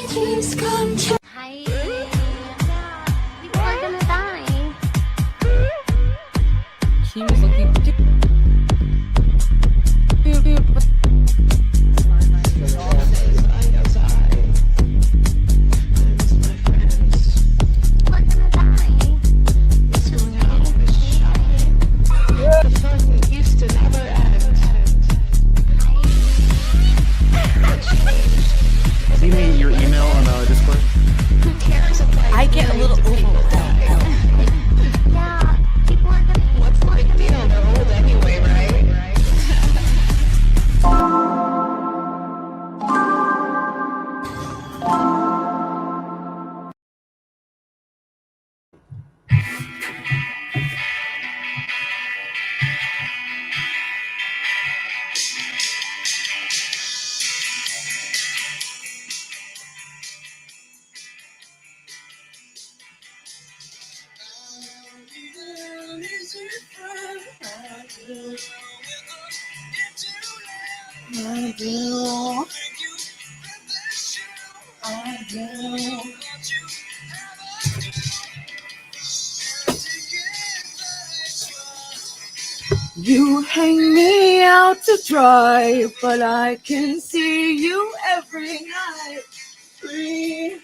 Please come to Hi. People are gonna die. He was looking. See me your email on Discord? who cares if I get a little overwhelmed. Yeah, people are gonna. what's the big deal? They're old anyway, right? I do. I do. You hang me out to dry, but I can see you every night. Free.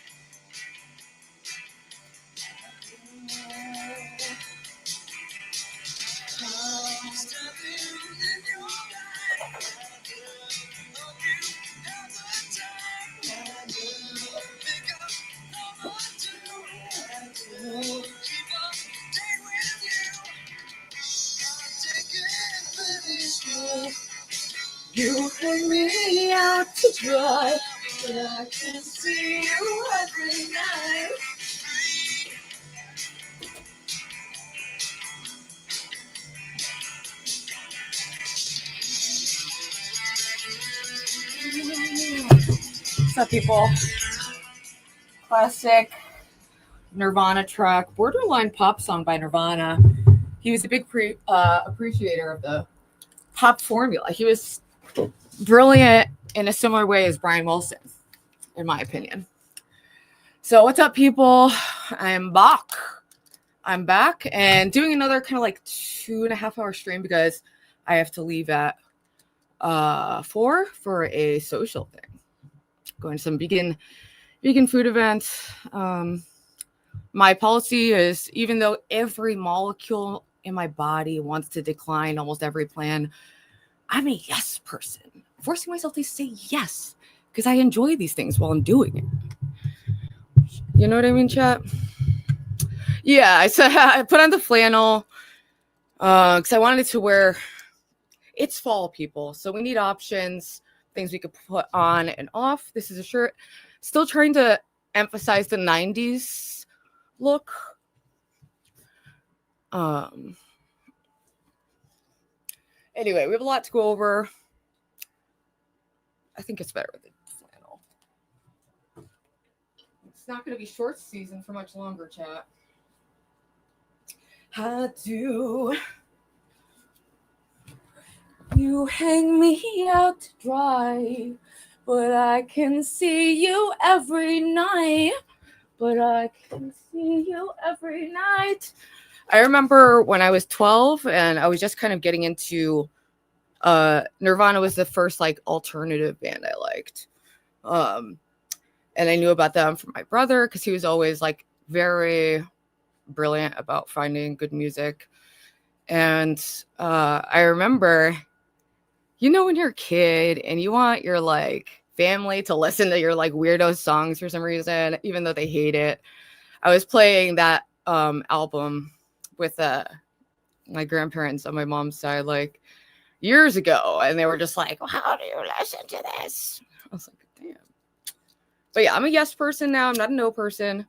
You hang me out to dry, but I can see you every night. What's up, people? Classic Nirvana track, borderline pop song by Nirvana. He was a big appreciator of the pop formula. He was brilliant in a similar way as Brian Wilson, in my opinion. So what's up, people? I'm back and doing another kind of like 2.5 hour stream because I have to leave at 4 for a social thing. Going to some vegan food event. My policy is, even though every molecule in my body wants to decline almost every plan, I'm a yes person, forcing myself to say yes because I enjoy these things while I'm doing it. You know what I mean, chat? Yeah, I said I put on the flannel because I wanted to wear. It's fall, people, so we need options, things we could put on and off. This is a shirt. Still trying to emphasize the 90s look. Anyway, we have a lot to go over. I think it's better with the flannel. It's not going to be short season for much longer, chat. How do you hang me out to dry, but I can see you every night. I remember when I was 12 and I was just kind of getting into Nirvana was the first like alternative band I liked. And I knew about them from my brother because he was always like very brilliant about finding good music. And I remember, you know, when you're a kid and you want your like family to listen to your like weirdo songs for some reason, even though they hate it. I was playing that album with my grandparents on my mom's side like years ago, and they were just like, well, how do you listen to this? I was like, damn. But yeah, I'm a yes person now. I'm not a no person.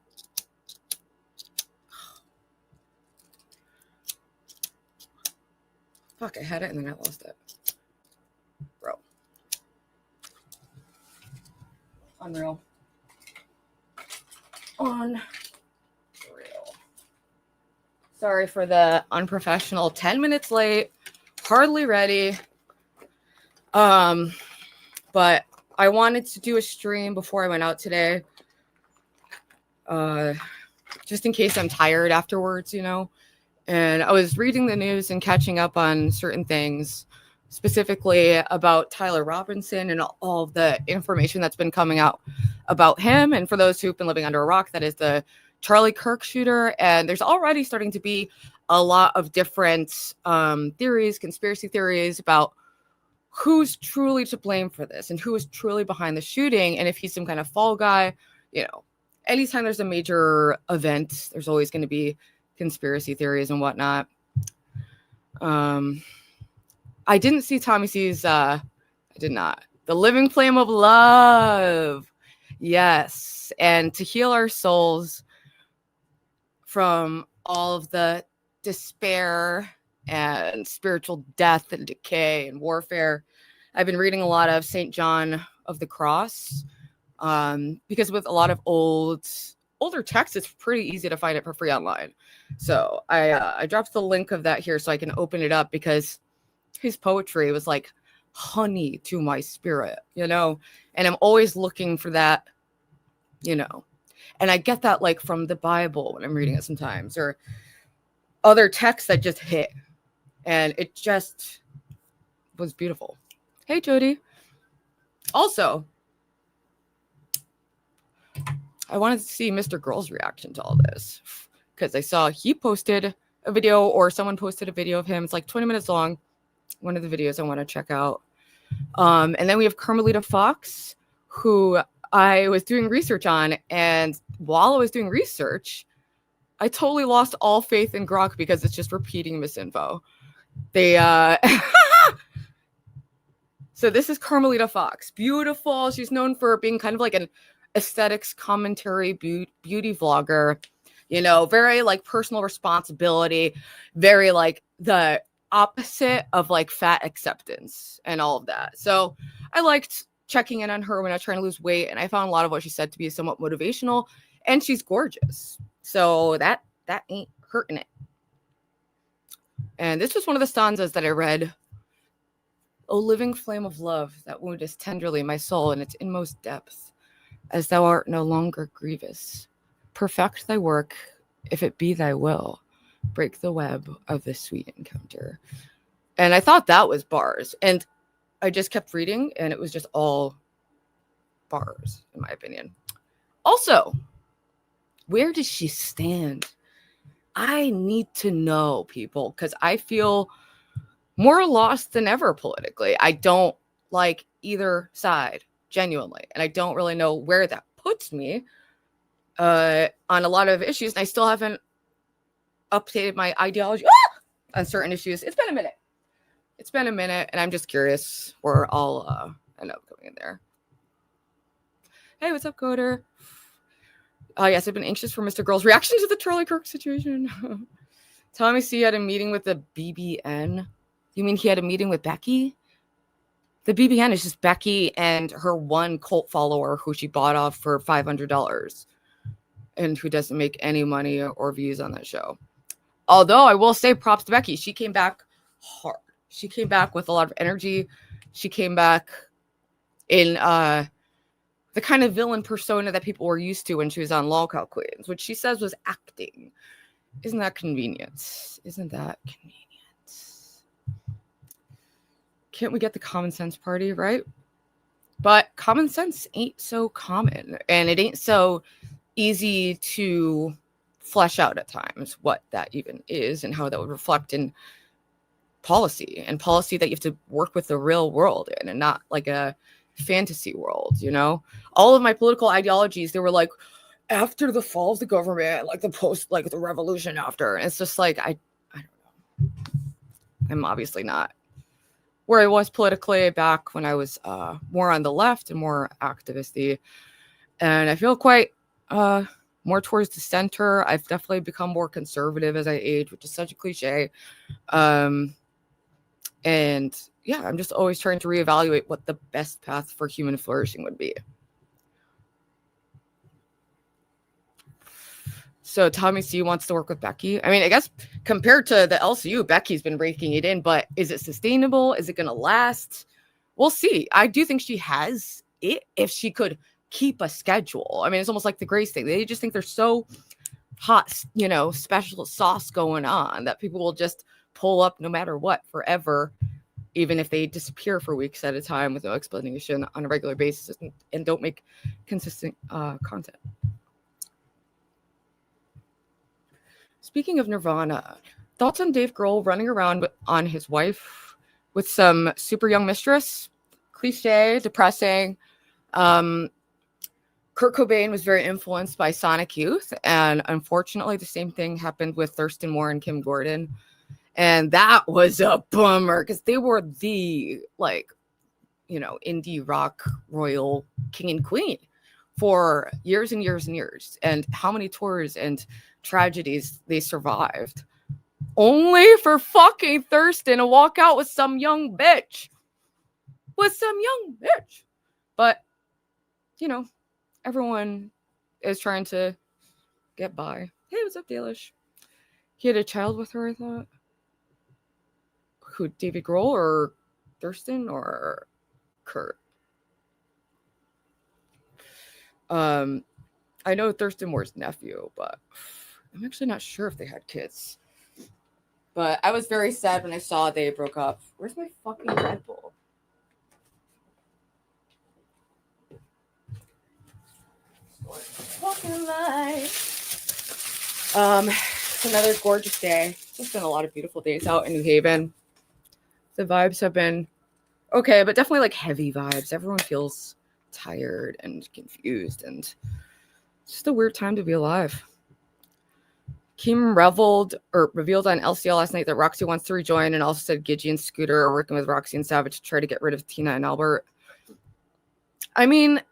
Fuck, I had it and then I lost it. Bro. Unreal. Unreal. Sorry for the unprofessional 10 minutes late. Hardly ready. But I wanted to do a stream before I went out today just in case I'm tired afterwards, you know. And I was reading the news and catching up on certain things, specifically about Tyler Robinson and all of the information that's been coming out about him. And for those who've been living under a rock, that is the Charlie Kirk shooter. And there's already starting to be a lot of different theories, conspiracy theories about who's truly to blame for this and who is truly behind the shooting. And if he's some kind of fall guy, you know, anytime there's a major event, there's always going to be conspiracy theories and whatnot. I didn't see Tommy C's, I did not. The Living Flame of Love. Yes. And to heal our souls from all of the despair and spiritual death and decay and warfare, I've been reading a lot of St. John of the Cross, because with a lot of older texts, it's pretty easy to find it for free online. So I dropped the link of that here so I can open it up, because his poetry was like honey to my spirit, you know, and I'm always looking for that, you know, and I get that like from the Bible when I'm reading it sometimes, or other texts that just hit, and it just was beautiful. Hey, Jody. Also, I wanted to see Mr. Girl's reaction to all this, because I saw he posted a video, or someone posted a video of him. It's like 20 minutes long. One of the videos I want to check out. And then we have Karmalita Fox, who I was doing research on. And while I was doing research, I totally lost all faith in Grok because it's just repeating misinfo. So this is Karmalita Fox. Beautiful. She's known for being kind of like an aesthetics commentary beauty vlogger, you know, very like personal responsibility, very like the opposite of like fat acceptance and all of that. So I liked checking in on her when I was trying to lose weight, and I found a lot of what she said to be somewhat motivational, and she's gorgeous. So that ain't hurting it. And this was one of the stanzas that I read. O living flame of love, that woundest tenderly my soul in its inmost depth, as thou art no longer grievous. Perfect thy work, if it be thy will. Break the web of this sweet encounter. And I thought that was bars. And I just kept reading, and it was just all bars, in my opinion. Also, where does she stand? I need to know, people, because I feel more lost than ever politically. I don't like either side, genuinely. And I don't really know where that puts me on a lot of issues. And I still haven't updated my ideology on certain issues. It's been a minute, and I'm just curious where I'll end up going in there. Hey, what's up, Coder? Yes, I've been anxious for Mr. Girl's reaction to the Charlie Kirk situation. Tommy C had a meeting with the BBN. You mean he had a meeting with Becky? The BBN is just Becky and her one cult follower who she bought off for $500 and who doesn't make any money or views on that show. Although I will say props to Becky. She came back hard. She came back with a lot of energy. She came back in the kind of villain persona that people were used to when she was on Lolcow Queens, which she says was acting. Isn't that convenient? Isn't that convenient? Can't we get the common sense party, right? But common sense ain't so common, and it ain't so easy to flesh out at times what that even is and how that would reflect in policy, and policy that you have to work with the real world in, and not like a fantasy world, you know? All of my political ideologies, they were like, after the fall of the government, like the post, like the revolution after. And it's just like, I don't know. I'm obviously not where I was politically back when I was more on the left and more activisty. And I feel quite more towards the center. I've definitely become more conservative as I age, which is such a cliche. And yeah, I'm just always trying to reevaluate what the best path for human flourishing would be. So Tommy C wants to work with Becky. I mean, I guess compared to the LCU, Becky's been raking it in, but is it sustainable? Is it going to last? We'll see. I do think she has it if she could keep a schedule. I mean, it's almost like the Grace thing. They just think they're so hot, you know, special sauce going on that people will just pull up no matter what forever, even if they disappear for weeks at a time with no explanation on a regular basis and don't make consistent content. Speaking of Nirvana, thoughts on Dave Grohl running around on his wife with some super young mistress? Cliche, depressing. Kurt Cobain was very influenced by Sonic Youth, and unfortunately the same thing happened with Thurston Moore and Kim Gordon. And that was a bummer because they were the, like, you know, indie rock royal king and queen for years and years and years. And how many tours and tragedies they survived. Only for fucking Thurston to walk out with some young bitch. But, you know, everyone is trying to get by. Hey, what's up, Dalish? He had a child with her, I thought. Who, David Grohl or Thurston or Kurt? I know Thurston Moore's nephew, but I'm actually not sure if they had kids. But I was very sad when I saw they broke up. Where's my fucking Red Bull? Walking light. It's another gorgeous day. There's been a lot of beautiful days out in New Haven. The vibes have been okay, but definitely like heavy vibes. Everyone feels tired and confused, and it's just a weird time to be alive. Kim revealed on LCL last night that Roxy wants to rejoin, and also said Gidgey and Scooter are working with Roxy and Savage to try to get rid of Tina and Albert. I mean,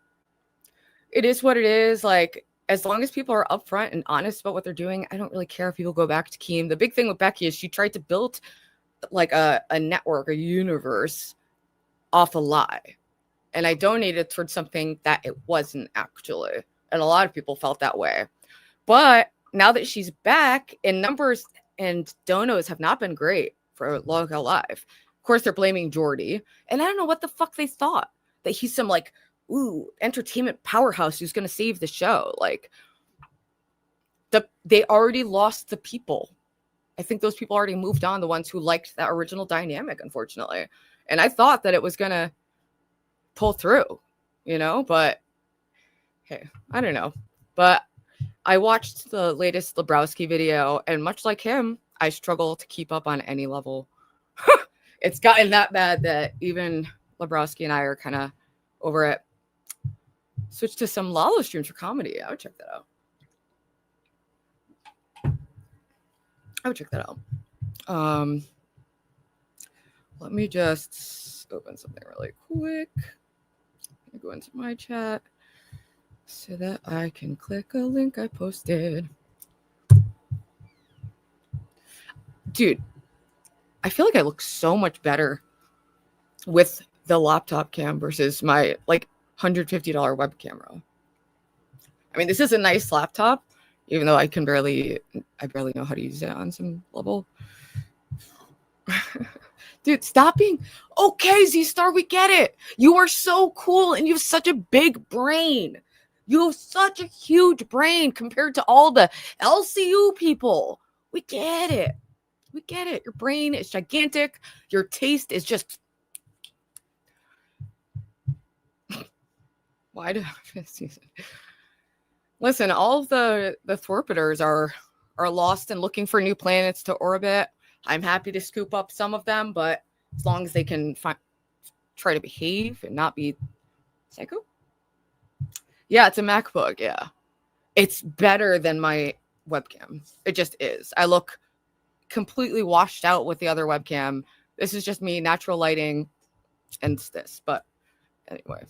it is what it is. Like, as long as people are upfront and honest about what they're doing, I don't really care if people go back to Kim. The big thing with Becky is she tried to build like a network, a universe off a lie. And I donated towards something that it wasn't actually. And a lot of people felt that way. But now that she's back, and numbers and donos have not been great for Logo Live. Of course, they're blaming Jordy. And I don't know what the fuck they thought. That he's some like, ooh, entertainment powerhouse who's going to save the show. Like, they already lost the people. I think those people already moved on, the ones who liked that original dynamic, unfortunately. And I thought that it was going to pull through, you know, but hey, I don't know. But I watched the latest Lebrowski video, and much like him, I struggle to keep up on any level. It's gotten that bad that even Lebrowski and I are kind of over it. Switch to some Lalo streams for comedy. I would check that out. Let me just open something really quick. I'm gonna go into my chat so that I can click a link I posted. Dude, I feel like I look so much better with the laptop cam versus my like $150 web camera. I mean, this is a nice laptop, even though I barely know how to use it on some level. Dude, stop being okay, Z-Star, we get it. You are so cool and you have such a big brain. You have such a huge brain compared to all the LCU people. We get it. We get it. Your brain is gigantic. Your taste is just... Why do I listen? All of the Thorpiters are lost and looking for new planets to orbit. I'm happy to scoop up some of them, but as long as they can try to behave and not be psycho. Yeah, it's a MacBook. Yeah, it's better than my webcam. It just is. I look completely washed out with the other webcam. This is just me, natural lighting, and this. But anyway,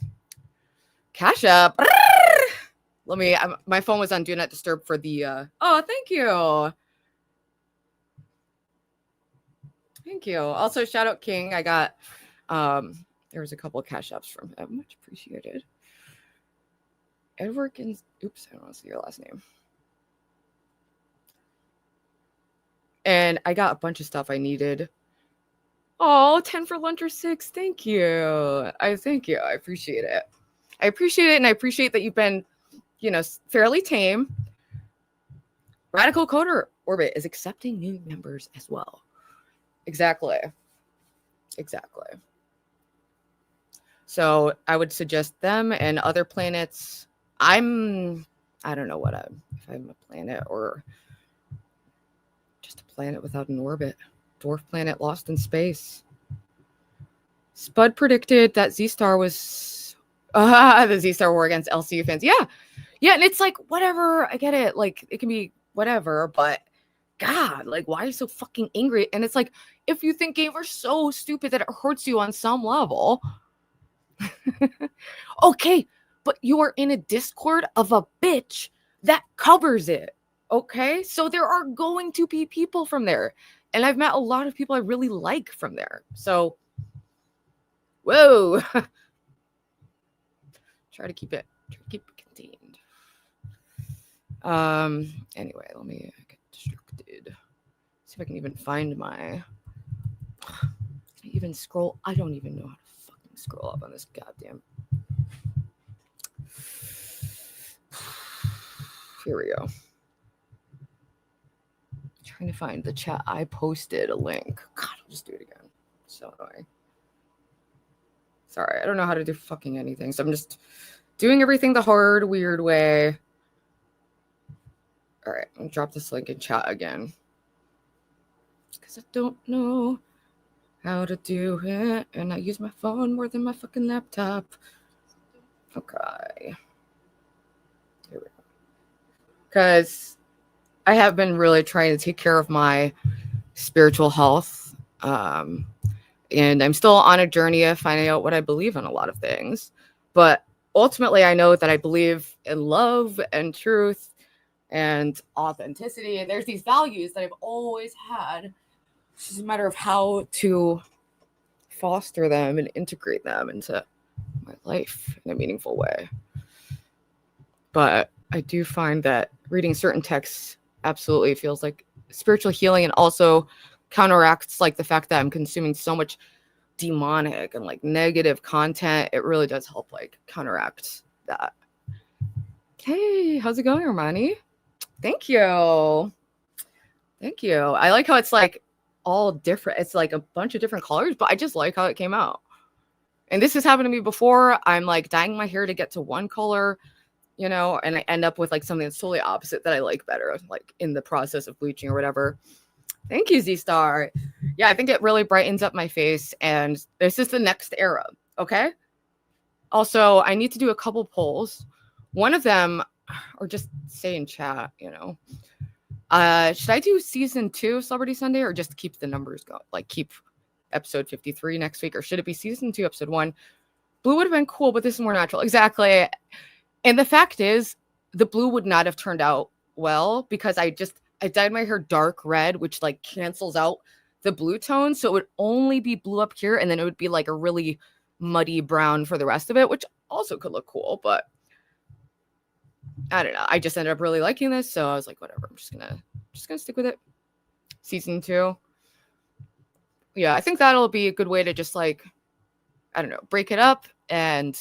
Cash App. Let me. My phone was on Do Not Disturb for the. Oh, thank you. Thank you. Also, shout out King. I got. There was a couple of Cash Apps from him. Much appreciated. Edward and oops, I don't want to see your last name. And I got a bunch of stuff I needed. Oh, 10 for lunch or 6. Thank you. I appreciate it. I appreciate it, and I appreciate that you've been, fairly tame. Radical Coder Orbit is accepting new members as well. Exactly. So I would suggest them and other planets. I don't know if I'm a planet or just a planet without an orbit. Dwarf planet lost in space. Spud predicted that Z-Star was the Z-Star war against LCU fans. Yeah, and it's like, whatever. I get it. Like, it can be whatever, but God, like, why are you so fucking angry? And it's like, if you think games are so stupid that it hurts you on some level, okay, but you are in a Discord of a bitch that covers it. Okay, so there are going to be people from there, and I've met a lot of people I really like from there. So, whoa, try to keep it contained. Anyway, let me get distracted. See if I can even find my. Even scroll. I don't even know how to fucking scroll up on this goddamn. Here we go. Trying to find the chat. I posted a link. God, I'll just do it again. So annoying. Sorry, I don't know how to do fucking anything. So I'm just doing everything the hard, weird way. All right, I'll drop this link in chat again. Because I don't know how to do it. And I use my phone more than my fucking laptop. Okay. Here we go. Because I have been really trying to take care of my spiritual health. And I'm still on a journey of finding out what I believe in a lot of things. But ultimately, I know that I believe in love and truth and authenticity. And there's these values that I've always had. It's just a matter of how to foster them and integrate them into my life in a meaningful way. But I do find that reading certain texts absolutely feels like spiritual healing, and also counteracts like the fact that I'm consuming so much demonic and like negative content. It really does help like counteract that. Hey, how's it going, Armani? Thank you. I like how it's like all different. It's like a bunch of different colors, but I just like how it came out. And this has happened to me before. I'm like dyeing my hair to get to one color, and I end up with like something that's totally opposite that I like better, like in the process of bleaching or whatever. Thank you, Z-Star. Yeah, I think it really brightens up my face, and this is the next era, okay? Also, I need to do a couple polls. One of them, or just say in chat, should I do season 2 of Celebrity Sunday, or just keep the numbers going? Like keep episode 53 next week, or should it be season 2, episode 1? Blue would have been cool, but this is more natural. Exactly. And the fact is, the blue would not have turned out well because I dyed my hair dark red, which like cancels out the blue tone. So it would only be blue up here, and then it would be like a really muddy brown for the rest of it, which also could look cool, but I don't know. I just ended up really liking this, so I was like, whatever. I'm just gonna stick with it. Season 2. Yeah, I think that'll be a good way to just like, I don't know, break it up and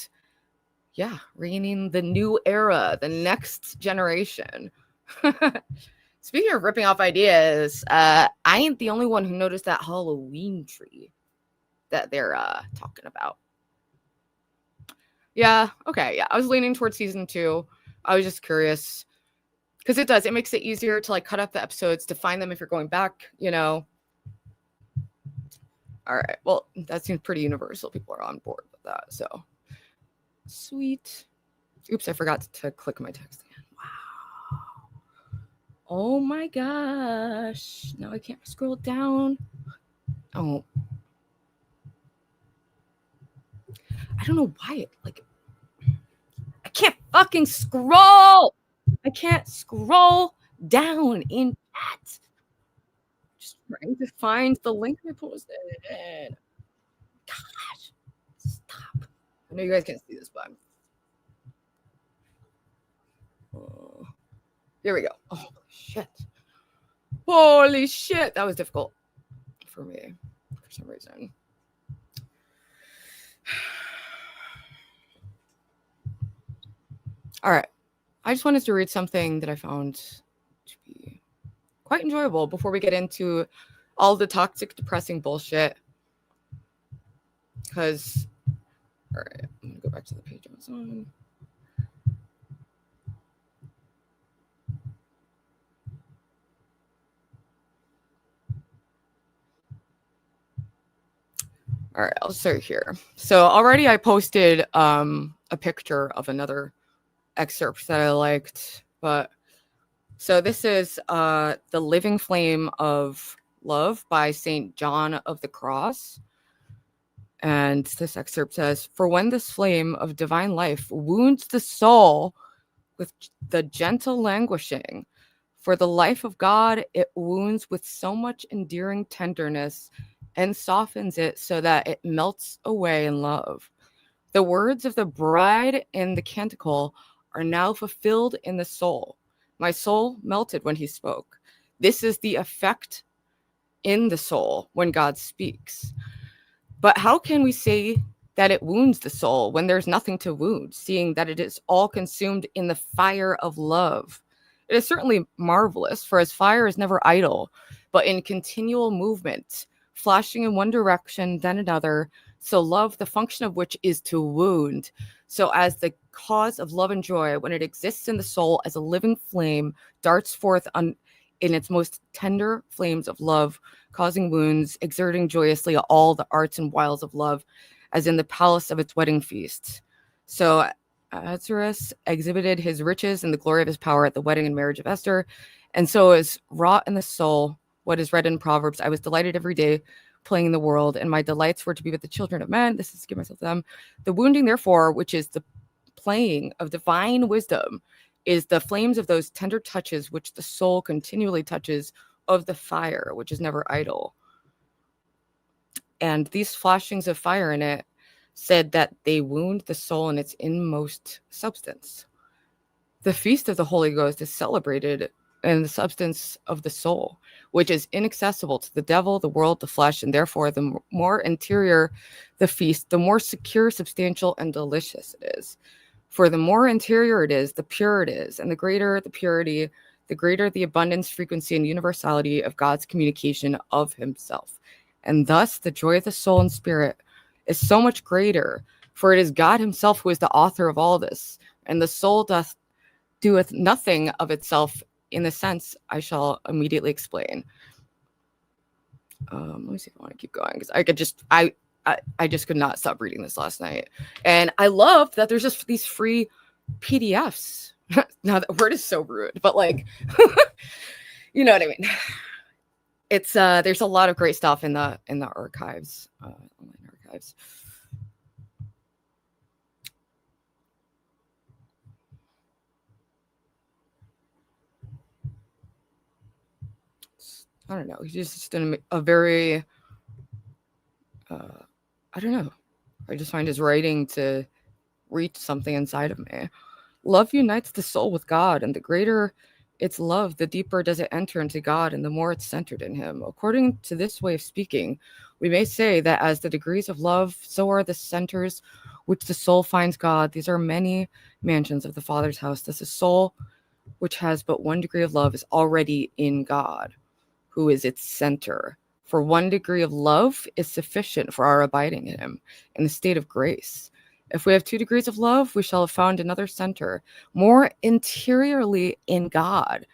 yeah, ringing in the new era, the next generation. Speaking of ripping off ideas, I ain't the only one who noticed that Halloween tree that they're talking about. Yeah, okay, yeah. I was leaning towards season 2. I was just curious because it makes it easier to like cut up the episodes to find them if you're going back, All right, well, that seems pretty universal. People are on board with that, so sweet. Oops, I forgot to click my text again. Wow. Oh my gosh. Now I can't scroll down. Oh. I don't know why I can't fucking scroll. I can't scroll down in chat. Just trying to find the link I posted. Gosh. Stop. I know you guys can't see this, but here we go. Oh, shit. Holy shit. That was difficult for me for some reason. All right. I just wanted to read something that I found to be quite enjoyable before we get into all the toxic, depressing bullshit. Because, all right, I'm going to go back to the page I was on. All right, I'll start here. So already I posted a picture of another excerpt that I liked, but so this is The Living Flame of Love by St. John of the Cross. And this excerpt says, "For when this flame of divine life wounds the soul with the gentle languishing, for the life of God, it wounds with so much endearing tenderness and softens it so that it melts away in love. The words of the bride in the canticle are now fulfilled in the soul. My soul melted when he spoke. This is the effect in the soul when God speaks. But how can we say that it wounds the soul when there's nothing to wound, seeing that it is all consumed in the fire of love? It is certainly marvelous, for as fire is never idle, but in continual movement, flashing in one direction, then another. So love, the function of which is to wound. So as the cause of love and joy, when it exists in the soul as a living flame, darts forth in its most tender flames of love, causing wounds, exerting joyously all the arts and wiles of love, as in the palace of its wedding feast. So Ahasuerus exhibited his riches and the glory of his power at the wedding and marriage of Esther, and so is wrought in the soul what is read in Proverbs. I was delighted every day playing in the world, and my delights were to be with the children of men. This is to give myself to them. The wounding, therefore, which is the playing of divine wisdom, is the flames of those tender touches which the soul continually touches of the fire, which is never idle. And these flashings of fire in it said that they wound the soul in its inmost substance. The feast of the Holy Ghost is celebrated in the substance of the soul, which is inaccessible to the devil, the world, the flesh, and therefore the more interior the feast, the more secure, substantial, and delicious it is. For the more interior it is, the purer it is, and the greater the purity, the greater the abundance, frequency, and universality of God's communication of himself. And thus the joy of the soul and spirit is so much greater, for it is God himself who is the author of all this, and the soul doeth nothing of itself in the sense I shall immediately explain." Let me see if I want to keep going, because I just could not stop reading this last night. And I love that there's just these free PDFs. Now that word is so rude, but like, you know what I mean? It's there's a lot of great stuff in the archives, online archives. I don't know. He's just done a very, I don't know. I just find his writing to reach something inside of me. Love unites the soul with God, and the greater its love, the deeper does it enter into God, and the more it's centered in him. According to this way of speaking, we may say that as the degrees of love, so are the centers which the soul finds God. These are many mansions of the Father's house. Thus a soul which has but one degree of love is already in God, who is its center. For one degree of love is sufficient for our abiding in him in the state of grace. If we have 2 degrees of love, we shall have found another center, more interiorly in God.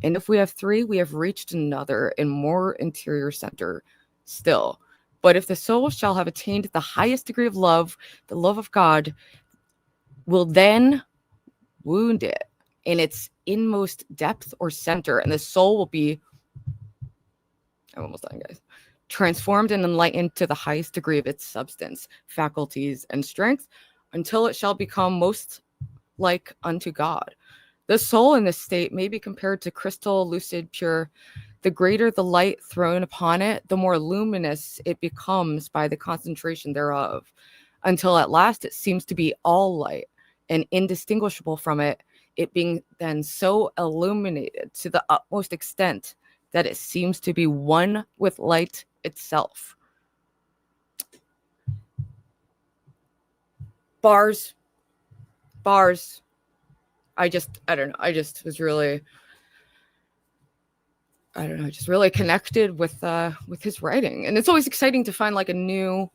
And if we have 3, we have reached another and more interior center still. But if the soul shall have attained the highest degree of love, the love of God will then wound it in its inmost depth or center, and the soul will be, I'm almost done, guys, transformed and enlightened to the highest degree of its substance, faculties, and strength, until it shall become most like unto God. The soul in this state may be compared to crystal, lucid, pure. The greater the light thrown upon it, the more luminous it becomes by the concentration thereof, until at last it seems to be all light and indistinguishable from it, it being then so illuminated to the utmost extent that it seems to be one with light itself. Bars. I don't know. I just was really, I don't know, just really connected with his writing. And it's always exciting to find like a new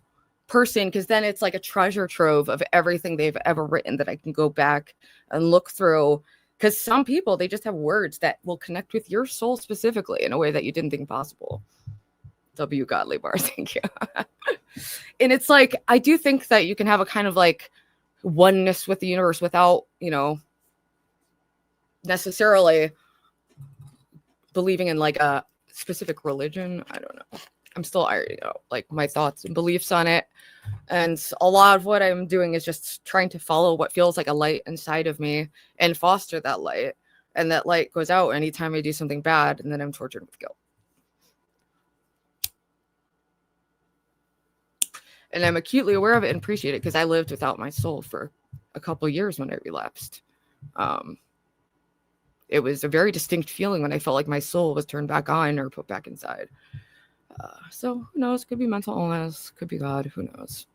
person, because then it's like a treasure trove of everything they've ever written that I can go back and look through. Because some people, they just have words that will connect with your soul specifically in a way that you didn't think possible. W. Godly Bar, thank you. And it's like, I do think that you can have a kind of like oneness with the universe without, you know, necessarily believing in like a specific religion. I don't know. I'm still ironing out like my thoughts and beliefs on it. And a lot of what I'm doing is just trying to follow what feels like a light inside of me and foster that light. And that light goes out anytime I do something bad, and then I'm tortured with guilt. And I'm acutely aware of it and appreciate it, because I lived without my soul for a couple of years when I relapsed. It was a very distinct feeling when I felt like my soul was turned back on or put back inside. So who knows? Could be mental illness, could be God, who knows?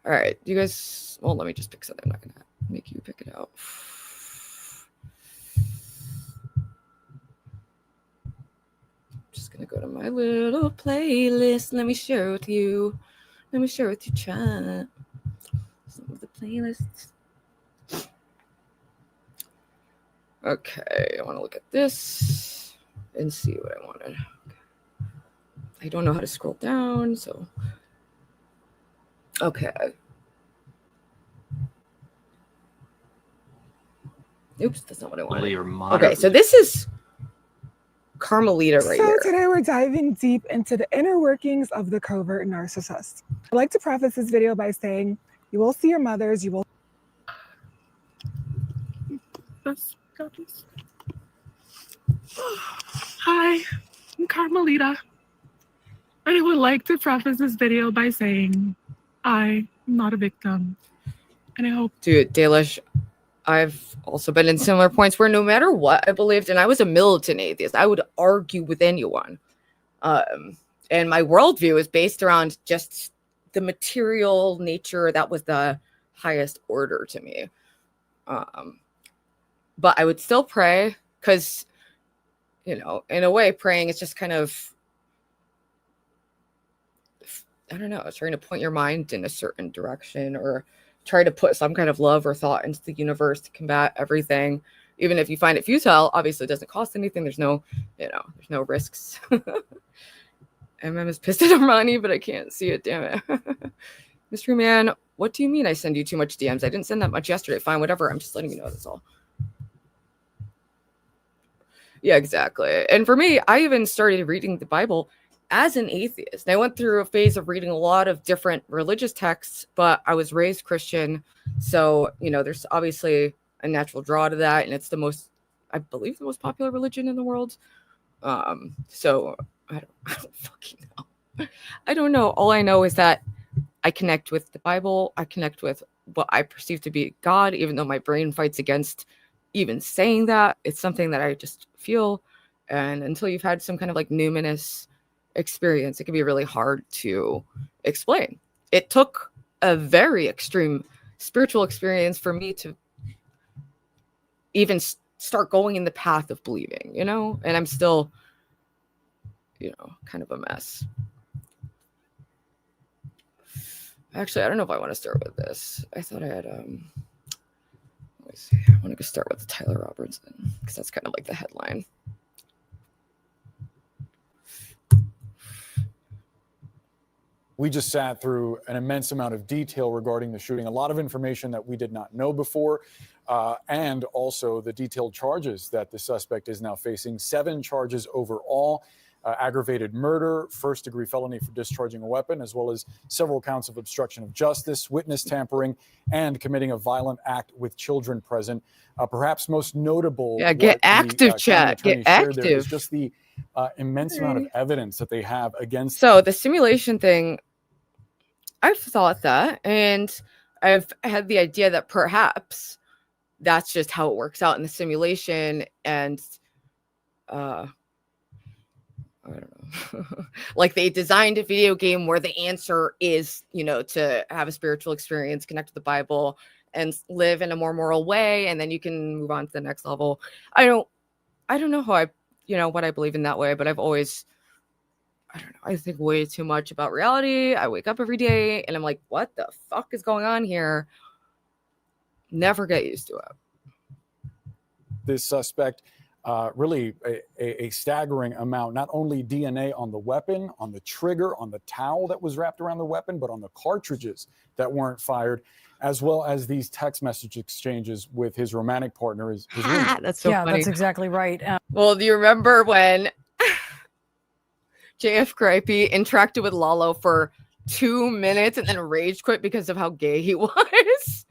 All right, you guys, well, let me just pick something. I'm not gonna make you pick it out. Just gonna go to my little playlist. Let me share with you. Let me share with you, chat. Some of the playlists. Okay, I want to look at this and see what I wanted. I don't know how to scroll down, so. Okay. Oops, that's not what I wanted. Okay, so this is Carmelita right So here. today we're diving deep into the inner workings of the covert narcissist. I'd like to preface this video by saying, you will see your mothers, you will... Hi, I'm Carmelita, and I would like to preface this video by saying I'm not a victim, and I hope... Dude, Dalish, I've also been in similar points where no matter what I believed, and I was a militant atheist, I would argue with anyone. And my worldview is based around just the material nature that was the highest order to me. But I would still pray, because, you know, in a way, praying is just kind of, I don't know, trying to point your mind in a certain direction, or try to put some kind of love or thought into the universe to combat everything. Even if you find it futile, obviously it doesn't cost anything. There's no, you know, there's no risks. MM is pissed at Armani, but I can't see it, damn it. Mystery Man, what do you mean I send you too much DMs? I didn't send that much yesterday. Fine, whatever. I'm just letting you know, that's all. Yeah, exactly. And for me, I even started reading the Bible as an atheist. And I went through a phase of reading a lot of different religious texts, but I was raised Christian. So, you know, there's obviously a natural draw to that. And it's the most, I believe, the most popular religion in the world. So I don't fucking know. I don't know. All I know is that I connect with the Bible. I connect with what I perceive to be God, even though my brain fights against even saying that. It's something that I just feel. And until you've had some kind of like numinous experience, it can be really hard to explain. It took a very extreme spiritual experience for me to even start going in the path of believing, you know? And I'm still, you know, kind of a mess. Actually, I don't know if I want to start with this. I thought I had, let me see. I want to go start with Tyler Robertson, because that's kind of like the headline. We just sat through an immense amount of detail regarding the shooting, a lot of information that we did not know before, and also the detailed charges that the suspect is now facing. 7 charges overall, aggravated murder, first-degree felony for discharging a weapon, as well as several counts of obstruction of justice, witness tampering, and committing a violent act with children present. Perhaps most notable, yeah, get active, chat. Get active. Is just the immense amount of evidence that they have against. So the simulation thing, I've thought that, and I've had the idea that perhaps that's just how it works out in the simulation. And I I don't know. Like they designed a video game where the answer is, to have a spiritual experience, connect to the Bible, and live in a more moral way, and then you can move on to the next level. I don't know how what I believe in that way, but I don't know. I think way too much about reality. I wake up every day and I'm like, what the fuck is going on here? Never get used to it. This suspect, really a staggering amount, not only DNA on the weapon, on the trigger, on the towel that was wrapped around the weapon, but on the cartridges that weren't fired, as well as these text message exchanges with his romantic partner, his roommate. That's so funny. That's exactly right. Well, do you remember when JF Cripey interacted with Lalo for 2 minutes and then rage quit because of how gay he was?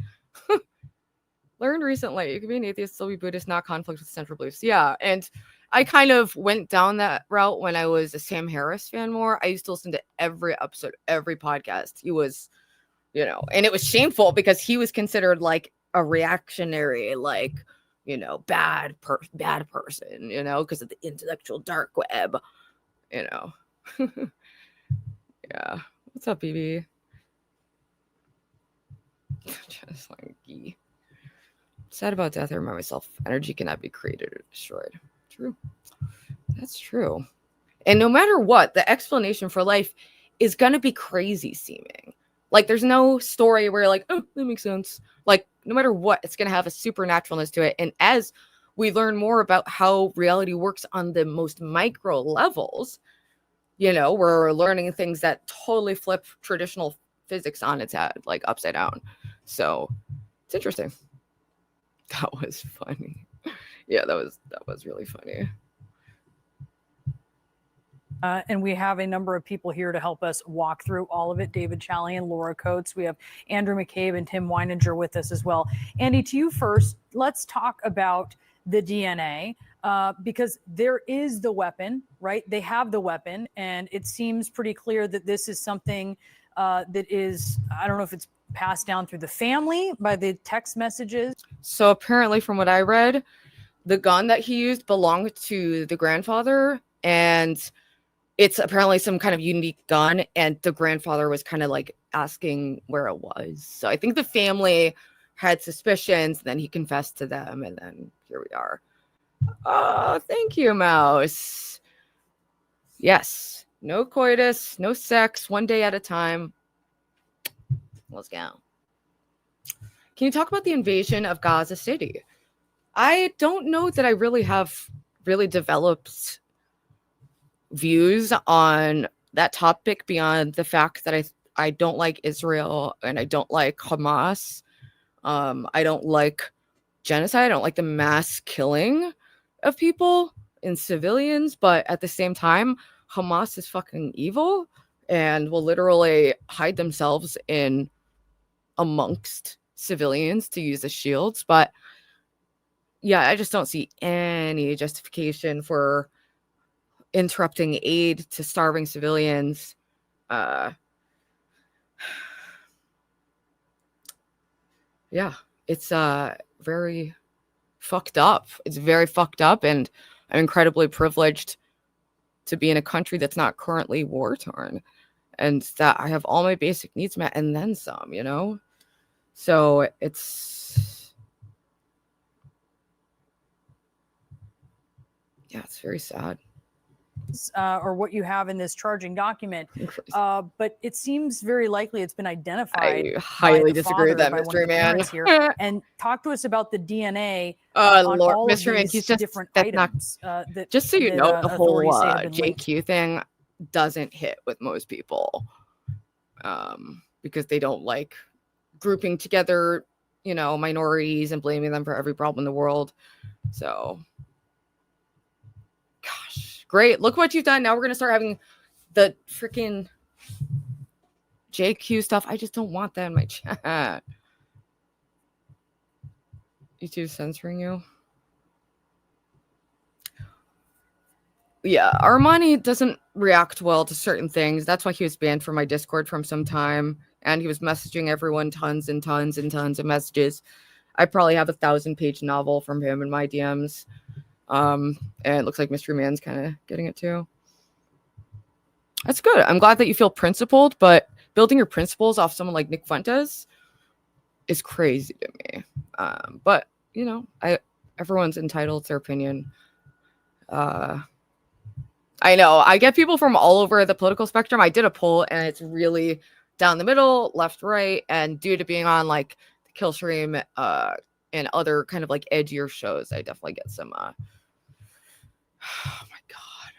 Learned recently, you can be an atheist, still be Buddhist, not conflict with central beliefs. Yeah, and I kind of went down that route when I was a Sam Harris fan more. I used to listen to every episode, every podcast. He was, and it was shameful because he was considered like a reactionary, like, bad person, because of the intellectual dark web, Yeah. What's up, BB? Just like sad about death. I remind myself, energy cannot be created or destroyed. True. That's true. And no matter what, the explanation for life is going to be crazy seeming. Like, there's no story where you're like, oh, that makes sense. Like, no matter what, it's going to have a supernaturalness to it. And as we learn more about how reality works on the most micro levels, we're learning things that totally flip traditional physics on its head, like upside down. So it's interesting. That was funny. Yeah, that was really funny. And we have a number of people here to help us walk through all of it. David Challey and Laura Coates. We have Andrew McCabe and Tim Weininger with us as well. Andy, to you first, let's talk about the DNA because there is the weapon, right? They have the weapon, and it seems pretty clear that this is something that is, I don't know if it's passed down through the family by the text messages. So apparently, from what I read, the gun that he used belonged to the grandfather, and it's apparently some kind of unique gun, and the grandfather was kind of like asking where it was. So I think the family had suspicions, then he confessed to them, and then here we are. Oh, thank you, Mouse. Yes, no coitus, no sex, one day at a time. Let's go. Can you talk about the invasion of Gaza City? I don't know that I really have developed views on that topic beyond the fact that I don't like Israel and I don't like Hamas. I don't like genocide. I don't like the mass killing of people and civilians. But at the same time, Hamas is fucking evil and will literally hide themselves in amongst civilians to use as shields. But yeah, I just don't see any justification for interrupting aid to starving civilians. Yeah, it's very fucked up. It's very fucked up, and I'm incredibly privileged to be in a country that's not currently war-torn, and that I have all my basic needs met and then some, So it's very sad. Or what you have in this charging document. But it seems very likely it's been identified. I highly disagree with that, Mystery Man. Here. And talk to us about the DNA on Lord, all Mystery of Man, these he's just different items. Just so you know, the whole authorities say have been JQ thing doesn't hit with most people because they don't like grouping together, minorities and blaming them for every problem in the world. So, gosh, great. Look what you've done. Now we're going to start having the freaking JQ stuff. I just don't want that in my chat. YouTube censoring you. Yeah, Armani doesn't react well to certain things. That's why he was banned from my Discord from some time. And he was messaging everyone tons and tons and tons of messages. I probably have a 1,000-page novel from him in my DMs. And it looks like Mystery Man's kind of getting it too. That's good. I'm glad that you feel principled, but building your principles off someone like Nick Fuentes is crazy to me. But you know, everyone's entitled to their opinion. I know I get people from all over the political spectrum. I did a poll and it's really down the middle, left, right, and due to being on like the Kill Stream and other kind of like edgier shows, I definitely get some. Oh my god,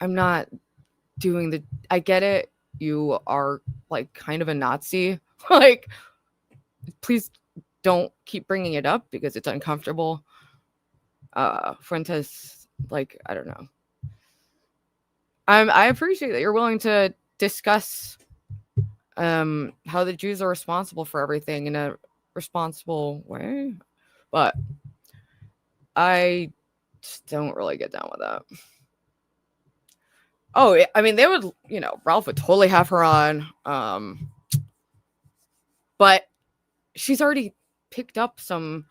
I'm not doing the. I get it. You are like kind of a Nazi. Like, please don't keep bringing it up because it's uncomfortable. Fuentes, like, I don't know. I appreciate that you're willing to discuss how the Jews are responsible for everything in a responsible way, but I just don't really get down with that. Oh, I mean, they would, you know, Ralph would totally have her on, but she's already picked up some.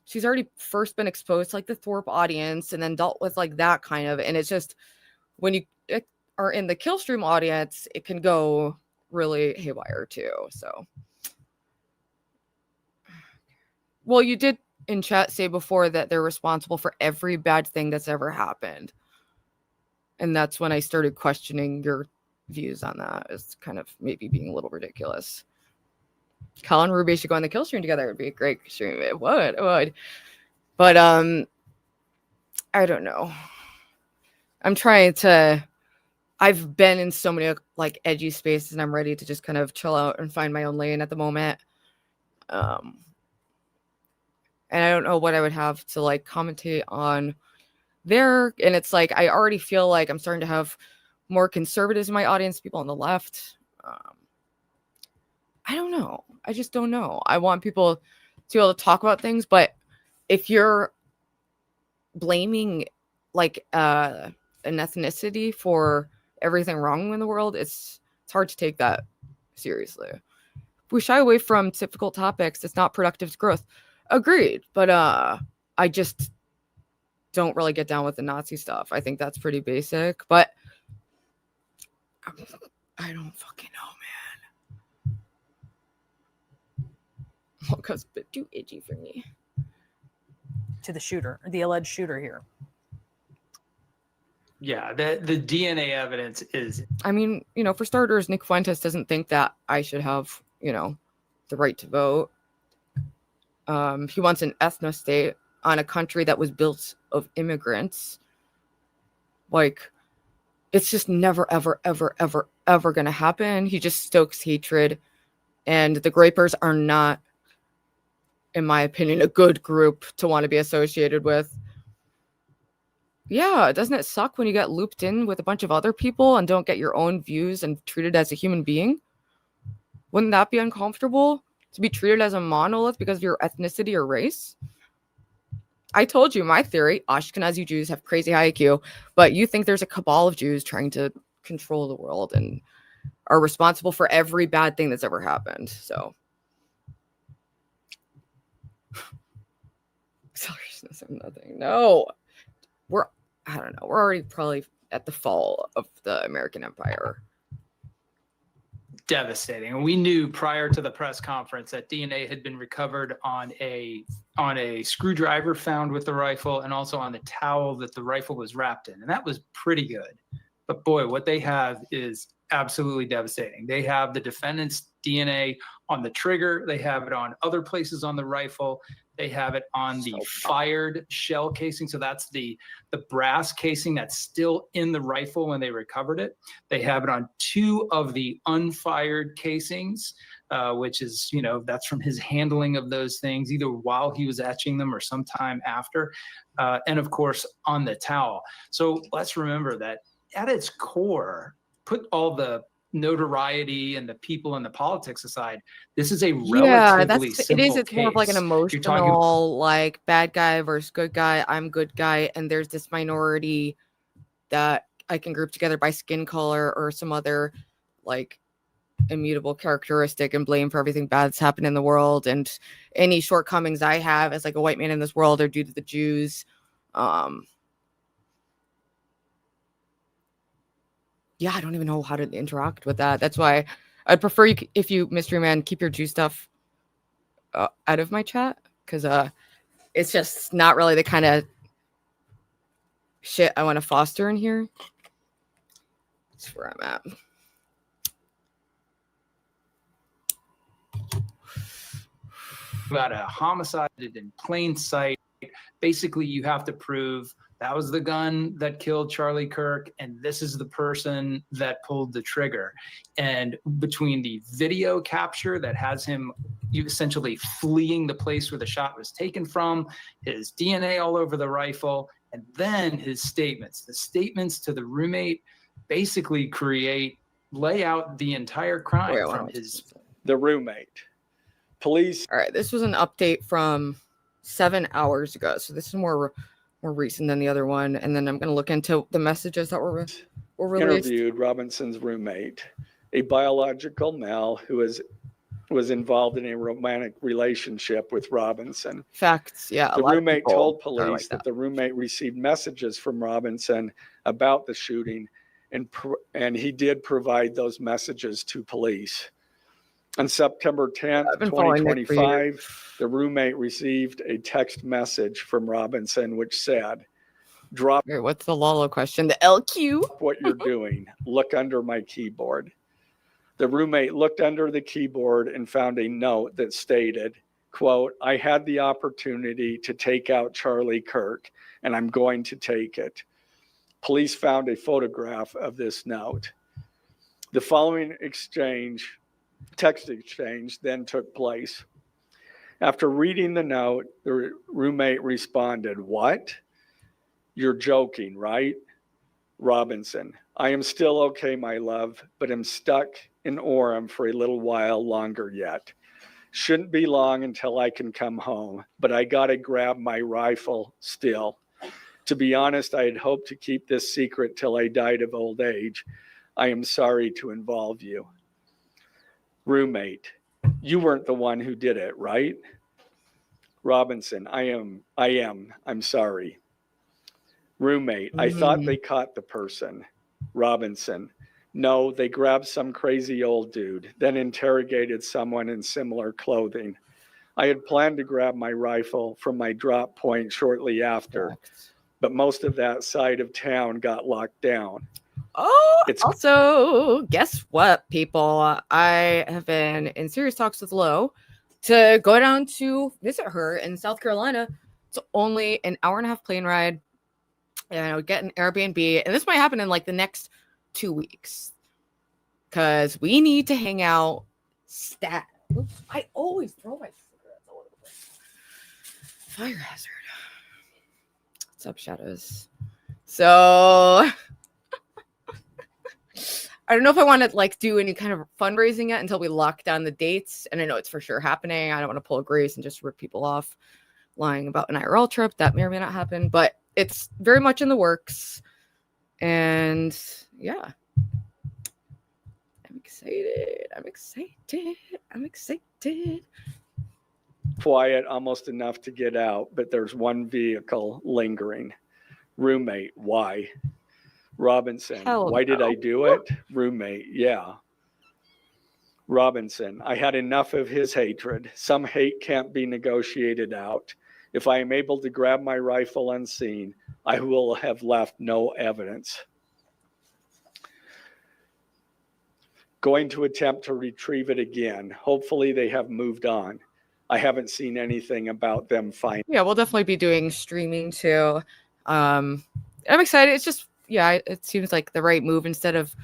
She's already first been exposed to like the Thorpe audience and then dealt with like that kind of, and it's just when you are in the Killstream audience, it can go really haywire too. So, well, you did in chat say before that they're responsible for every bad thing that's ever happened. And that's when I started questioning your views on that. It's kind of maybe being a little ridiculous. Cal and Ruby should go on the Kill Stream together. It would be a great stream. It would. But I don't know. I've been in so many like edgy spaces and I'm ready to just kind of chill out and find my own lane at the moment. And I don't know what I would have to like commentate on there. And it's like I already feel like I'm starting to have more conservatives in my audience, people on the left. I don't know. I just don't know. I want people to be able to talk about things, but if you're blaming like an ethnicity for everything wrong in the world, it's hard to take that seriously. If we shy away from difficult topics, it's not productive to growth. Agreed, but I just don't really get down with the Nazi stuff. I think that's pretty basic, but I don't fucking know, man. Because a bit too itchy for me. To the shooter, the alleged shooter here. Yeah, the DNA evidence is. I mean, you know, for starters, Nick Fuentes doesn't think that I should have, you know, the right to vote. He wants an ethno-state on a country that was built of immigrants. Like, it's just never, ever, ever, ever, ever going to happen. He just stokes hatred. And the Grapers are not, in my opinion, a good group to want to be associated with. Yeah, doesn't it suck when you get looped in with a bunch of other people and don't get your own views and treated as a human being? Wouldn't that be uncomfortable to be treated as a monolith because of your ethnicity or race? I told you my theory, Ashkenazi Jews have crazy high IQ, but you think there's a cabal of Jews trying to control the world and are responsible for every bad thing that's ever happened. So selfishness of nothing. No. I don't know. We're already probably at the fall of the American Empire. Devastating. And we knew prior to the press conference that DNA had been recovered on a screwdriver found with the rifle and also on the towel that the rifle was wrapped in. And that was pretty good. But boy, what they have is absolutely devastating. They have the defendant's DNA on the trigger. They have it on other places on the rifle. They have it on the fired shell casing. So that's the brass casing that's still in the rifle when they recovered it. They have it on 2 of the unfired casings, which is, you know, that's from his handling of those things, either while he was etching them or sometime after. And of course, on the towel. So let's remember that at its core, put all the notoriety and the people and the politics aside, this is a relatively simple it is. It's more of like an emotional, like bad guy versus good guy. I'm good guy, and there's this minority that I can group together by skin color or some other like immutable characteristic and blame for everything bad that's happened in the world. And any shortcomings I have as like a white man in this world are due to the Jews. yeah, I don't even know how to interact with that. That's why I'd prefer you if you, Mystery Man, keep your Jew stuff out of my chat, because it's just not really the kind of shit I want to foster in here. That's where I'm at. About a homicide in plain sight. Basically, you have to prove that was the gun that killed Charlie Kirk, and this is the person that pulled the trigger. And between the video capture that has him essentially fleeing the place where the shot was taken from, his DNA all over the rifle, and then his statements. The statements to the roommate basically lay out the entire crime from his... The roommate. Police. All right, this was an update from 7 hours ago, so this is more recent than the other one. And then I'm going to look into the messages that were released. Interviewed Robinson's roommate, a biological male who was involved in a romantic relationship with Robinson. Facts, yeah. The roommate told police that the roommate received messages from Robinson about the shooting, and he did provide those messages to police. On September 10th, 2025, the roommate received a text message from Robinson which said, "Drop." Okay, what's the Lalo question? The LQ? "What you're doing. Look under my keyboard." The roommate looked under the keyboard and found a note that stated, quote, "I had the opportunity to take out Charlie Kirk, and I'm going to take it." Police found a photograph of this note. The following text exchange then took place. After reading the note, the roommate responded, "What? You're joking, right?" Robinson: "I am still okay, my love, but I'm stuck in Orem for a little while longer yet. Shouldn't be long until I can come home, but I gotta grab my rifle still. To be honest, I had hoped to keep this secret till I died of old age. I am sorry to involve you." Roommate: "You weren't the one who did it, right?" Robinson: I am. I'm sorry." Roommate: "I thought they caught the person." Robinson: "No, they grabbed some crazy old dude, then interrogated someone in similar clothing. I had planned to grab my rifle from my drop point shortly after, but most of that side of town got locked down." Oh, also, guess what, people? I have been in serious talks with Lo to go down to visit her in South Carolina. It's only an hour and a half plane ride. And I would get an Airbnb. And this might happen in like the next 2 weeks. Because we need to hang out stat. Oops, I always throw my cigarettes all over the place. Fire hazard. What's up, Shadows? So... I don't know if I want to like do any kind of fundraising yet until we lock down the dates. And I know it's for sure happening. I don't want to pull a Grace and just rip people off lying about an IRL trip. That may or may not happen, but it's very much in the works. And yeah, I'm excited. Quiet, almost enough to get out, but there's one vehicle lingering. Roommate: "Why?" Robinson: "Why did I do it?" Roommate: "Yeah." Robinson: "I had enough of his hatred. Some hate can't be negotiated out. If I am able to grab my rifle unseen, I will have left no evidence. Going to attempt to retrieve it again. Hopefully they have moved on. I haven't seen anything about them finding." Yeah, we'll definitely be doing streaming too. I'm excited. It's just, yeah, it seems like the right move instead of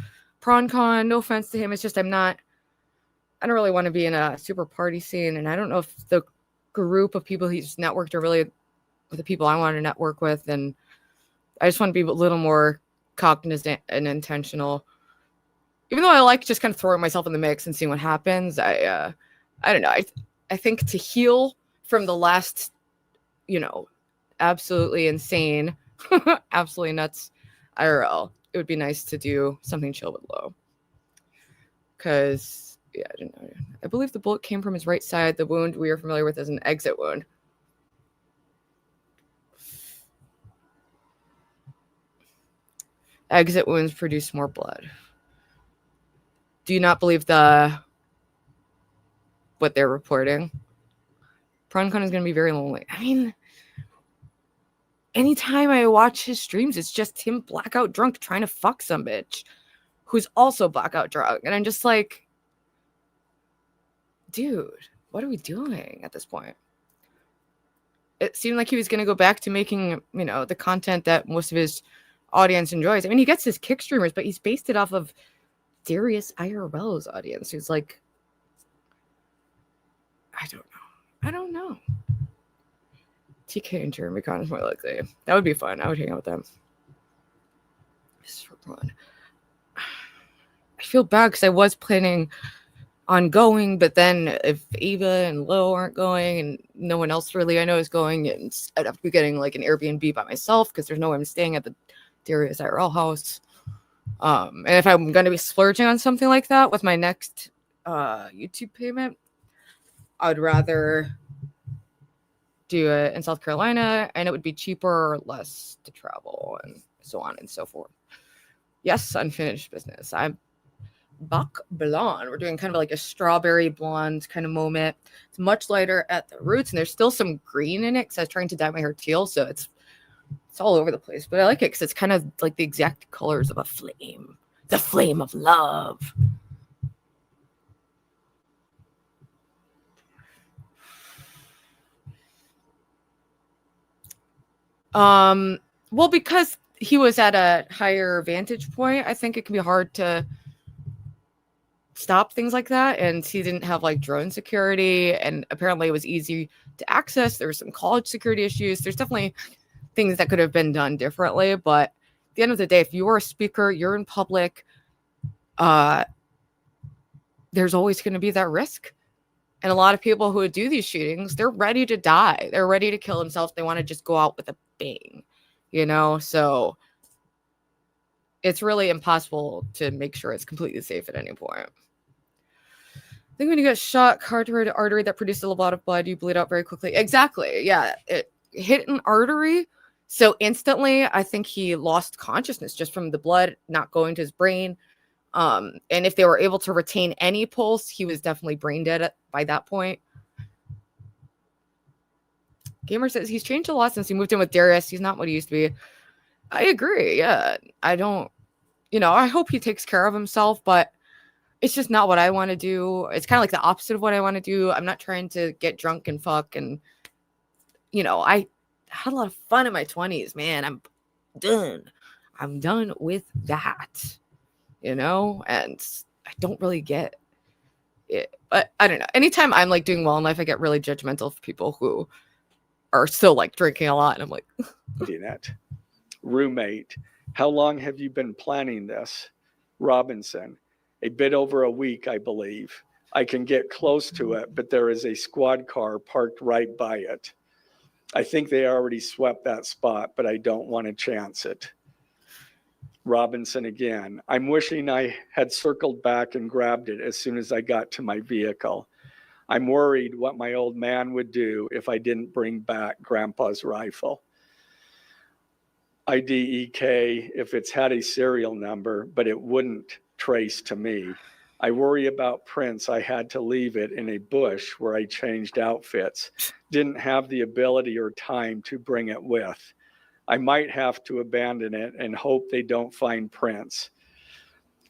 PronCon. No offense to him. It's just I don't really want to be in a super party scene. And I don't know if the group of people he's networked are really the people I want to network with. And I just want to be a little more cognizant and intentional. Even though I like just kind of throwing myself in the mix and seeing what happens. I don't know. I think to heal from the last, absolutely insane, absolutely nuts IRL, it would be nice to do something chill with Lo. Because, yeah, I don't know. I believe the bullet came from his right side. The wound we are familiar with as an exit wound. Exit wounds produce more blood. Do you not believe what they're reporting? PronCon is going to be very lonely. I mean, anytime I watch his streams, it's just him blackout drunk trying to fuck some bitch who's also blackout drunk. And I'm just like, dude, what are we doing at this point? It seemed like he was going to go back to making, the content that most of his audience enjoys. I mean, he gets his kick streamers, but he's based it off of Darius IRL's audience, who's like, I don't know. TK and Jeremy Con is more likely. That would be fun. I would hang out with them. Just for fun. I feel bad because I was planning on going, but then if Eva and Lo aren't going and no one else really I know is going, and I'd have to be getting like an Airbnb by myself because there's no way I'm staying at the Darius IRL house. And if I'm going to be splurging on something like that with my next YouTube payment, I'd rather do it in South Carolina, and it would be cheaper or less to travel and so on and so forth. Yes, unfinished business. I'm Bac Blonde. We're doing kind of like a strawberry blonde kind of moment. It's much lighter at the roots, and there's still some green in it because I was trying to dye my hair teal, so it's all over the place. But I like it because it's kind of like the exact colors of a flame. The flame of love. Well, because he was at a higher vantage point, I think it can be hard to stop things like that. And he didn't have like drone security, and apparently it was easy to access. There were some college security issues. There's definitely things that could have been done differently. But at the end of the day, if you're a speaker, you're in public, there's always going to be that risk. And a lot of people who do these shootings, they're ready to die. They're ready to kill themselves. They want to just go out with a bang, So it's really impossible to make sure it's completely safe at any point. I think when you get shot, carotid artery that produces a lot of blood, you bleed out very quickly. Exactly. Yeah. It hit an artery. So instantly, I think he lost consciousness just from the blood not going to his brain. And if they were able to retain any pulse, he was definitely brain dead by that point. Gamer says he's changed a lot since he moved in with Darius. He's not what he used to be. I agree. Yeah. I don't, I hope he takes care of himself, but it's just not what I want to do. It's kind of like the opposite of what I want to do. I'm not trying to get drunk and fuck. And, I had a lot of fun in my 20s, man. I'm done. I'm done with that. And I don't really get it. But I don't know. Anytime I'm like doing well in life, I get really judgmental of people who are still like drinking a lot. And I'm like, Roommate, how long have you been planning this? Robinson, a bit over a week, I believe. I can get close to it, but there is a squad car parked right by it. I think they already swept that spot, but I don't want to chance it. Robinson again, I'm wishing I had circled back and grabbed it as soon as I got to my vehicle. I'm worried what my old man would do if I didn't bring back Grandpa's rifle. IDEK, if it's had a serial number, but it wouldn't trace to me. I worry about Prince. I had to leave it in a bush where I changed outfits. Didn't have the ability or time to bring it with. I might have to abandon it and hope they don't find Prince.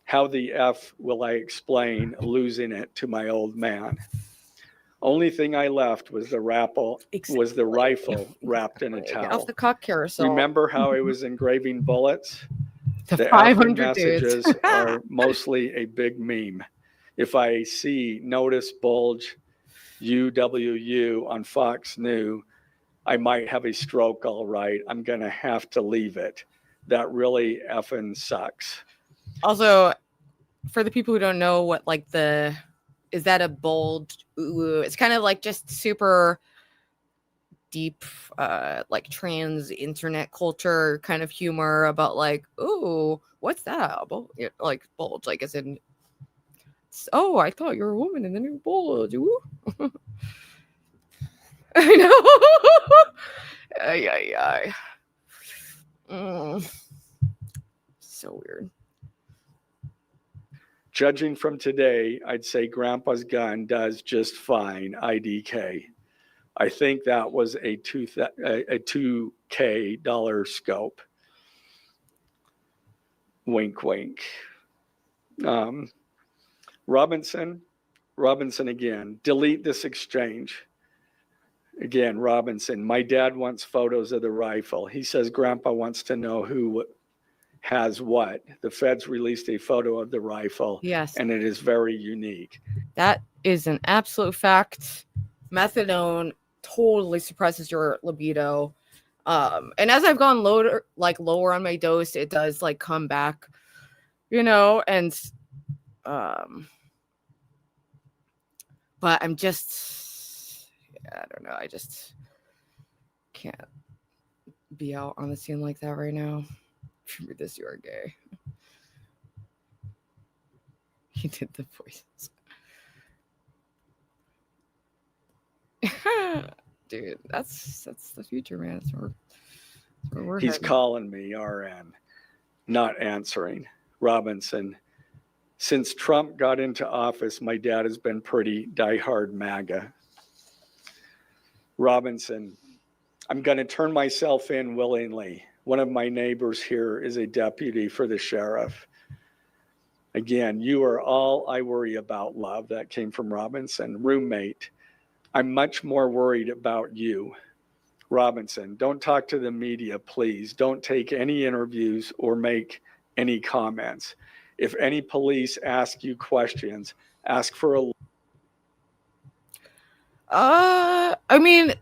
How the F will I explain losing it to my old man? Only thing I left was the rifle wrapped in a towel. Off the cock carousel. Remember how I was engraving bullets? The F 500 messages dudes. are mostly a big meme. If I see notice bulge UWU on Fox News, I might have a stroke, all right. I'm going to have to leave it. That really effing sucks. Also, for the people who don't know what is that a bold? Ooh, it's kind of like just super deep, like trans internet culture kind of humor about like, ooh, what's that? Like bulge, like as in, oh, I thought you were a woman and then you're bulge. Ooh. I know. Ay. so weird. Judging from today, I'd say Grandpa's gun does just fine. IDK. I think that was a $2K dollar scope. Wink, wink. Robinson again. Delete this exchange. Again, Robinson. My dad wants photos of the rifle. He says Grandpa wants to know who has what. The feds released a photo of the rifle. Yes. And it is very unique. That is an absolute fact. Methadone totally suppresses your libido. And as I've gone lower on my dose, it does like come back, you know, and but I'm just, I don't know. I just can't be out on the scene like that right now. If you read this, you are gay. He did the voices. Dude, that's the future, man. That's where we're He's heading. calling me, RN, not answering. Robinson, since Trump got into office, my dad has been pretty diehard MAGA. Robinson, I'm going to turn myself in willingly. One of my neighbors here is a deputy for the sheriff. Again, you are all I worry about, love. That came from Robinson. Roommate, I'm much more worried about you. Robinson, don't talk to the media, please. Don't take any interviews or make any comments. If any police ask you questions, ask for a... I mean,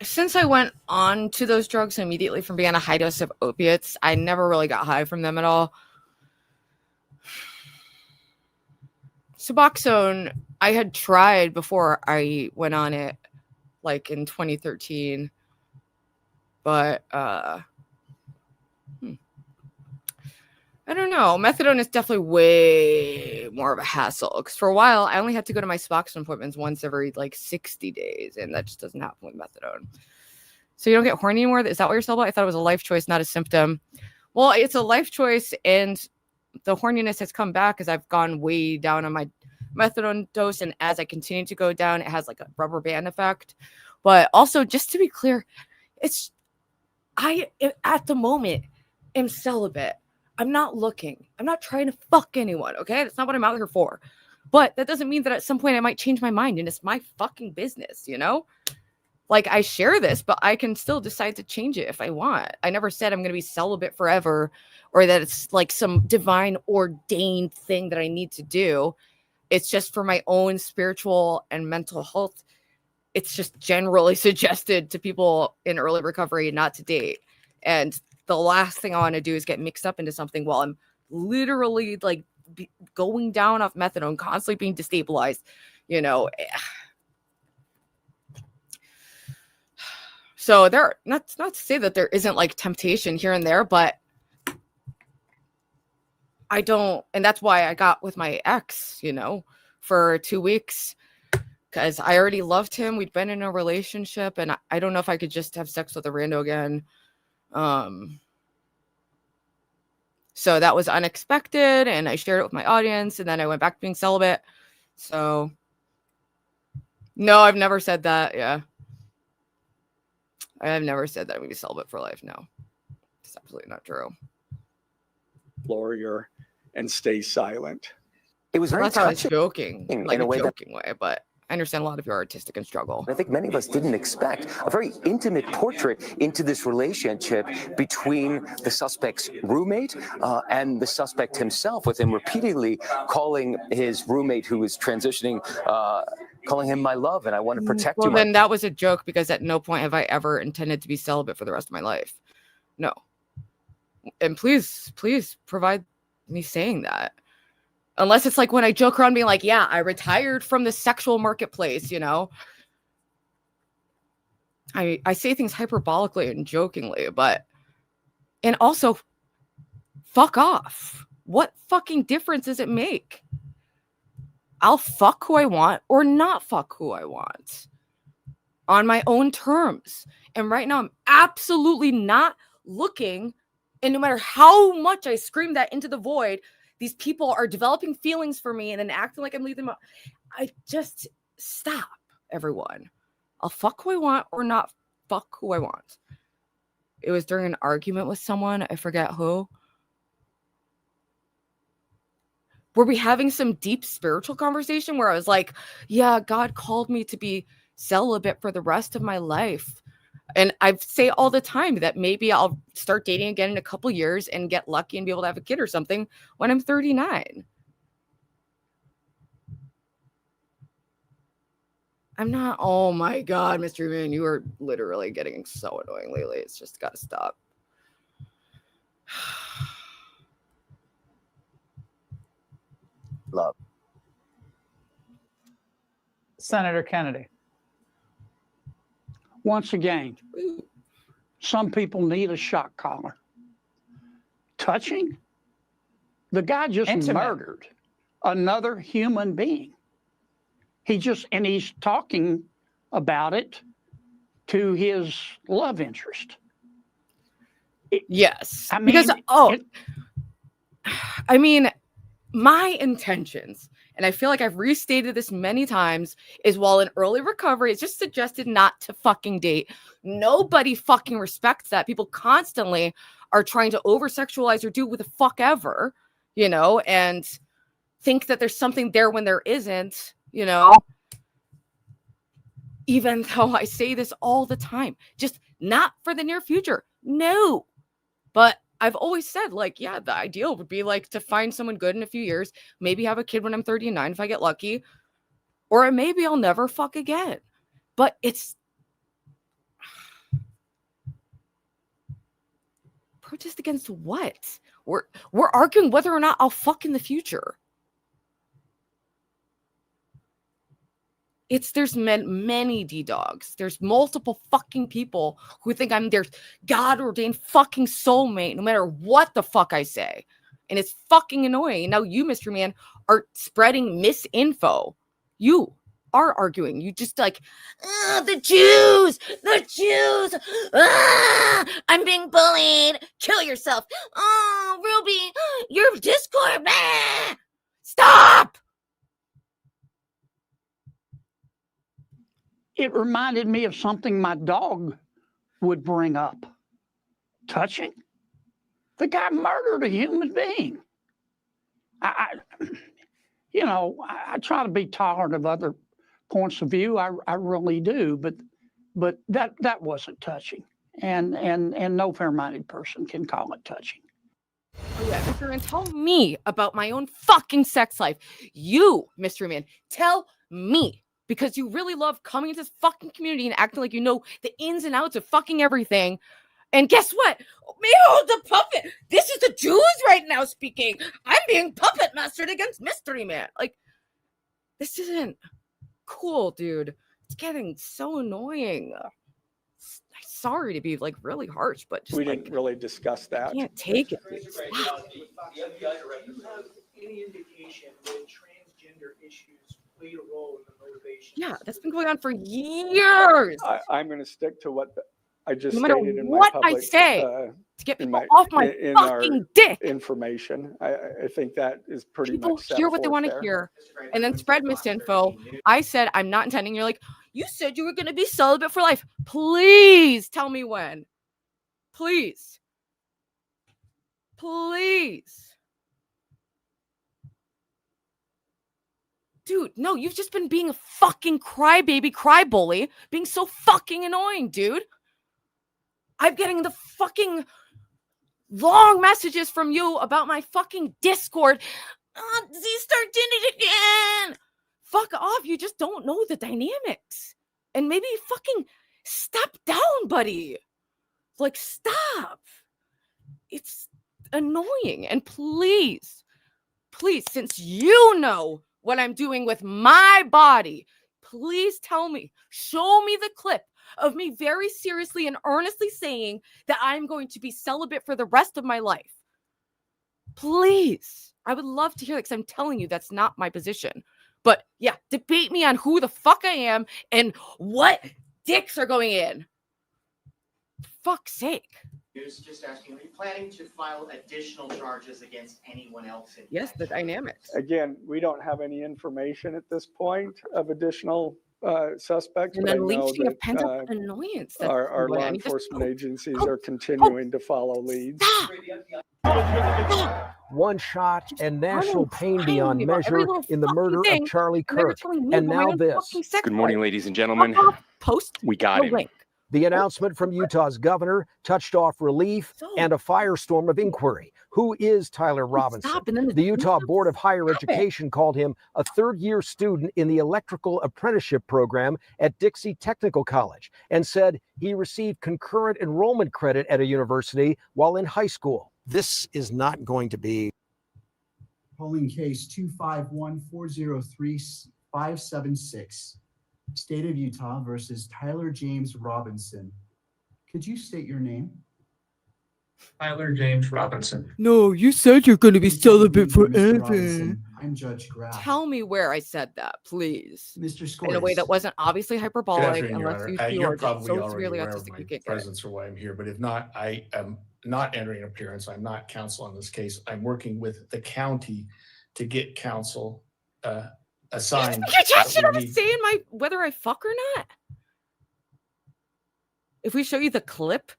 since I went on to those drugs immediately from being on a high dose of opiates, I never really got high from them at all. Suboxone, I had tried before I went on it, like in 2013. But, I don't know. Methadone is definitely way more of a hassle. Because for a while, I only had to go to my Suboxone appointments once every, like, 60 days. And that just doesn't happen with methadone. So you don't get horny anymore? Is that what you're still about? I thought it was a life choice, not a symptom. Well, it's a life choice, and the horniness has come back as I've gone way down on my methadone dose. And as I continue to go down, it has, like, a rubber band effect. But also, just to be clear, I, at the moment, am celibate. I'm not looking. I'm not trying to fuck anyone, okay? That's not what I'm out here for. But that doesn't mean that at some point I might change my mind, and it's my fucking business, you know? Like, I share this, but I can still decide to change it if I want. I never said I'm going to be celibate forever, or that it's like some divine ordained thing that I need to do. It's just for my own spiritual and mental health. It's just generally suggested to people in early recovery not to date. And the last thing I want to do is get mixed up into something while I'm literally like going down off methadone, constantly being destabilized, you know. So there, not to say that there isn't like temptation here and there, but I don't, and that's why I got with my ex, you know, for 2 weeks. Because I already loved him. We'd been in a relationship, and I don't know if I could just have sex with a rando again. So that was unexpected, and I shared it with my audience, and then I went back to being celibate. So, no, I've never said that. Yeah. I have never said that I'm going to be celibate for life. No. It's absolutely not true. Lawyer and stay silent. It was very That's how I was touching joking, like in a way joking way, but I understand a lot of you are artistic and struggle. I think many of us didn't expect a very intimate portrait into this relationship between the suspect's roommate and the suspect himself, with him repeatedly calling his roommate who was transitioning, calling him my love, and I want to protect you. Well, then that was a joke, because at no point have I ever intended to be celibate for the rest of my life. No. And please provide me saying that. Unless it's like when I joke around being like, yeah, I retired from the sexual marketplace, you know. I say things hyperbolically and jokingly, but, and also, fuck off. What fucking difference does it make? I'll fuck who I want or not fuck who I want on my own terms. And right now, I'm absolutely not looking And no matter how much I scream that into the void, these people are developing feelings for me and then acting like I'm leaving them. I just stop, everyone. I'll fuck who I want or not fuck who I want. It was during an argument with someone, I forget who. Were we having some deep spiritual conversation where I was like, yeah, God called me to be celibate for the rest of my life. And I say all the time that maybe I'll start dating again in a couple years and get lucky and be able to have a kid or something when I'm 39. I'm not, oh my God, Mystery Man, you are literally getting so annoying lately. It's just got to stop. Love. Senator Kennedy. Once again, some people need a shock collar. Touching? The guy just murdered another human being. He's talking about it to his love interest. Yes. I mean, my intentions, and I feel like I've restated this many times, is while in early recovery, it's just suggested not to fucking date. Nobody fucking respects that. People constantly are trying to over-sexualize or do what the fuck ever, you know, and think that there's something there when there isn't, you know. Even though I say this all the time, just not for the near future. No. But I've always said, like, yeah, the ideal would be like to find someone good in a few years, maybe have a kid when I'm 39 if I get lucky, or maybe I'll never fuck again. But it's protest against what? We're arguing whether or not I'll fuck in the future. There's many D-dogs. There's multiple fucking people who think I'm their God-ordained fucking soulmate, no matter what the fuck I say. And it's fucking annoying. And now you, Mr. Man, are spreading misinfo. You are arguing. You just like, the Jews, I'm being bullied. Kill yourself. Oh, Ruby, your Discord, stop. It reminded me of something my dog would bring up. Touching? The guy murdered a human being. I try to be tolerant of other points of view. I really do, but that wasn't touching, and no fair-minded person can call it touching. Oh, yeah, Mr. Man, tell me about my own fucking sex life. You, Mr. Man, tell me. Because you really love coming into this fucking community and acting like you know the ins and outs of fucking everything. And guess what? Me hold the puppet. This is the Jews right now speaking. I'm being puppet mastered against Mystery Man. Like, this isn't cool, dude. It's getting so annoying. Sorry to be like really harsh, but just we didn't really discuss that. I can't take it. Do you have any indication that transgender issues played a role in the motivation? Yeah, that's been going on for years. I'm going to stick to what I just no matter stated in what my public, I say to get people off my fucking dick. Information. I think that is pretty people much hear what they want to hear and then spread misinfo. I said I'm not intending. You're like, you said you were going to be celibate for life. Please tell me when. Please. Dude, no, you've just been being a fucking crybaby, crybully, being so fucking annoying, dude. I'm getting the fucking long messages from you about my fucking Discord. Z-Star did it again. Fuck off. You just don't know the dynamics. And maybe fucking step down, buddy. Like, stop. It's annoying. And please, since you know what I'm doing with my body, please tell me, show me the clip of me very seriously and earnestly saying that I'm going to be celibate for the rest of my life. Please. I would love to hear that because I'm telling you that's not my position. But yeah, debate me on who the fuck I am and what dicks are going in. For fuck's sake. News, just asking, are you planning to file additional charges against anyone else? Yes, the dynamics. Again, we don't have any information at this point of additional suspects, And but I then know leashing of that pent-up annoyance. That's our what law I mean, just- enforcement agencies are continuing to follow leads. One shot and national pain crying beyond me about every measure little in the fucking murder thing, of Charlie and they're Kirk. telling me And about my now own this. fucking sex Good morning, life. ladies and gentlemen. Post We got the him. link. The announcement from Utah's governor touched off relief and a firestorm of inquiry. Who is Tyler Robinson? Stop, and then The Utah Board of Higher Stop it. Education called him a third-year student in the electrical apprenticeship program at Dixie Technical College and said he received concurrent enrollment credit at a university while in high school. This is not going to be Polling case 251403576, State of Utah versus Tyler James Robinson. Could you state your name? Tyler James Robinson. No, you said you're going to be celibate Mr. forever. Robinson, I'm Judge Graff. Tell me where I said that, please. Mr. In a way that Scoris. wasn't obviously Good hyperbolic, afternoon, Your unless Honor. you feel You're just probably so already severely aware of autistic my you can't get it. presence or why I'm here, but if not, I am not entering an appearance. I'm not counsel on this case. I'm working with the county to get counsel assigned. You're just that we not need. saying my whether I fuck or not. If we show you the clip,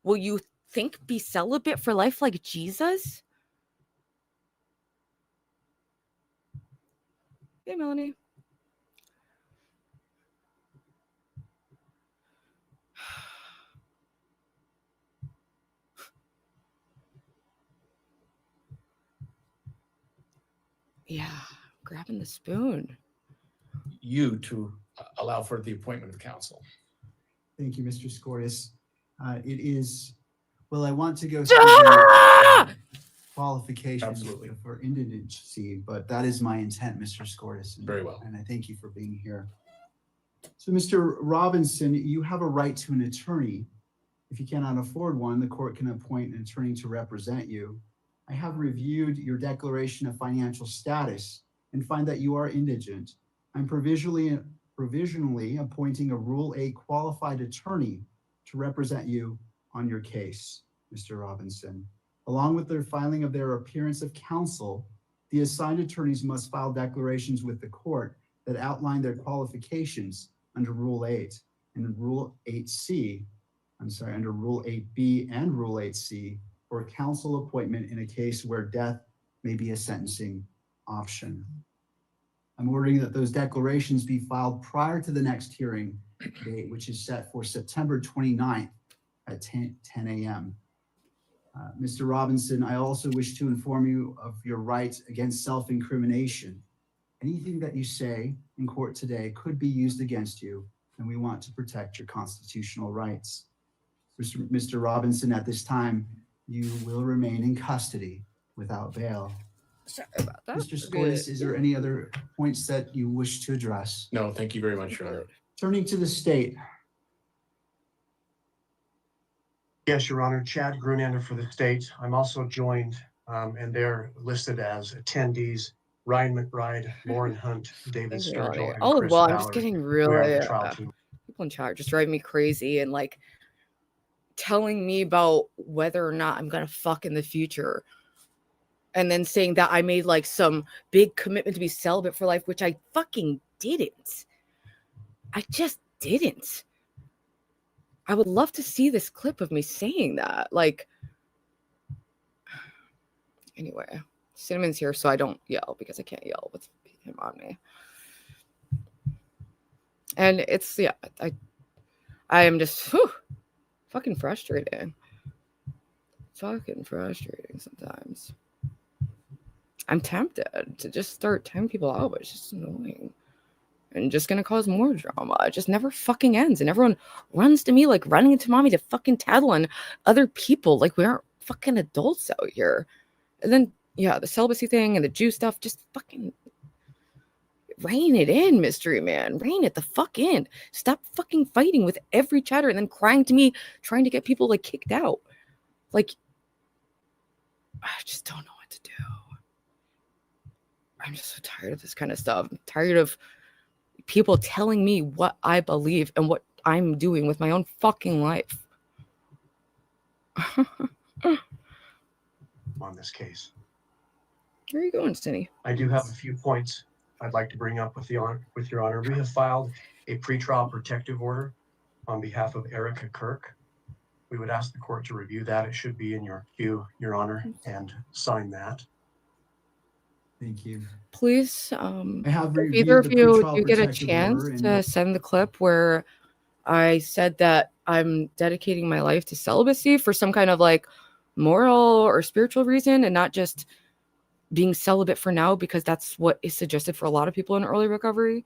will you think be celibate for life like Jesus? Hey, Melanie. Yeah, grabbing the spoon. You to allow for the appointment of counsel. Thank you, Mr. Scoris. It is, well, I want to go Ah! through the qualifications Absolutely. for indigency, but that is my intent, Mr. Scoris. Very well. And I thank you for being here. So, Mr. Robinson, you have a right to an attorney. If you cannot afford one, the court can appoint an attorney to represent you. I have reviewed your declaration of financial status and find that you are indigent. I'm provisionally appointing a Rule 8 qualified attorney to represent you on your case, Mr. Robinson. Along with the filing of their appearance of counsel, the assigned attorneys must file declarations with the court that outline their qualifications under Rule 8 and Rule 8C, under Rule 8B and Rule 8C for counsel appointment in a case where death may be a sentencing option. I'm ordering that those declarations be filed prior to the next hearing date, which is set for September 29th at 10 a.m. Mr. Robinson, I also wish to inform you of your rights against self-incrimination. Anything that you say in court today could be used against you, and we want to protect your constitutional rights. Mr. Robinson, at this time, you will remain in custody without bail. Sorry about that. Mr. Scoris, is there any other points that you wish to address? No, thank you very much, Your Honor. Turning to the state. Yes, Your Honor. Chad Grunander for the state. I'm also joined, and they're listed as attendees. Ryan McBride, Lauren Hunt, David Sturgill, and Oh, Chris well, I'm Ballard. just getting We are really the trial team. people in charge just driving me crazy and like telling me about whether or not I'm gonna fuck in the future, and then saying that I made like some big commitment to be celibate for life, which I fucking didn't. I just didn't. I would love to see this clip of me saying that. Like, anyway, Cinnamon's here, so I don't yell because I can't yell with him on me. And it's, yeah, I am just fucking frustrating. Fucking frustrating sometimes. I'm tempted to just start telling people out, but it's just annoying. And just gonna cause more drama. It just never fucking ends. And everyone runs to me like running into mommy to fucking tattle on other people. Like we aren't fucking adults out here. And then, yeah, the celibacy thing and the Jew stuff, just fucking rein it in, mystery man. Rein it the fuck in. Stop fucking fighting with every chatter and then crying to me, trying to get people like kicked out. Like, I just don't know what to do. I'm just so tired of this kind of stuff. I'm tired of people telling me what I believe and what I'm doing with my own fucking life. on this case. Where are you going, Cindy? I do have a few points I'd like to bring up with your honor. We have filed a pretrial protective order on behalf of Erica Kirk. We would ask the court to review that. It should be in your queue, your honor, and sign that. Thank you. Please, I have if either of reviewed the you pretrial do get a protective chance order to send the clip where I said that I'm dedicating my life to celibacy for some kind of like moral or spiritual reason and not just being celibate for now because that's what is suggested for a lot of people in early recovery.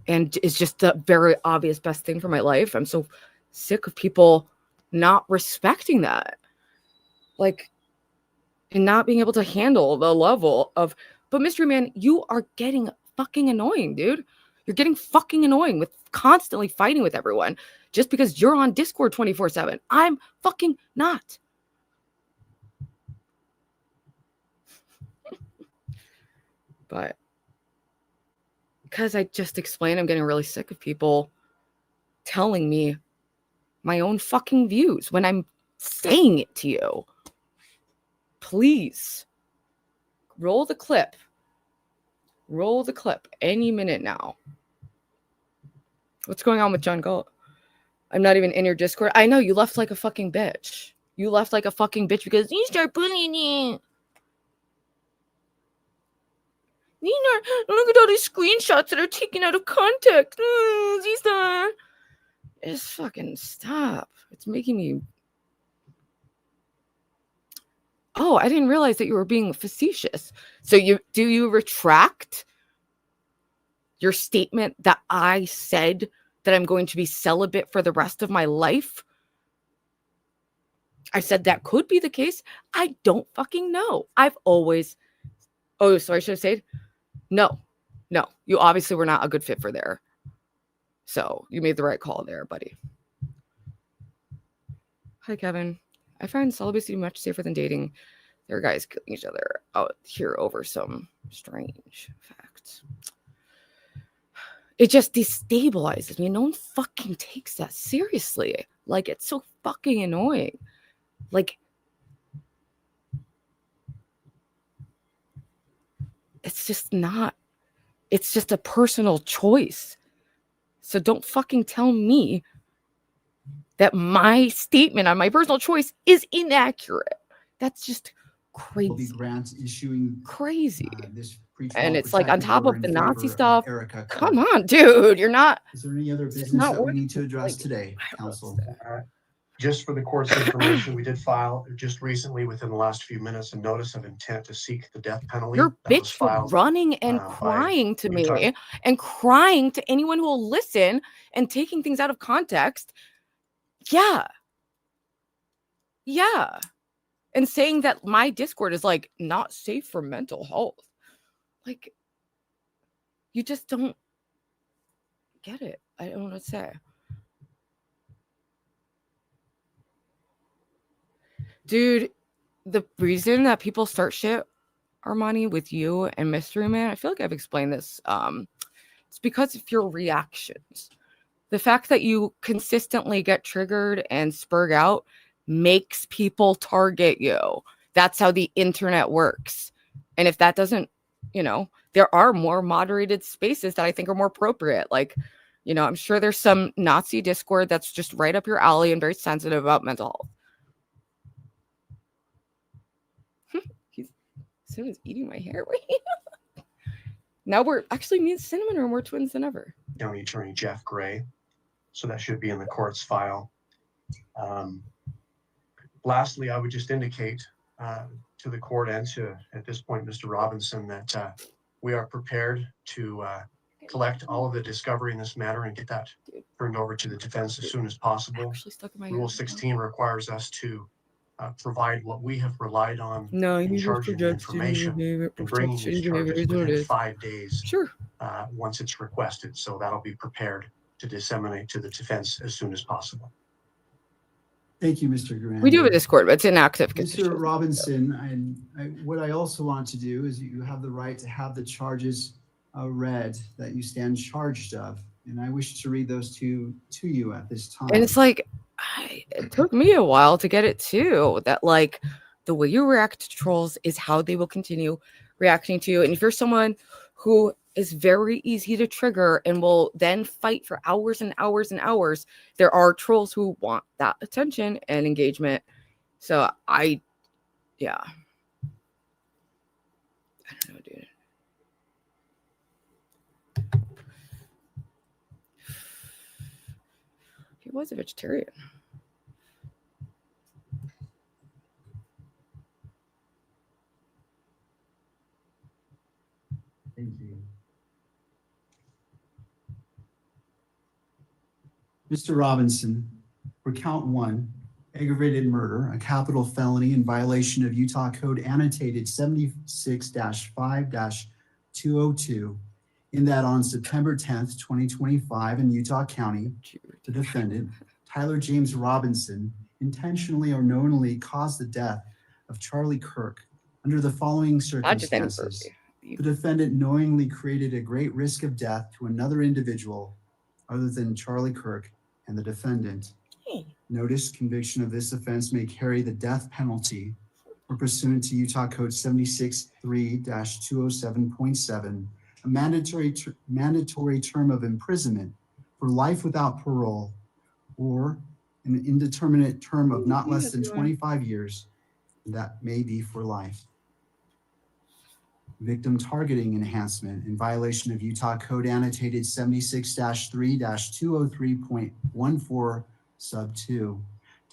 And it's just the very obvious best thing for my life. I'm so sick of people not respecting that. Like, and not being able to handle the level of, but Mystery Man, you are getting fucking annoying, dude. You're getting fucking annoying with constantly fighting with everyone just because you're on Discord 24/7. I'm fucking not. But because I just explained, I'm getting really sick of people telling me my own fucking views when I'm saying it to you. Please roll the clip. Roll the clip any minute now. What's going on with John Galt? I'm not even in your Discord. I know you left like a fucking bitch. You left like a fucking bitch because you start bullying me. Nina, look at all these screenshots that are taken out of context. These are. Just fucking stop. It's making me. Oh, I didn't realize that you were being facetious. So do you retract your statement that I said that I'm going to be celibate for the rest of my life? I said that could be the case. I don't fucking know. I've always. Oh, so I should have said, no, you obviously were not a good fit for there. So you made the right call there, buddy. Hi, Kevin. I find celibacy much safer than dating. There are guys killing each other out here over some strange facts. It just destabilizes me. No one fucking takes that seriously. Like, it's so fucking annoying. Like, it's just not. It's just a personal choice. So don't fucking tell me that my statement on my personal choice is inaccurate. That's just crazy. Crazy. And it's like on top of the Nazi stuff. Come on, dude. You're not. Is there any other business that we need to address today, counsel? Just for the court's information, we did file just recently within the last few minutes a notice of intent to seek the death penalty. You're that was bitch for filed, running and crying to me and crying to anyone who will listen and taking things out of context. Yeah. And saying that my Discord is like not safe for mental health. Like, you just don't get it. I don't know what to say. Dude, the reason that people start shit, Armani, with you and Mystery Man, I feel like I've explained this. It's because of your reactions. The fact that you consistently get triggered and spurg out makes people target you. That's how the internet works. And if that doesn't, there are more moderated spaces that I think are more appropriate. Like, I'm sure there's some Nazi Discord that's just right up your alley and very sensitive about mental health. Cinnamon's eating my hair. Now we're actually, me and Cinnamon are more twins than ever. County Attorney Jeff Gray. So that should be in the court's file. Lastly, I would just indicate to the court and to, at this point, Mr. Robinson, that we are prepared to collect all of the discovery in this matter and get that turned over to the defense as soon as possible. Rule 16 requires us to provide what we have relied on in charging the information and bringing these charges within 5 days once it's requested. So that'll be prepared to disseminate to the defense as soon as possible. Thank you, Mr. Grant. We do have a Discord, but it's inactive. Mr. Robinson, what I also want to do is you have the right to have the charges read that you stand charged of. And I wish to read those to you at this time. And it's like, it took me a while to get it too. That like the way you react to trolls is how they will continue reacting to you. And if you're someone who is very easy to trigger and will then fight for hours and hours and hours, there are trolls who want that attention and engagement. So yeah. I don't know, dude. He was a vegetarian. Thank you. Mr. Robinson, for count 1, aggravated murder, a capital felony in violation of Utah Code annotated 76-5-202, in that on September 10th, 2025 in Utah County, the defendant, Tyler James Robinson, intentionally or knowingly caused the death of Charlie Kirk under the following circumstances. The defendant knowingly created a great risk of death to another individual other than Charlie Kirk and the defendant. Notice conviction of this offense may carry the death penalty or pursuant to Utah Code 76-3-207.7, a mandatory term of imprisonment for life without parole or an indeterminate term of not less than 25 years, that may be for life. Victim targeting enhancement in violation of Utah Code annotated 76-3-203.14 sub 2.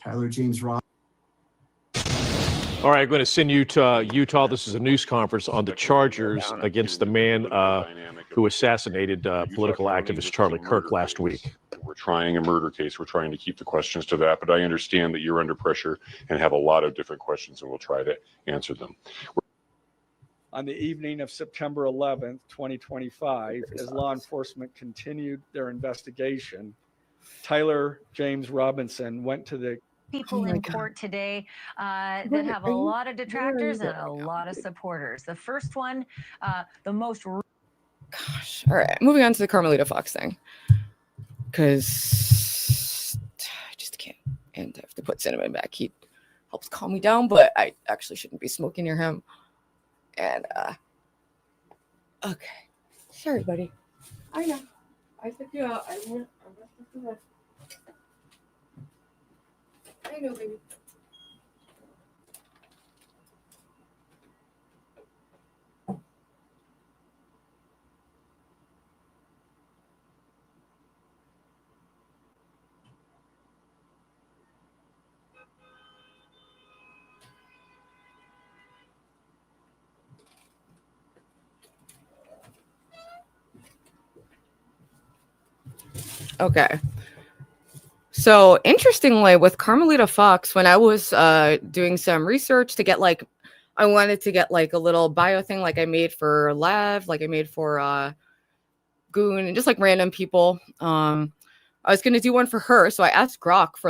Tyler James Ross. All right, I'm going to send you to Utah. This is a news conference on the charges against the man who assassinated political activist Charlie Kirk last week. We're trying a murder case. We're trying to keep the questions to that, but I understand that you're under pressure and have a lot of different questions, and we'll try to answer them. On the evening of September 11th, 2025, as law enforcement continued their investigation, Tyler James Robinson went to the people in court today that have a lot of detractors and a lot of supporters. The first one, the most. Gosh. All right. Moving on to the Carmelita Fox thing. Because I just can't. And I have to put Cinnamon back. He helps calm me down, but I actually shouldn't be smoking near him. And, okay. Sorry, buddy. I know. I took you out. I know, baby. Okay. So interestingly, with Carmelita Fox, when I was doing some research to get I wanted to get a little bio thing like I made for Lav, like I made for Goon, and just random people. I was gonna do one for her, so I asked Grok for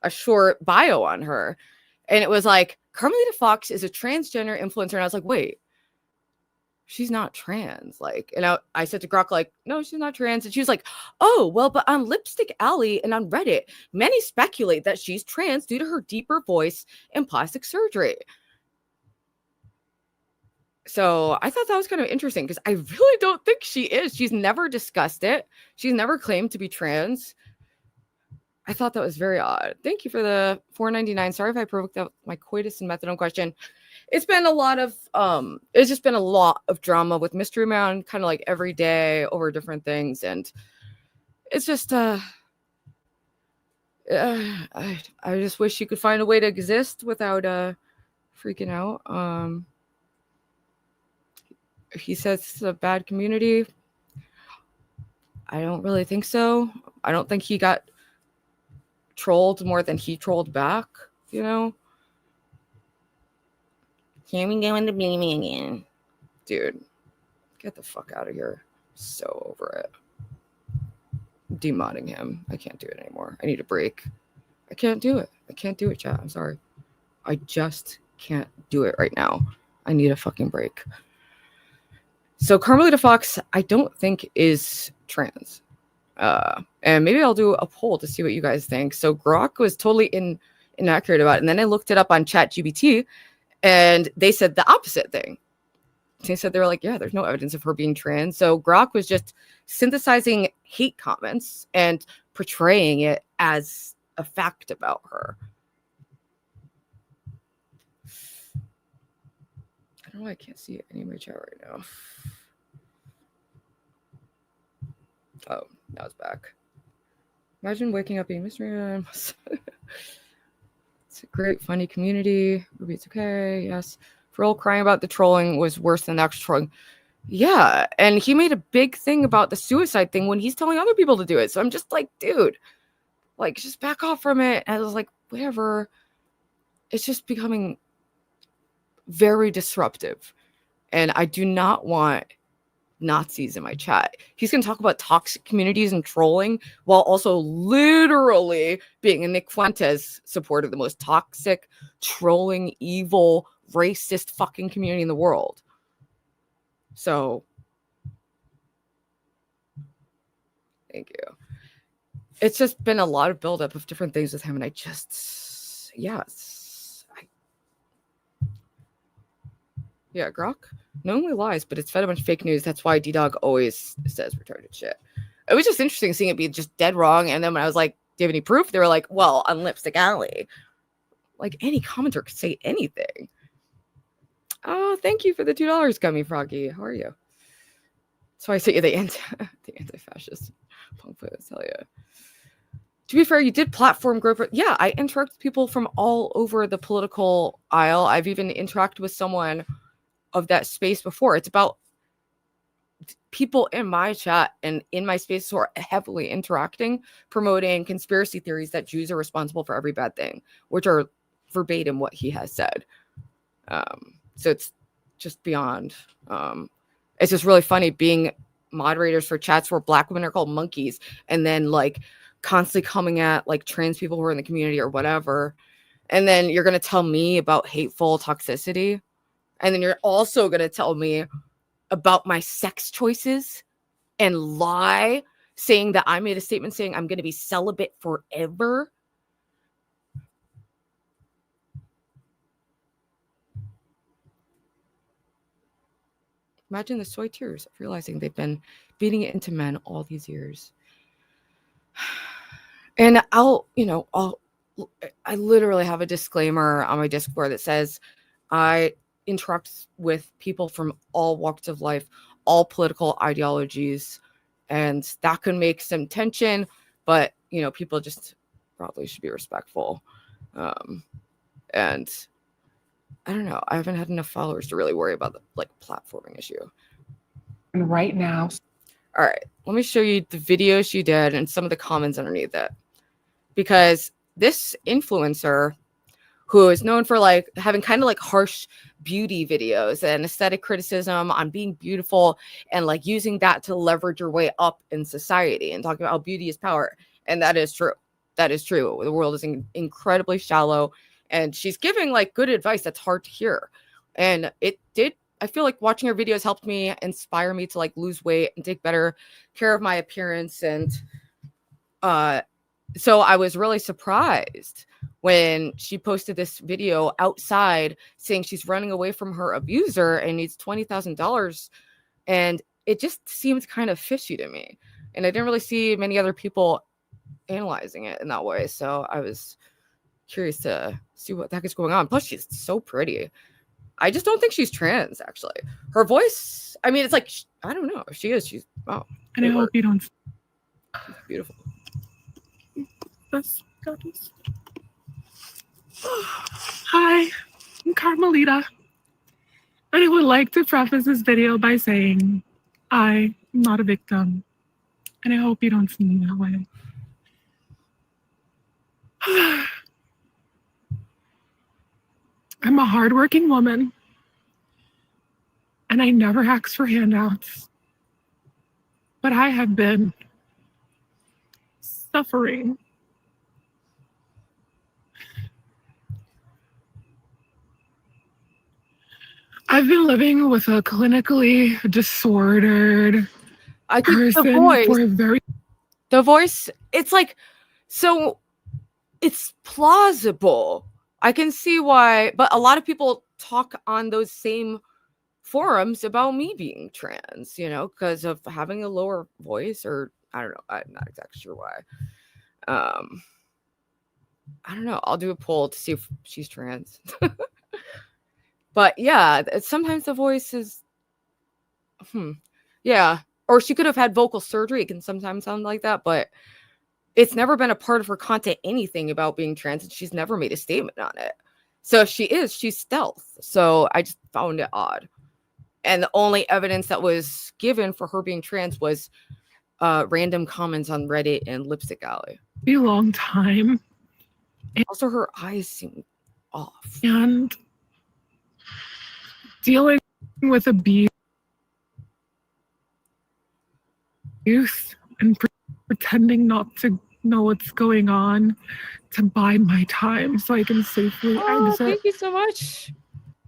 a short bio on her, and it was Carmelita Fox is a transgender influencer, and I was like, wait. She's not trans. And I said to Grok, no, she's not trans. And she was like, oh, well, but on Lipstick Alley and on Reddit, many speculate that she's trans due to her deeper voice and plastic surgery. So I thought that was kind of interesting because I really don't think she is. She's never discussed it. She's never claimed to be trans. I thought that was very odd. Thank you for the $4.99. Sorry if I provoked up my coitus and methadone question. It's been a lot of it's just been a lot of drama with Mystery Man kind of every day over different things, and it's just I just wish you could find a way to exist without freaking out. He says it's a bad community. I don't really think so. I don't think he got trolled more than he trolled back, Here we go into beaming again. Dude, get the fuck out of here. So over it. Demodding him. I can't do it anymore. I need a break. I can't do it. I can't do it, chat. I'm sorry. I just can't do it right now. I need a fucking break. So Carmelita Fox, I don't think is trans. And maybe I'll do a poll to see what you guys think. So Grok was totally inaccurate about it. And then I looked it up on ChatGPT, and they said the opposite thing. They said they were like, yeah, there's no evidence of her being trans. So Grok was just synthesizing hate comments and portraying it as a fact about her. I don't know, I can't see any of my chat right now. Oh, now it's back. Imagine waking up being mystery. It's a great, funny community. Ruby, it's okay. Yes. For all crying about the trolling was worse than the actual trolling. Yeah. And he made a big thing about the suicide thing when he's telling other people to do it. So I'm just like, dude, like, just back off from it. And I was like, whatever. It's just becoming very disruptive. And I do not want Nazis in my chat. He's going to talk about toxic communities and trolling while also literally being a Nick Fuentes supporter, the most toxic, trolling, evil, racist fucking community in the world. So, thank you. It's just been a lot of buildup of different things with him, and I just, yes. Yeah, Grok normally lies, but it's fed a bunch of fake news. That's why D-Dog always says retarded shit. It was just interesting seeing it be just dead wrong. And then when I was like, do you have any proof? They were like, well, on Lipstick Alley. Like, any commenter could say anything. Oh, thank you for the $2, Gummy Froggy. How are you? So I sent you the anti-fascist punk post. Hell yeah. To be fair, you did platform group. Yeah, I interact with people from all over the political aisle. I've even interacted with someone of that space before. It's about people in my chat and in my space who are heavily interacting, promoting conspiracy theories that Jews are responsible for every bad thing, which are verbatim what he has said. So it's just beyond. It's just really funny being moderators for chats where Black women are called monkeys, and then like constantly coming at like trans people who are in the community or whatever. And then you're going to tell me about hateful toxicity. And then you're also going to tell me about my sex choices and lie, saying that I made a statement saying I'm going to be celibate forever. Imagine the soy tears of realizing they've been beating it into men all these years. And I literally have a disclaimer on my Discord that says I interact with people from all walks of life, all political ideologies, and that can make some tension, but people just probably should be respectful. And I don't know, I haven't had enough followers to really worry about the platforming issue. And right now, all right, let me show you the video she did and some of the comments underneath it, because this influencer, who is known for having kind of harsh beauty videos and aesthetic criticism on being beautiful and using that to leverage your way up in society and talking about how beauty is power. And that is true. That is true. The world is incredibly shallow, and she's giving good advice that's hard to hear. And I feel like watching her videos helped me, inspire me to lose weight and take better care of my appearance. And so I was really surprised when she posted this video outside saying she's running away from her abuser and needs $20,000. And it just seemed kind of fishy to me. And I didn't really see many other people analyzing it in that way. So I was curious to see what the heck is going on. Plus, she's so pretty. I just don't think she's trans, actually. Her voice, I mean, it's I don't know. She is. She's, wow. And I hope you don't. She's beautiful. That's got this. Hi, I'm Carmelita, and I would like to preface this video by saying I'm not a victim, and I hope you don't see me that way. I'm a hardworking woman, and I never ask for handouts, but I have been suffering. I've been living with a clinically disordered person for a very The voice, it's like, so it's plausible. I can see why, but a lot of people talk on those same forums about me being trans, you know, because of having a lower voice, or I don't know. I'm not exactly sure why. I don't know. I'll do a poll to see if she's trans. But yeah, sometimes the voice is, yeah. Or she could have had vocal surgery. It can sometimes sound like that, but it's never been a part of her content, anything about being trans, and she's never made a statement on it. So if she's stealth. So I just found it odd. And the only evidence that was given for her being trans was random comments on Reddit and Lipstick Alley. A long time. Also, her eyes seem off. And dealing with abuse and pretending not to know what's going on to bide my time so I can safely exit. Thank you so much.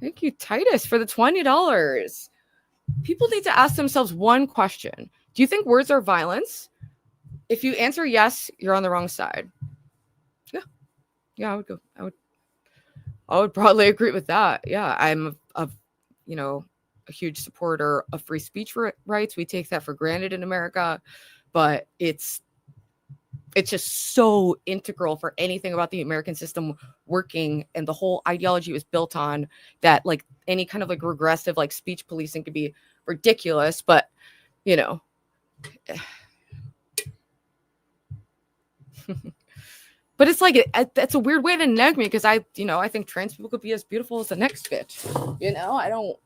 Thank you, Titus, for the $20. People need to ask themselves one question. Do you think words are violence? If you answer yes, you're on the wrong side. Yeah, I would probably agree with that. Yeah, I'm a huge supporter of free speech rights. We take that for granted in America, but it's just so integral for anything about the American system working, and the whole ideology was built on that. Like any kind of like regressive like speech policing could be ridiculous, but you know. But it's like that's a weird way to neg me, because I think trans people could be as beautiful as the next bitch. You know, I don't.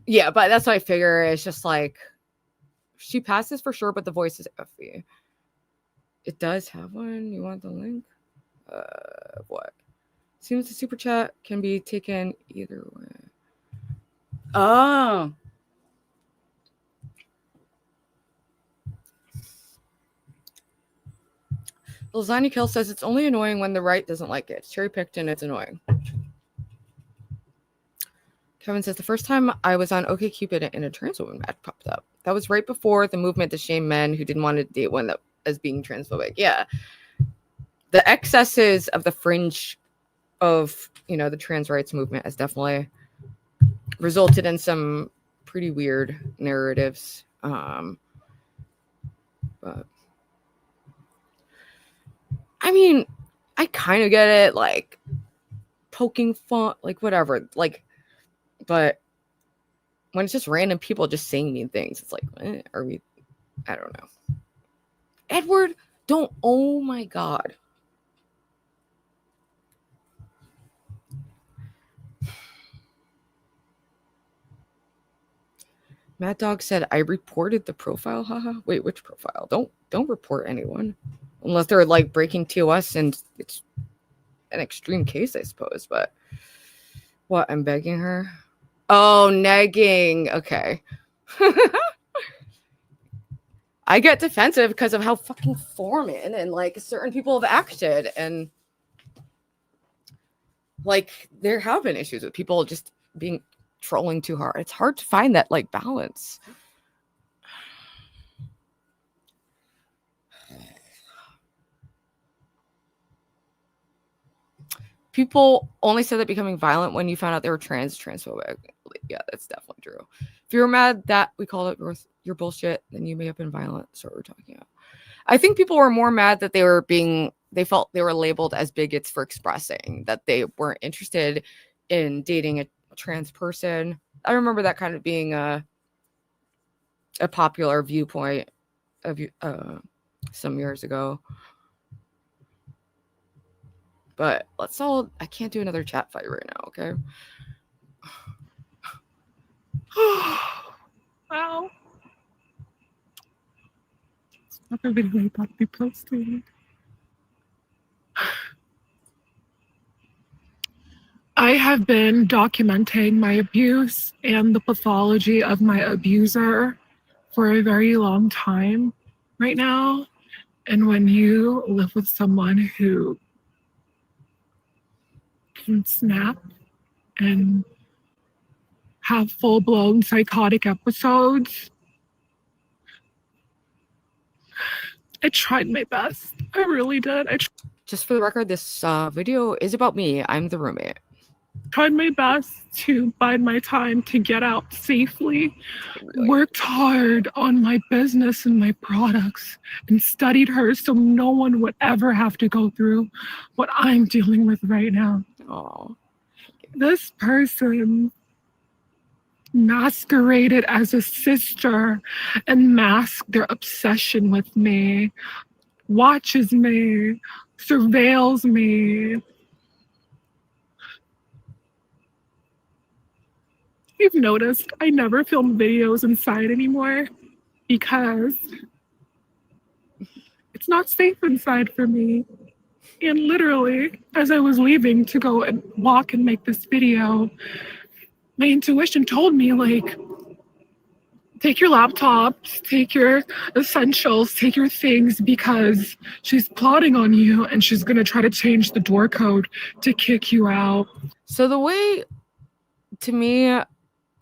Yeah, but that's what I figure. It's just like she passes for sure, but the voice is iffy. It does have one. You want the link? What? Seems the super chat can be taken either way. Oh. Lasagna Kill says it's only annoying when the right doesn't like it. It's cherry picked and it's annoying. Kevin says the first time I was on OkCupid and a trans woman ad popped up. That was right before the movement to shame men who didn't want to date one that as being transphobic. Yeah. The excesses of the fringe of, the trans rights movement has definitely resulted in some pretty weird narratives. But I mean, I kind of get it, like poking fun, like whatever, like, but when it's just random people just saying mean things, it's like, are we? I don't know. Edward, don't. Oh my God. Mad Dog said, I reported the profile. Haha. Wait, which profile? Don't report anyone. Unless they're like breaking TOS, and it's an extreme case, I suppose. But what? I'm begging her. Oh, negging. Okay. I get defensive because of how fucking foreman and like certain people have acted, and like there have been issues with people just being trolling too hard. It's hard to find that like balance. People only said that becoming violent when you found out they were transphobic. Yeah, that's definitely true. If you were mad that we called it your bullshit, then you may have been violent. That's what we're talking about. I think people were more mad that they felt they were labeled as bigots for expressing that they weren't interested in dating a trans person. I remember that kind of being a popular viewpoint of some years ago. But I can't do another chat fight right now, okay? Wow. It's not a video I thought to be posting. I have been documenting my abuse and the pathology of my abuser for a very long time right now. And when you live with someone who can snap and have full-blown psychotic episodes, I tried my best. I really did. Just for the record, this video is about me. I'm the roommate. Tried my best to bide my time to get out safely. Worked hard on my business and my products and studied her so no one would ever have to go through what I'm dealing with right now. Oh. This person masqueraded as a sister and masked their obsession with me, watches me, surveils me. You've noticed I never film videos inside anymore because it's not safe inside for me. And literally, as I was leaving to go and walk and make this video, my intuition told me, like, take your laptop, take your essentials, take your things, because she's plotting on you and she's going to try to change the door code to kick you out. So the way, to me,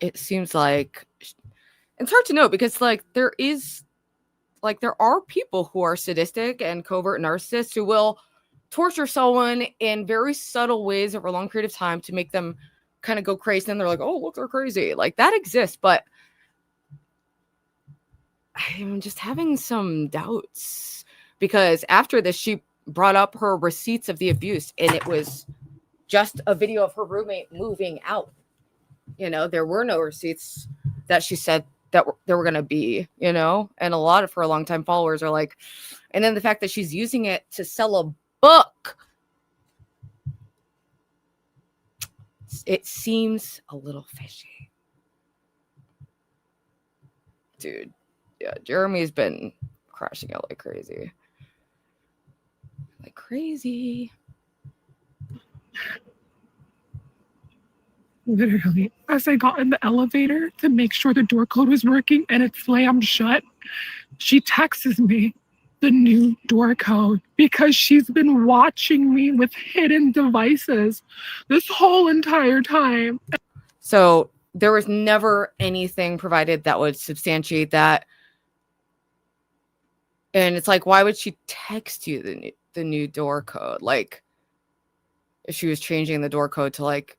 it seems like, it's hard to know because, like, there are people who are sadistic and covert narcissists who will torture someone in very subtle ways over a long period of time to make them kind of go crazy. And they're like, oh, look, they're crazy. Like, that exists. But I'm just having some doubts because after this, she brought up her receipts of the abuse, and it was just a video of her roommate moving out. You know, there were no receipts that she said that there were going to be, you know, and a lot of her longtime followers are like, and then the fact that she's using it to sell a book, it seems a little fishy. Dude, yeah, Jeremy's been crashing out like crazy. Like crazy. Literally, as I got in the elevator to make sure the door code was working and it slammed shut, she texts me the new door code because she's been watching me with hidden devices this whole entire time. So there was never anything provided that would substantiate that. And it's like, why would she text you the new door code? Like, if she was changing the door code to, like,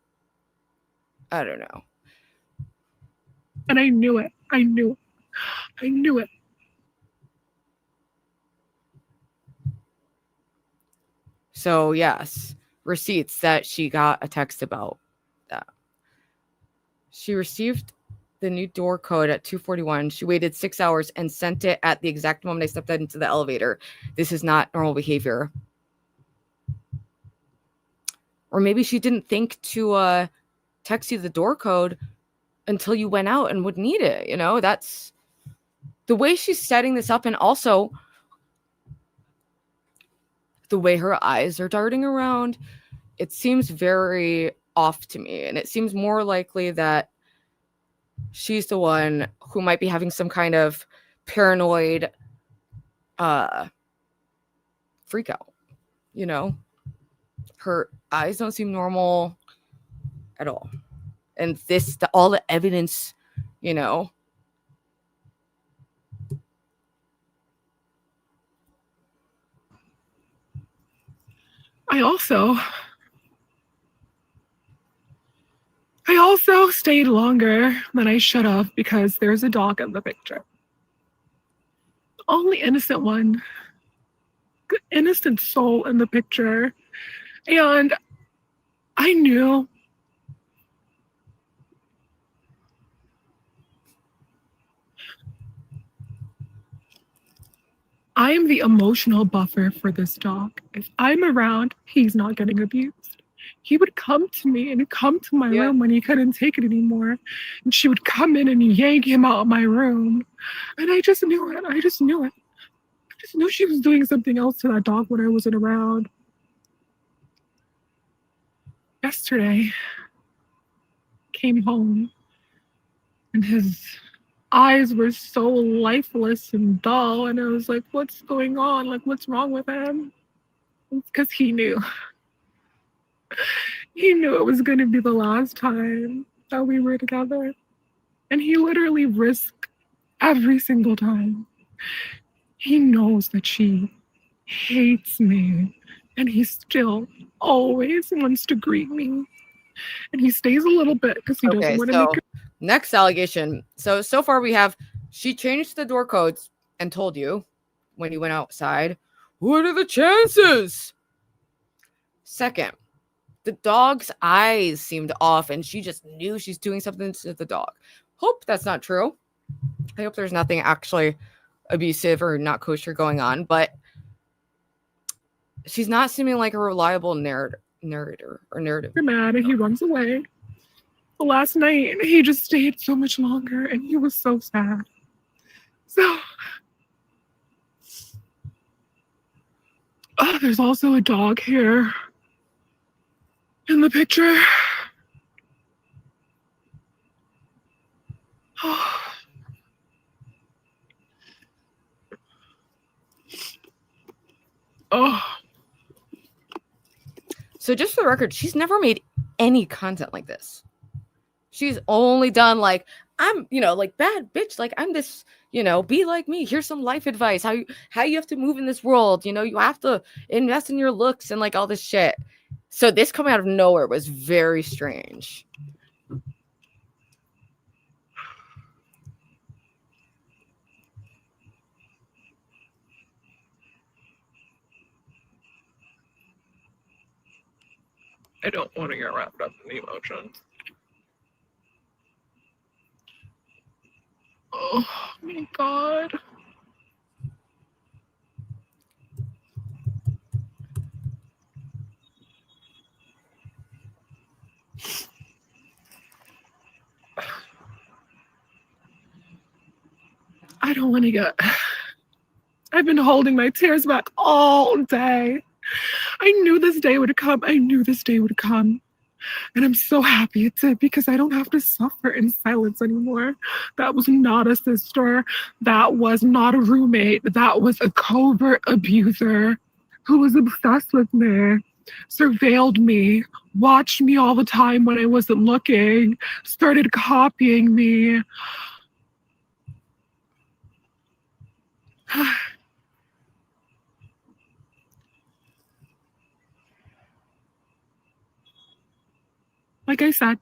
I don't know. And I knew it. I knew it. So, yes, receipts that she got a text about that. She received the new door code at 2:41. She waited 6 hours and sent it at the exact moment I stepped into the elevator. This is not normal behavior. Or maybe she didn't think to text you the door code until you went out and would need it. You know, that's the way she's setting this up. And also the way her eyes are darting around, it seems very off to me. And it seems more likely that she's the one who might be having some kind of paranoid freak out. You know, her eyes don't seem normal at all. And all the evidence, you know. I also stayed longer than I should have because there's a dog in the picture. Only innocent one. The innocent soul in the picture. And I knew I am the emotional buffer for this dog. If I'm around, he's not getting abused. He would come to me and come to my room when he couldn't take it anymore. And she would come in and yank him out of my room. And I just knew it. I just knew she was doing something else to that dog when I wasn't around. Yesterday, came home and his eyes were so lifeless and dull, and I was like, what's going on? Like, what's wrong with him? It's because he knew. He knew it was going to be the last time that we were together. And he literally risked every single time. He knows that she hates me, and he still always wants to greet me. And he stays a little bit because he doesn't Okay, want to so make it. next allegation. So far we have she changed the door codes and told you when you went outside, what are the chances? Second, the dog's eyes seemed off and she just knew she's doing something to the dog. Hope that's not true. I hope there's nothing actually abusive or not kosher going on, but she's not seeming like a reliable narrator. You're mad and he runs away. The last night he just stayed so much longer and he was so sad. So there's also a dog here in the picture. Oh. So just for the record, she's never made any content like this. She's only done like, I'm, like bad bitch. Like I'm this, be like me. Here's some life advice. How you have to move in this world. You have to invest in your looks and like all this shit. So this coming out of nowhere was very strange. I don't want to get wrapped up in the emotions. Oh my God. I don't want to get... I've been holding my tears back all day. I knew this day would come. And I'm so happy it did because I don't have to suffer in silence anymore. That was not a sister. That was not a roommate. That was a covert abuser who was obsessed with me, surveilled me, watched me all the time when I wasn't looking, started copying me. Like I said,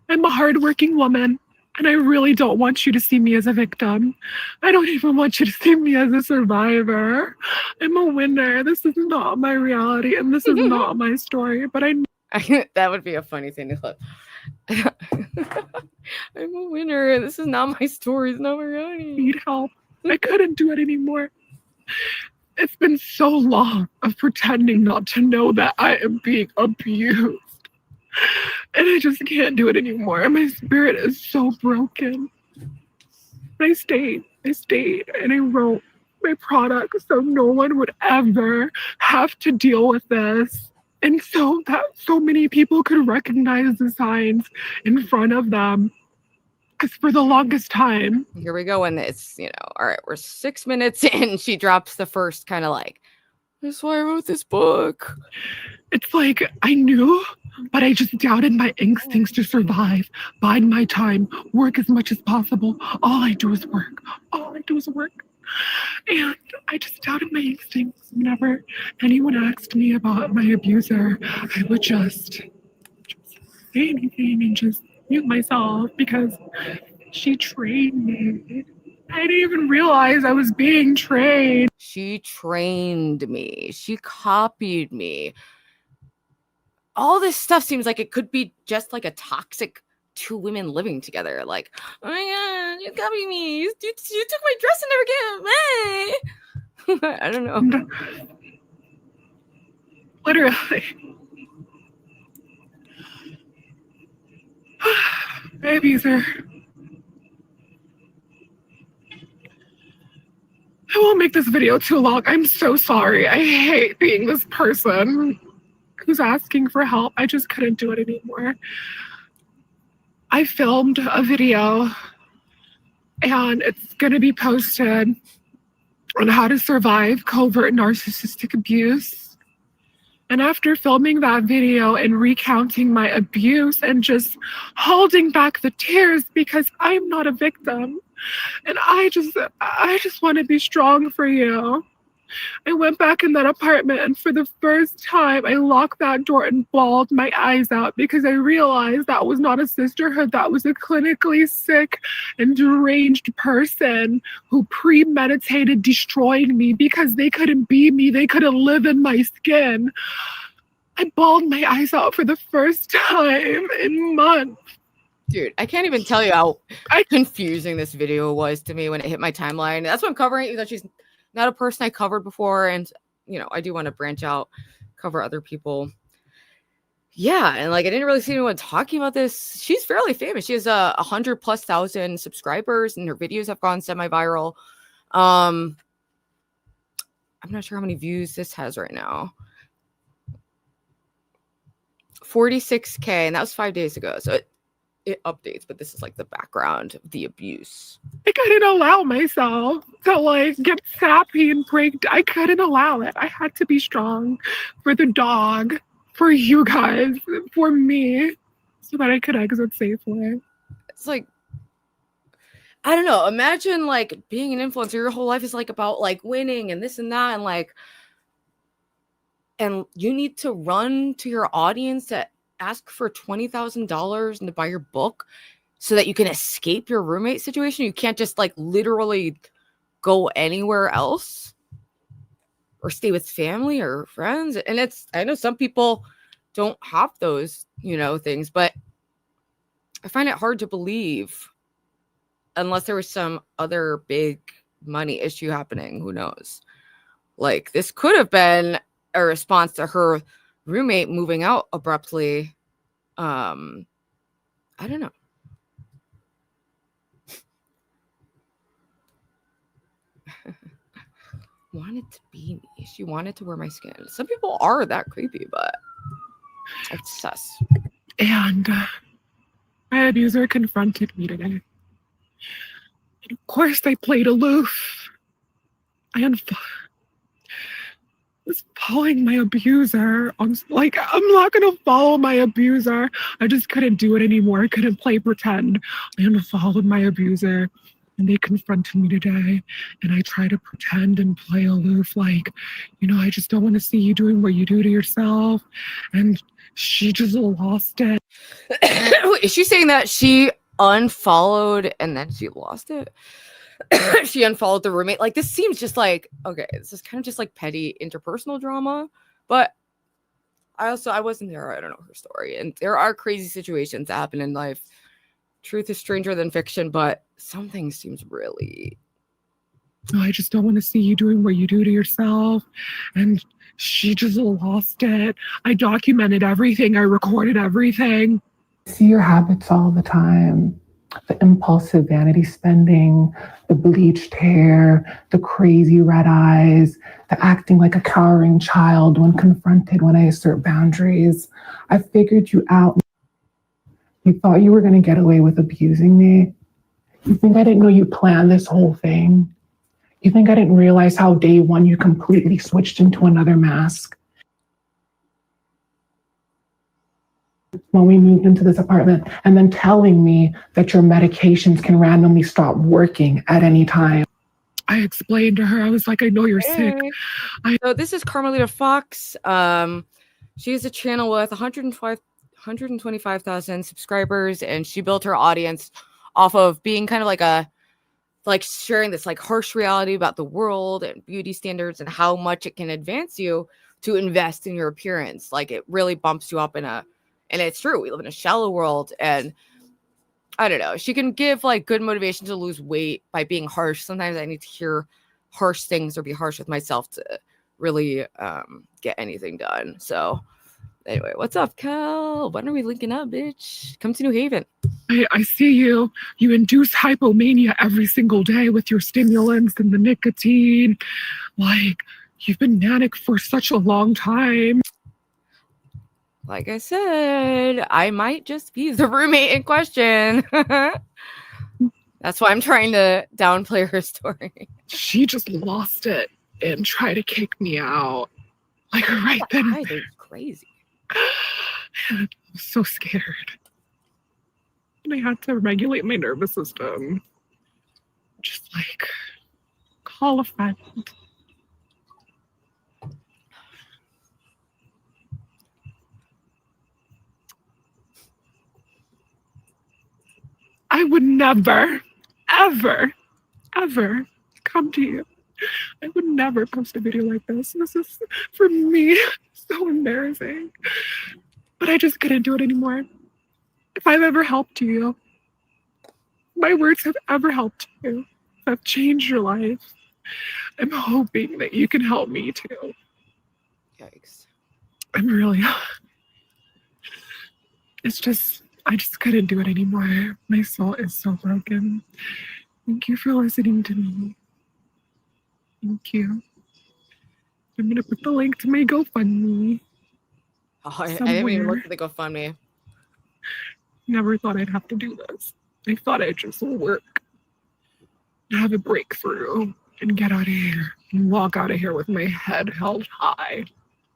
I'm a hardworking woman, and I really don't want you to see me as a victim. I don't even want you to see me as a survivor. I'm a winner. This is not my reality, and this is not my story, but that would be a funny thing to clip. I'm a winner. This is not my story. It's not my reality. I need help. I couldn't do it anymore. It's been so long of pretending not to know that I am being abused. And I just can't do it anymore. My spirit is so broken. But I stayed, and I wrote my product so no one would ever have to deal with this. And so that so many people could recognize the signs in front of them. Because for the longest time... Here we go, and it's, all right, we're 6 minutes in. She drops the first kind of like, that's why I wrote this book. It's like, I knew, but I just doubted my instincts to survive, bide my time, work as much as possible. All I do is work. And I just doubted my instincts. Whenever anyone asked me about my abuser, I would just say anything and just mute myself because she trained me. I didn't even realize I was being trained. She trained me. She copied me. All this stuff seems like it could be just like a toxic two women living together. Like, oh my God, you copied me. You took my dress and never gave it away. I don't know. Literally. My abuser. I won't make this video too long. I'm so sorry. I hate being this person who's asking for help. I just couldn't do it anymore. I filmed a video and it's going to be posted on how to survive covert narcissistic abuse. And after filming that video and recounting my abuse and just holding back the tears because I'm not a victim, and I just want to be strong for you. I went back in that apartment, and for the first time, I locked that door and bawled my eyes out because I realized that was not a sisterhood. That was a clinically sick and deranged person who premeditated destroying me because they couldn't be me. They couldn't live in my skin. I bawled my eyes out for the first time in months. Dude, I can't even tell you how confusing this video was to me when it hit my timeline. That's why I'm covering it, even though she's not a person I covered before. And, you know, I do want to branch out, cover other people. Yeah. And like, I didn't really see anyone talking about this. She's fairly famous. She has 100,000+ subscribers and her videos have gone semi-viral. I'm not sure how many views this has right now. 46K, and that was 5 days ago. So it updates, but this is like the background of the abuse. I couldn't allow myself to like get sappy and break. I couldn't allow it. I had to be strong for the dog, for you guys, for me, so that I could exit safely. It's like, I don't know. Imagine like being an influencer. Your whole life is like about like winning and this and that, and like, and you need to run to your audience to ask for $20,000 and to buy your book so that you can escape your roommate situation. You can't just like literally go anywhere else or stay with family or friends. And I know some people don't have those, you know, things, but I find it hard to believe unless there was some other big money issue happening. Who knows? Like, this could have been a response to her roommate moving out abruptly. I don't know. Wanted to be me. She wanted to wear my skin. Some people are that creepy, but it's sus. And my abuser confronted me today. And of course I played aloof. I was following my abuser. I'm not gonna follow my abuser. I just couldn't do it anymore. I couldn't play pretend. I unfollowed my abuser, and they confronted me today. And I try to pretend and play aloof, like, you know, I just don't want to see you doing what you do to yourself. And she just lost it. Is she saying that she unfollowed and then she lost it? She unfollowed the roommate. Like, this seems just like, okay, this is kind of just like petty interpersonal drama, but I wasn't there. I don't know her story, and there are crazy situations that happen in life. Truth is stranger than fiction, but something seems really, I just don't want to see you doing what you do to yourself. And she just lost it. I documented everything. I recorded everything. See your habits all the time. The impulsive vanity spending, the bleached hair, the crazy red eyes, the acting like a cowering child when confronted when I assert boundaries. I figured you out. You thought you were going to get away with abusing me? You think I didn't know you planned this whole thing? You think I didn't realize how day one you completely switched into another mask? When we moved into this apartment, and then telling me that your medications can randomly stop working at any time. I explained to her, I was like, I know you're sick. So this is Carmelita Fox. She has a channel with 125,000 subscribers, and she built her audience off of being kind of like sharing this like harsh reality about the world and beauty standards and how much it can advance you to invest in your appearance. Like, it really bumps you up and it's true. We live in a shallow world, and I don't know. She can give like good motivation to lose weight by being harsh. Sometimes I need to hear harsh things or be harsh with myself to really get anything done. So anyway, what's up, Cal? When are we linking up, bitch? Come to New Haven. I see you. You induce hypomania every single day with your stimulants and the nicotine. Like, you've been manic for such a long time. Like I said, I might just be the roommate in question. That's why I'm trying to downplay her story. She just lost it and tried to kick me out. Like, right then. I think crazy. I was so scared. And I had to regulate my nervous system. Just like call a friend. I would never, ever, ever come to you. I would never post a video like this. This is, for me, so embarrassing. But I just couldn't do it anymore. If I've ever helped you, my words have ever helped you, if I've changed your life, I'm hoping that you can help me too. Yikes. I'm really, it's just, I just couldn't do it anymore. My soul is so broken. Thank you for listening to me. Thank you. I'm gonna put the link to my GoFundMe. Oh, I didn't even look at the GoFundMe. Never thought I'd have to do this. I thought I'd just work, have a breakthrough, and get out of here and walk out of here with my head held high.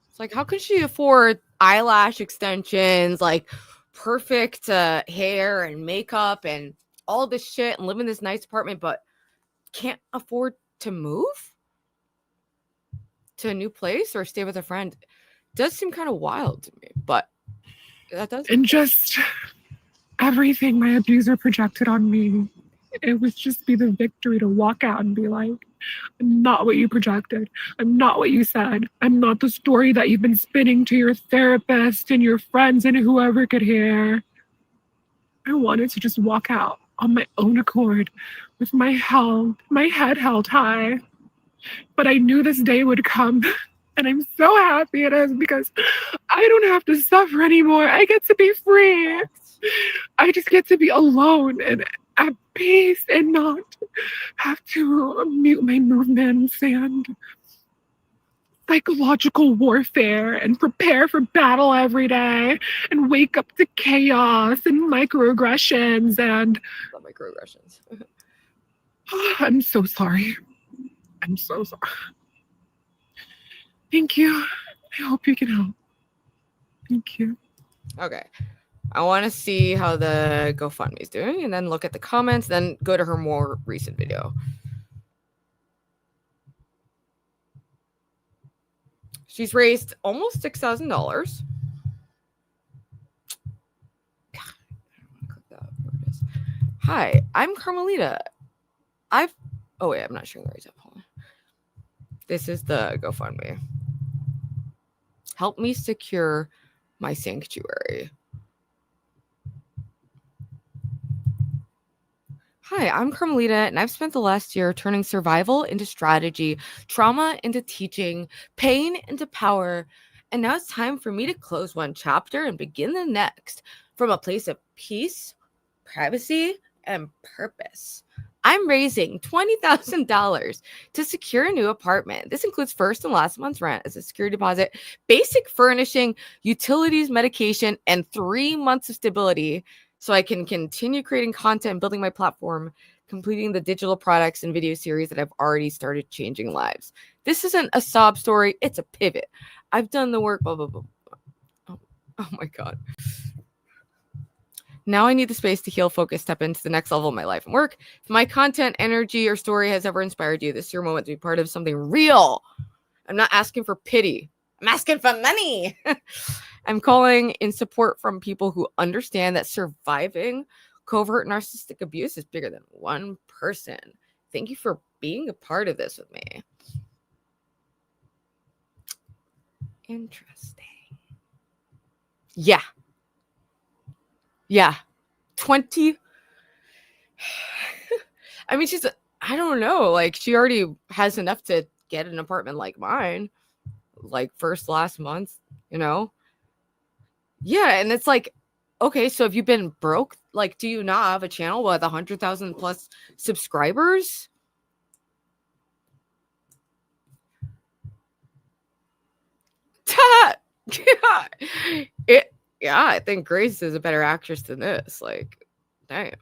It's like, how can she afford eyelash extensions, like perfect hair and makeup and all this shit and live in this nice apartment, but can't afford to move to a new place or stay with a friend? It does seem kind of wild to me, but that does. And just everything my abuser projected on me, it would just be the victory to walk out and be like, I'm not what you projected. I'm not what you said. I'm not the story that you've been spinning to your therapist and your friends and whoever could hear. I wanted to just walk out on my own accord with my head held high. But I knew this day would come. And I'm so happy it is, because I don't have to suffer anymore. I get to be free. I just get to be alone and at peace and not have to mute my movements and psychological warfare and prepare for battle every day and wake up to chaos and microaggressions and microaggressions. I'm so sorry. I'm so sorry. Thank you. I hope you can help. Thank you. Okay. I want to see how the GoFundMe is doing and then look at the comments, then go to her more recent video. She's raised almost $6,000. Hi, I'm Carmelita. Oh wait, I'm not showing the right stuff. Hold on. This is the GoFundMe. Help me secure my sanctuary. Hi, I'm Carmelita, and I've spent the last year turning survival into strategy, trauma into teaching, pain into power, and now it's time for me to close one chapter and begin the next from a place of peace, privacy, and purpose. I'm raising $20,000 to secure a new apartment. This includes first and last month's rent as a security deposit, basic furnishing, utilities, medication, and 3 months of stability so I can continue creating content and building my platform, completing the digital products and video series that I've already started changing lives. This isn't a sob story. It's a pivot. I've done the work, blah, blah, blah. Oh my God. Now I need the space to heal, focus, step into the next level of my life and work. If my content, energy, or story has ever inspired you, this is your moment to be part of something real. I'm not asking for pity. I'm asking for money. I'm calling in support from people who understand that surviving covert narcissistic abuse is bigger than one person. Thank you for being a part of this with me. Interesting. Yeah. 20. I mean, I don't know. Like, she already has enough to get an apartment like mine, like first, last month, you know? Yeah. And it's like, okay, so have you been broke? Like, do you not have a channel with 100,000 plus subscribers? Yeah, I think Grace is a better actress than this. Like, damn.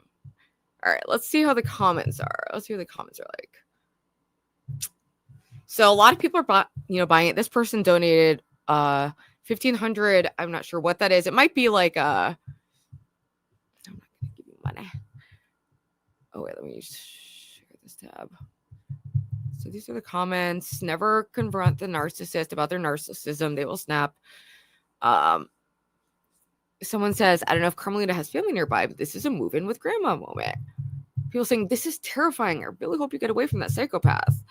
All right, let's see how the comments are. Let's see what the comments are like. So a lot of people are buying it. This person donated $50 $1,500. I'm not sure what that is. It might be like I'm not gonna give you money. Oh wait, let me share this tab. So these are the comments. Never confront the narcissist about their narcissism. They will snap. Someone says, I don't know if Carmelita has family nearby, but this is a move in with grandma moment. People saying, this is terrifying. I really hope you get away from that psychopath.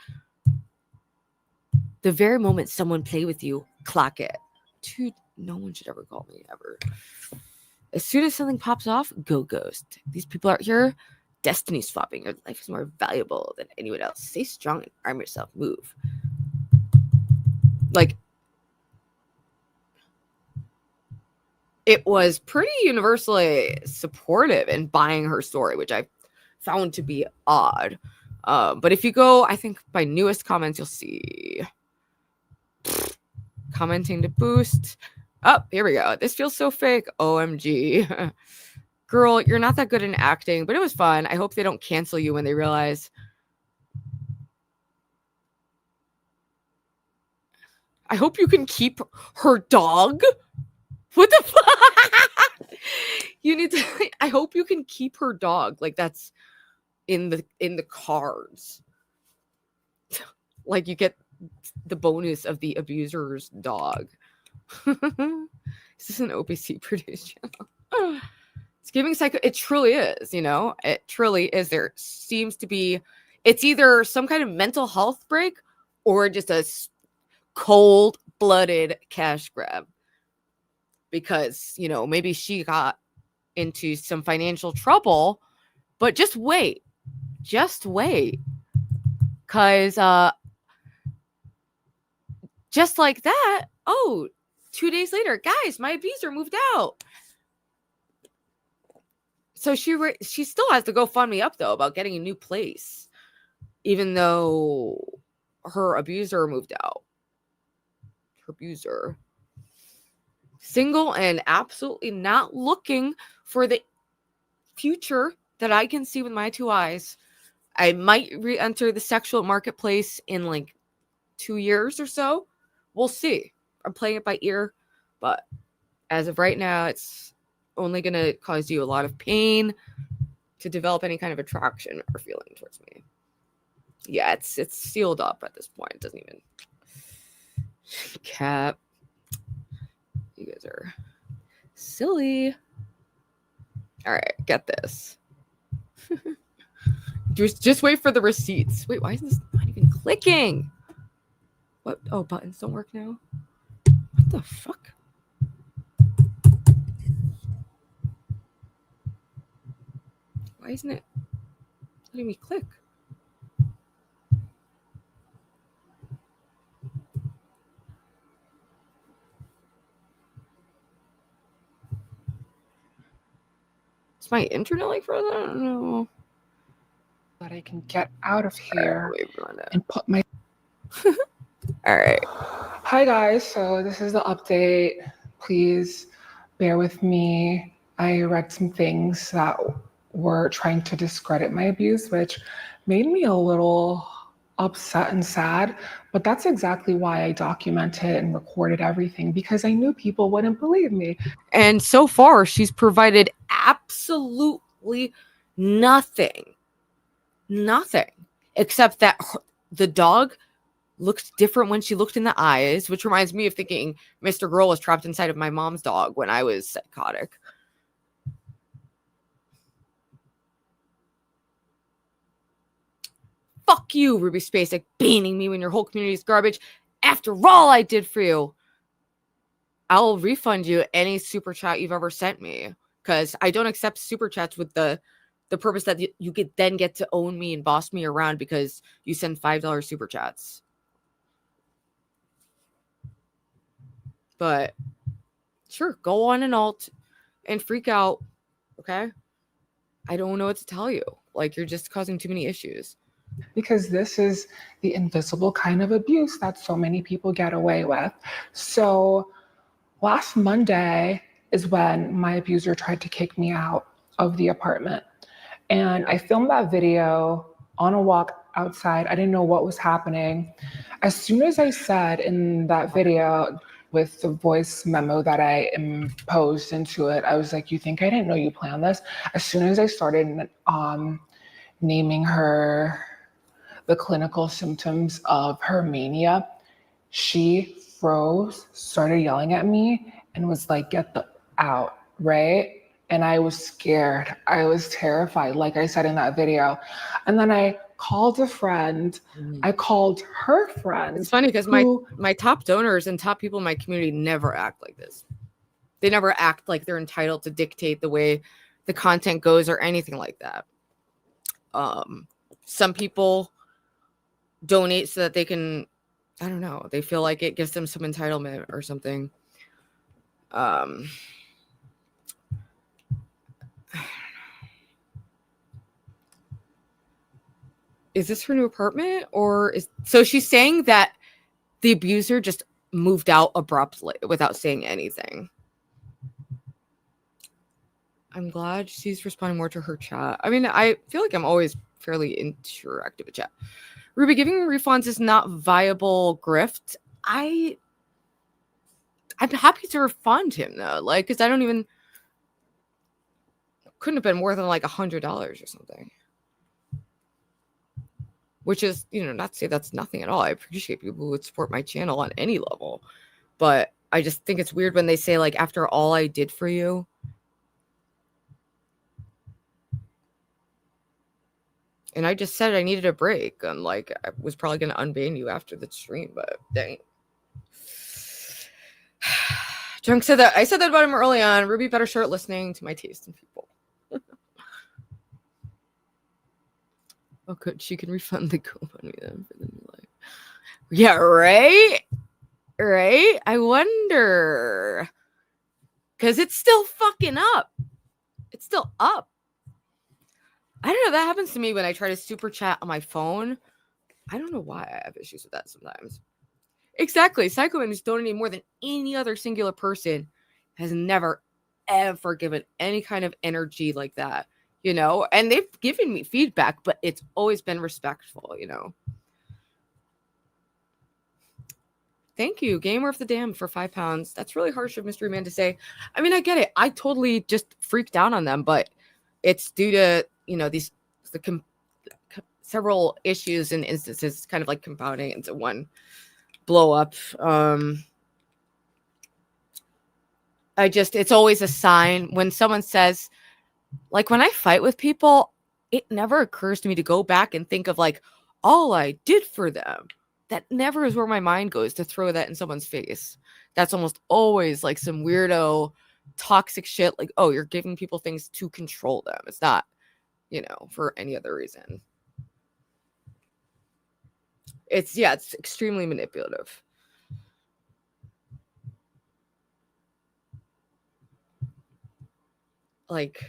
The very moment someone play with you, clock it. Dude, no one should ever call me ever. As soon as something pops off, go ghost. These people out here, destiny swapping. Your life is more valuable than anyone else. Stay strong and arm yourself. Move. Like, it was pretty universally supportive in buying her story, which I found to be odd. But if you go, I think by newest comments, you'll see commenting to boost. Oh, here we go. This feels so fake. OMG. Girl, you're not that good in acting, but it was fun. I hope they don't cancel you when they realize. I hope you can keep her dog. What the fuck? You need to. I hope you can keep her dog. Like that's in the cards. Like you get the bonus of the abuser's dog. This is an OPC produced channel. It's giving psycho. It truly is. You know, it truly is. There seems to be. It's either some kind of mental health break or just a cold-blooded cash grab. Because, you know, maybe she got into some financial trouble, but just wait. Just wait. Because just like that, 2 days later, guys, my abuser moved out. So she still has to GoFundMe up, though, about getting a new place, even though her abuser moved out. Her abuser. Single and absolutely not looking for the future that I can see with my two eyes. I might re-enter the sexual marketplace in like 2 years or so. We'll see. I'm playing it by ear, but as of right now, it's only going to cause you a lot of pain to develop any kind of attraction or feeling towards me. Yeah, it's sealed up at this point. It doesn't even. Cap. You guys are silly. All right, get this. just wait for the receipts. Wait, why is this not even clicking? What? Oh, buttons don't work now. What the fuck? Why isn't it letting me click? Is my internet like frozen? I don't know. That I can get out of here and put my. All right. Hi guys, so this is the update. Please bear with me. I read some things that were trying to discredit my abuse, which made me a little upset and sad, but that's exactly why I documented and recorded everything, because I knew people wouldn't believe me. And so far, she's provided absolutely nothing, except that the dog looked different when she looked in the eyes, which reminds me of thinking Mr. Girl was trapped inside of my mom's dog when I was psychotic. Fuck you, Ruby Spacek, banning me when your whole community is garbage. After all I did for you, I'll refund you any super chat you've ever sent me, because I don't accept super chats with the purpose that you could then get to own me and boss me around because you send $5 super chats. But sure, go on and alt and freak out, okay? I don't know what to tell you. Like, you're just causing too many issues. Because this is the invisible kind of abuse that so many people get away with. So last Monday is when my abuser tried to kick me out of the apartment. And I filmed that video on a walk outside. I didn't know what was happening. As soon as I said in that video, with the voice memo that I imposed into it. I was like, you think I didn't know you planned this? As soon as I started naming her the clinical symptoms of her mania, she froze, started yelling at me, and was like, get the out, right? And I was scared. I was terrified, like I said in that video. And then I called a friend. I called her friend. It's funny because my top donors and top people in my community never act like this. They never act like they're entitled to dictate the way the content goes or anything like that. Some people donate so that they can, I don't know, they feel like it gives them some entitlement or something. Is this her new apartment, or so she's saying that the abuser just moved out abruptly without saying anything. I'm glad she's responding more to her chat. I mean, I feel like I'm always fairly interactive with chat. Ruby, giving refunds is not viable grift. I'm happy to refund him though, like, because I don't even, couldn't have been more than like $100 or something. Which is, you know, not to say that's nothing at all. I appreciate people who would support my channel on any level. But I just think it's weird when they say, like, after all I did for you. And I just said I needed a break. And, like, I was probably going to unban you after the stream. But dang. Drunk said that. I said that about him early on. Ruby better start listening to my taste in people. Oh, good. She can refund the GoFundMe then for the new life. Yeah, right? Right? I wonder. Because it's still fucking up. It's still up. I don't know. That happens to me when I try to super chat on my phone. I don't know why I have issues with that sometimes. Exactly. Psychoman is donating more than any other singular person. Has never, ever given any kind of energy like that. You know, and they've given me feedback, but it's always been respectful, you know. Thank you, Gamer of the Damned, for £5. That's really harsh of Mystery Man to say. I mean, I get it. I totally just freaked out on them, but it's due to, you know, several issues and instances kind of like compounding into one blow up. It's always a sign when someone says, like, when I fight with people, it never occurs to me to go back and think of, like, all I did for them. That never is where my mind goes, to throw that in someone's face. That's almost always, like, some weirdo, toxic shit. Like, oh, you're giving people things to control them. It's not, you know, for any other reason. It's extremely manipulative. Like,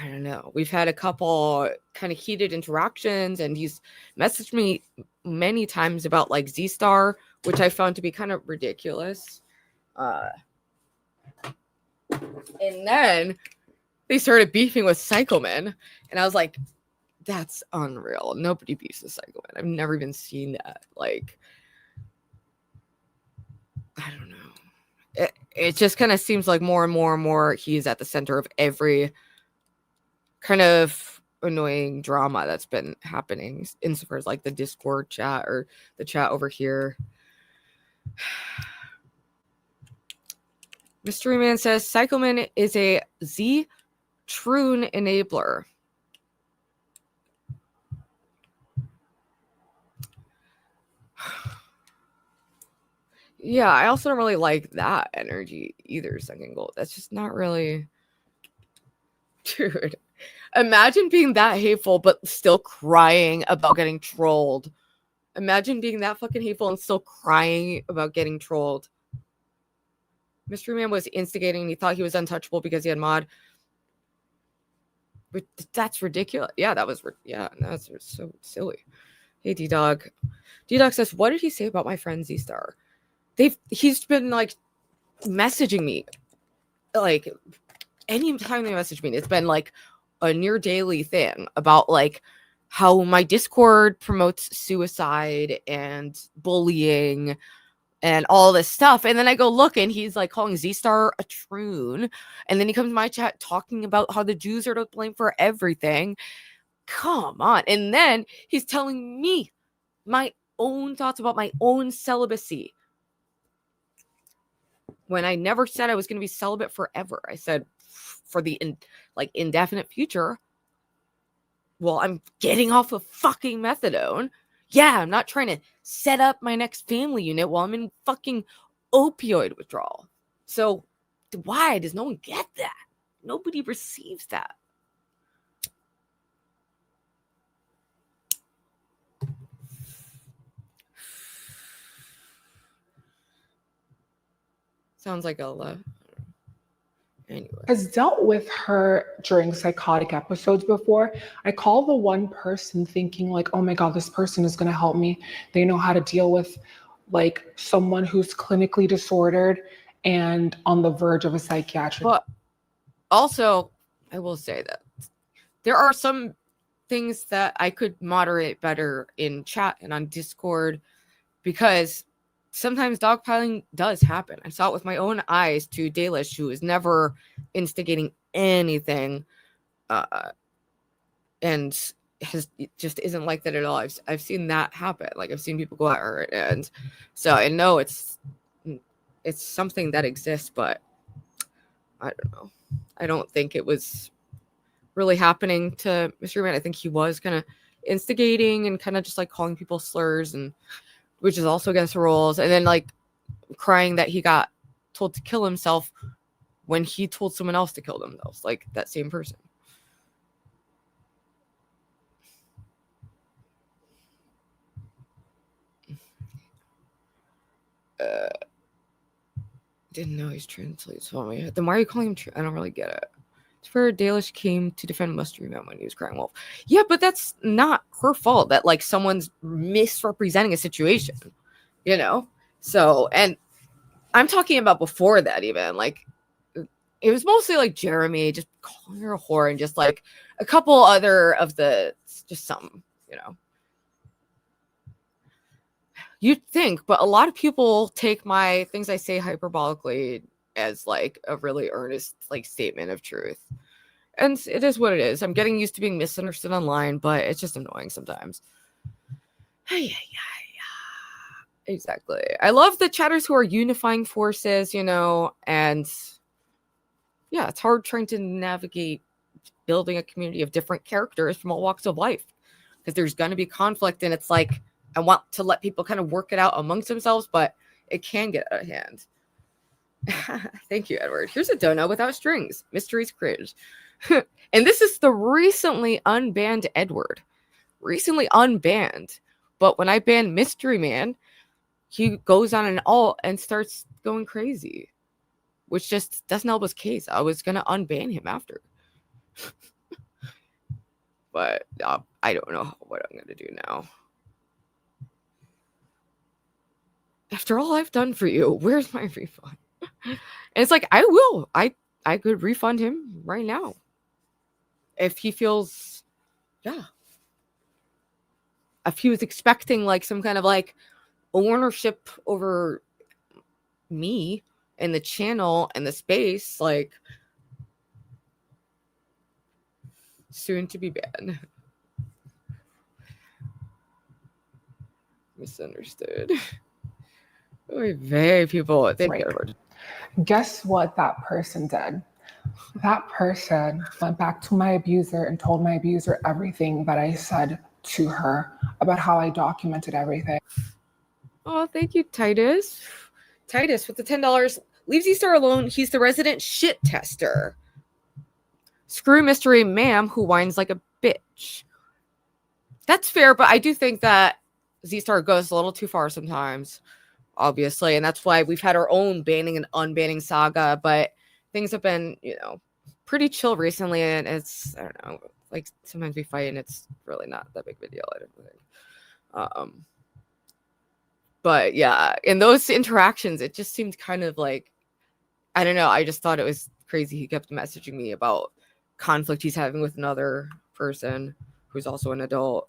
I don't know. We've had a couple kind of heated interactions, and he's messaged me many times about, like, Z-Star, which I found to be kind of ridiculous. And then they started beefing with Psychoman, and I was like, that's unreal. Nobody beefs with Psychoman. I've never even seen that. Like, I don't know. It just kind of seems like more and more and more he's at the center of every kind of annoying drama that's been happening insofar as, like, the Discord chat or the chat over here. Mystery Man says Psychoman is a Z-Troon enabler. Yeah, I also don't really like that energy either, Second Gold. That's just not really... Dude, imagine being that hateful but still crying about getting trolled. Imagine being that fucking hateful and still crying about getting trolled. Mystery Man was instigating and he thought he was untouchable because he had mod. But that's ridiculous. Yeah, that's so silly. Hey, D-Dog. D-Dog says, what did he say about my friend Z-Star? He's been, like, messaging me. Like, anytime they message me, it's been, like, a near daily thing about, like, how my Discord promotes suicide and bullying, and all this stuff. And then I go look, and he's like calling Z-Star a troon. And then he comes to my chat talking about how the Jews are to blame for everything. Come on. And then he's telling me my own thoughts about my own celibacy, when I never said I was going to be celibate forever. I said for the indefinite future. Well, I'm getting off of fucking methadone. Yeah, I'm not trying to set up my next family unit while I'm in fucking opioid withdrawal. So why does no one get that? Nobody receives that. Sounds like a anyway. Has dealt with her during psychotic episodes before. I call the one person thinking like, oh my God, this person is going to help me. They know how to deal with like someone who's clinically disordered and on the verge of a psychiatric. But also, I will say that there are some things that I could moderate better in chat and on Discord, because sometimes dogpiling does happen. I saw it with my own eyes to Dalish, who is never instigating anything, and just isn't like that at all. I've seen that happen. Like, I've seen people go at her, and so I know it's something that exists, but I don't know. I don't think it was really happening to Mr. Man. I think he was kind of instigating and kind of just like calling people slurs, and which is also against the rules, and then like crying that he got told to kill himself when he told someone else to kill themselves, like that same person. Didn't know he's trans until you told me. Then why are you calling him trans? I don't really get it. It's for Dalish came to defend Mystery Man when he was crying wolf. Yeah, but that's not her fault that like someone's misrepresenting a situation, you know? So, and I'm talking about before that even, like, it was mostly like Jeremy just calling her a whore and just like a couple other of the, just some, you know. You'd think, but a lot of people take my things I say hyperbolically as like a really earnest like statement of truth. And it is what it is. I'm getting used to being misunderstood online, but it's just annoying sometimes. Exactly. I love the chatters who are unifying forces, you know, and yeah, it's hard trying to navigate building a community of different characters from all walks of life, because there's going to be conflict, and it's like I want to let people kind of work it out amongst themselves, but it can get out of hand. Thank you, Edward. Here's a donut without strings. Mysteries cringe. And this is the recently unbanned Edward. Recently unbanned. But when I ban Mystery Man, he goes on an alt and starts going crazy, which just doesn't help his case. I was going to unban him after. But I don't know what I'm going to do now. After all I've done for you, where's my refund? And it's like, I will. I could refund him right now. If he feels, yeah. If he was expecting like some kind of like ownership over me and the channel and the space, like soon to be banned. Misunderstood. Oh, very people. Right. Guess what that person did? That person went back to my abuser and told my abuser everything that I said to her about how I documented everything. Oh, thank you, Titus. Titus with the $10. Leave Z-Star alone. He's the resident shit tester. Screw Mystery Ma'am, who whines like a bitch. That's fair, but I do think that Z-Star goes a little too far sometimes, obviously, and that's why we've had our own banning and unbanning saga, but things have been, you know, pretty chill recently, and it's, I don't know, like sometimes we fight and it's really not that big of a deal, I don't think. But yeah, in those interactions, it just seemed kind of like, I don't know, I just thought it was crazy. He kept messaging me about conflict he's having with another person who's also an adult.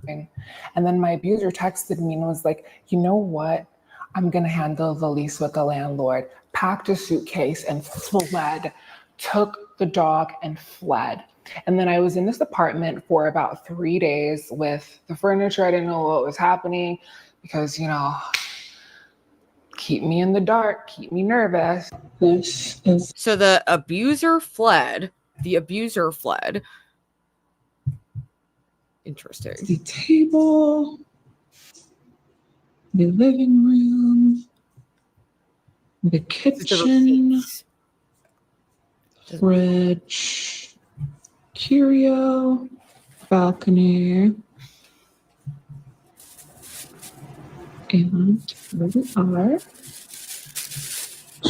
And then my abuser texted me and was like, you know what? I'm going to handle the lease with the landlord. Packed a suitcase and fled, took the dog and fled. And then I was in this apartment for about 3 days with the furniture. I didn't know what was happening because, you know, keep me in the dark, keep me nervous. This is So the abuser fled. The abuser fled. Interesting. the table, the living room, the kitchen, fridge, curio, balcony, and here we are.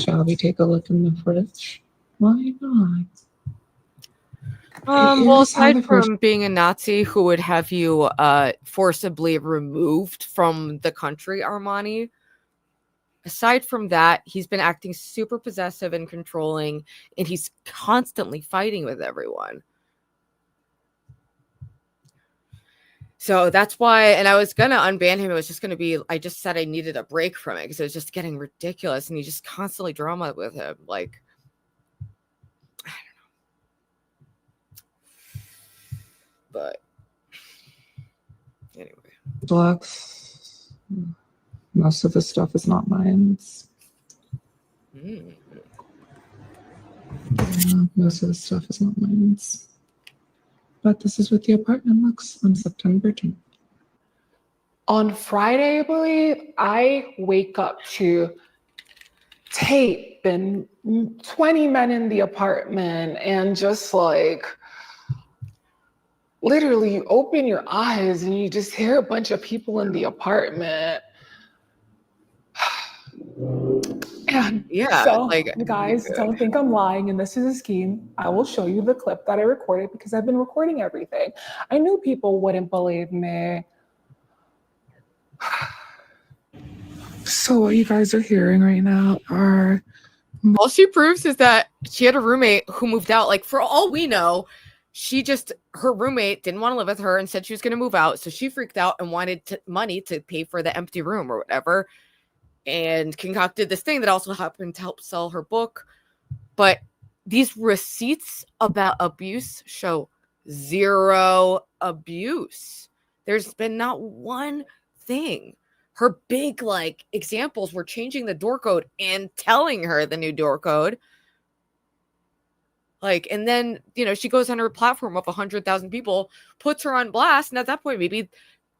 Shall we take a look in the fridge? Why not? Well, Here's how aside the fridge- from being a Nazi who would have you forcibly removed from the country, Armani, aside from that, he's been acting super possessive and controlling, and he's constantly fighting with everyone. So that's why, and I was gonna unban him. It was just gonna be, I just said I needed a break from it because it was just getting ridiculous, and he just constantly drama with him. Like, I don't know. But anyway. Blocks. Most of the stuff is not mine. Yeah, most of the stuff is not mine. But this is what the apartment looks on September 10th. On Friday, I believe, I wake up to tape and 20 men in the apartment and just like, literally you open your eyes and you just hear a bunch of people in the apartment. And yeah, so, like, guys, don't think I'm lying and this is a scheme. I will show you the clip that I recorded because I've been recording everything. I knew people wouldn't believe me. So what you guys are hearing right now are... All she proves is that she had a roommate who moved out. Like, for all we know, her roommate didn't want to live with her and said she was going to move out. So she freaked out and wanted money to pay for the empty room or whatever, and concocted this thing that also happened to help sell her book. But these receipts about abuse show zero abuse. There's been not one thing. Her big, like, examples were changing the door code and telling her the new door code. Like, and then, you know, she goes on her platform of 100,000 people, puts her on blast. And at that point, maybe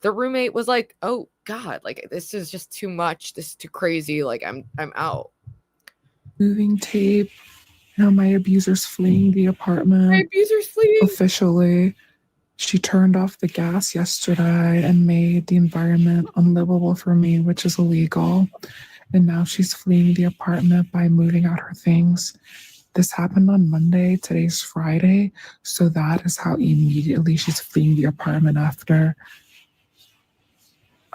the roommate was like, oh God, like, this is just too much. This is too crazy. Like, I'm out. Moving tape. Now my abuser's fleeing the apartment. My abuser's fleeing. Officially. She turned off the gas yesterday and made the environment unlivable for me, which is illegal. And now she's fleeing the apartment by moving out her things. This happened on Monday. Today's Friday. So that is how immediately she's fleeing the apartment after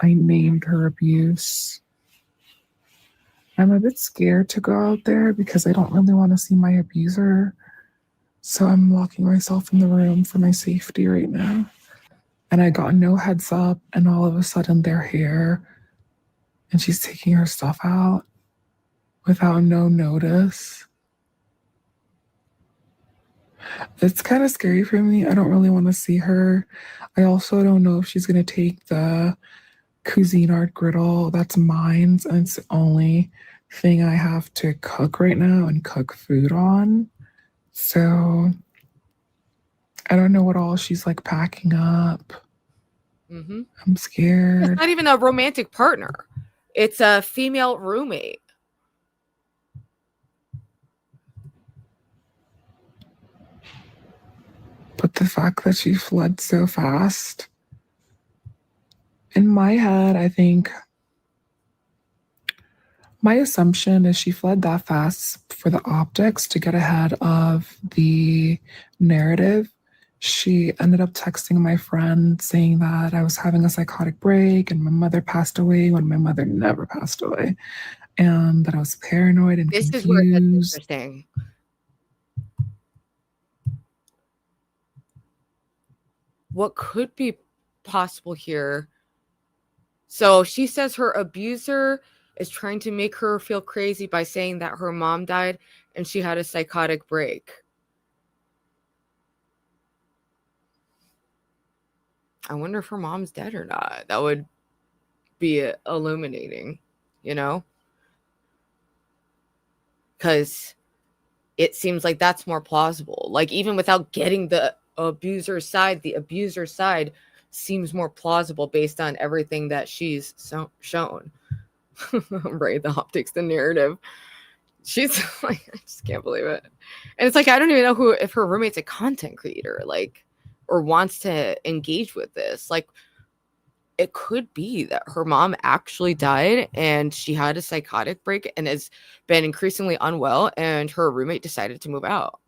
I named her abuse. I'm a bit scared to go out there because I don't really want to see my abuser. So I'm locking myself in the room for my safety right now. And I got no heads up, and all of a sudden they're here and she's taking her stuff out without no notice. It's kind of scary for me. I don't really want to see her. I also don't know if she's going to take the Cuisinart griddle. That's mine, and it's the only thing I have to cook right now and cook food on. So I don't know what all she's like packing up. Mm-hmm. I'm scared. It's not even a romantic partner. It's a female roommate. But the fact that she fled so fast, in my head, I think my assumption is she fled that fast for the optics to get ahead of the narrative. She ended up texting my friend saying that I was having a psychotic break and my mother passed away when my mother never passed away, and that I was paranoid and This confused. is where it gets interesting. What could be possible here? So she says her abuser is trying to make her feel crazy by saying that her mom died and she had a psychotic break. I wonder if her mom's dead or not. That would be illuminating, you know? Because it seems like that's more plausible. Like, even without getting the abuser side seems more plausible based on everything that she's shown. Right, the optics, the narrative. She's like, I just can't believe it. And it's like, I don't even know if her roommate's a content creator, like, or wants to engage with this. Like, it could be that her mom actually died and she had a psychotic break and has been increasingly unwell, and her roommate decided to move out.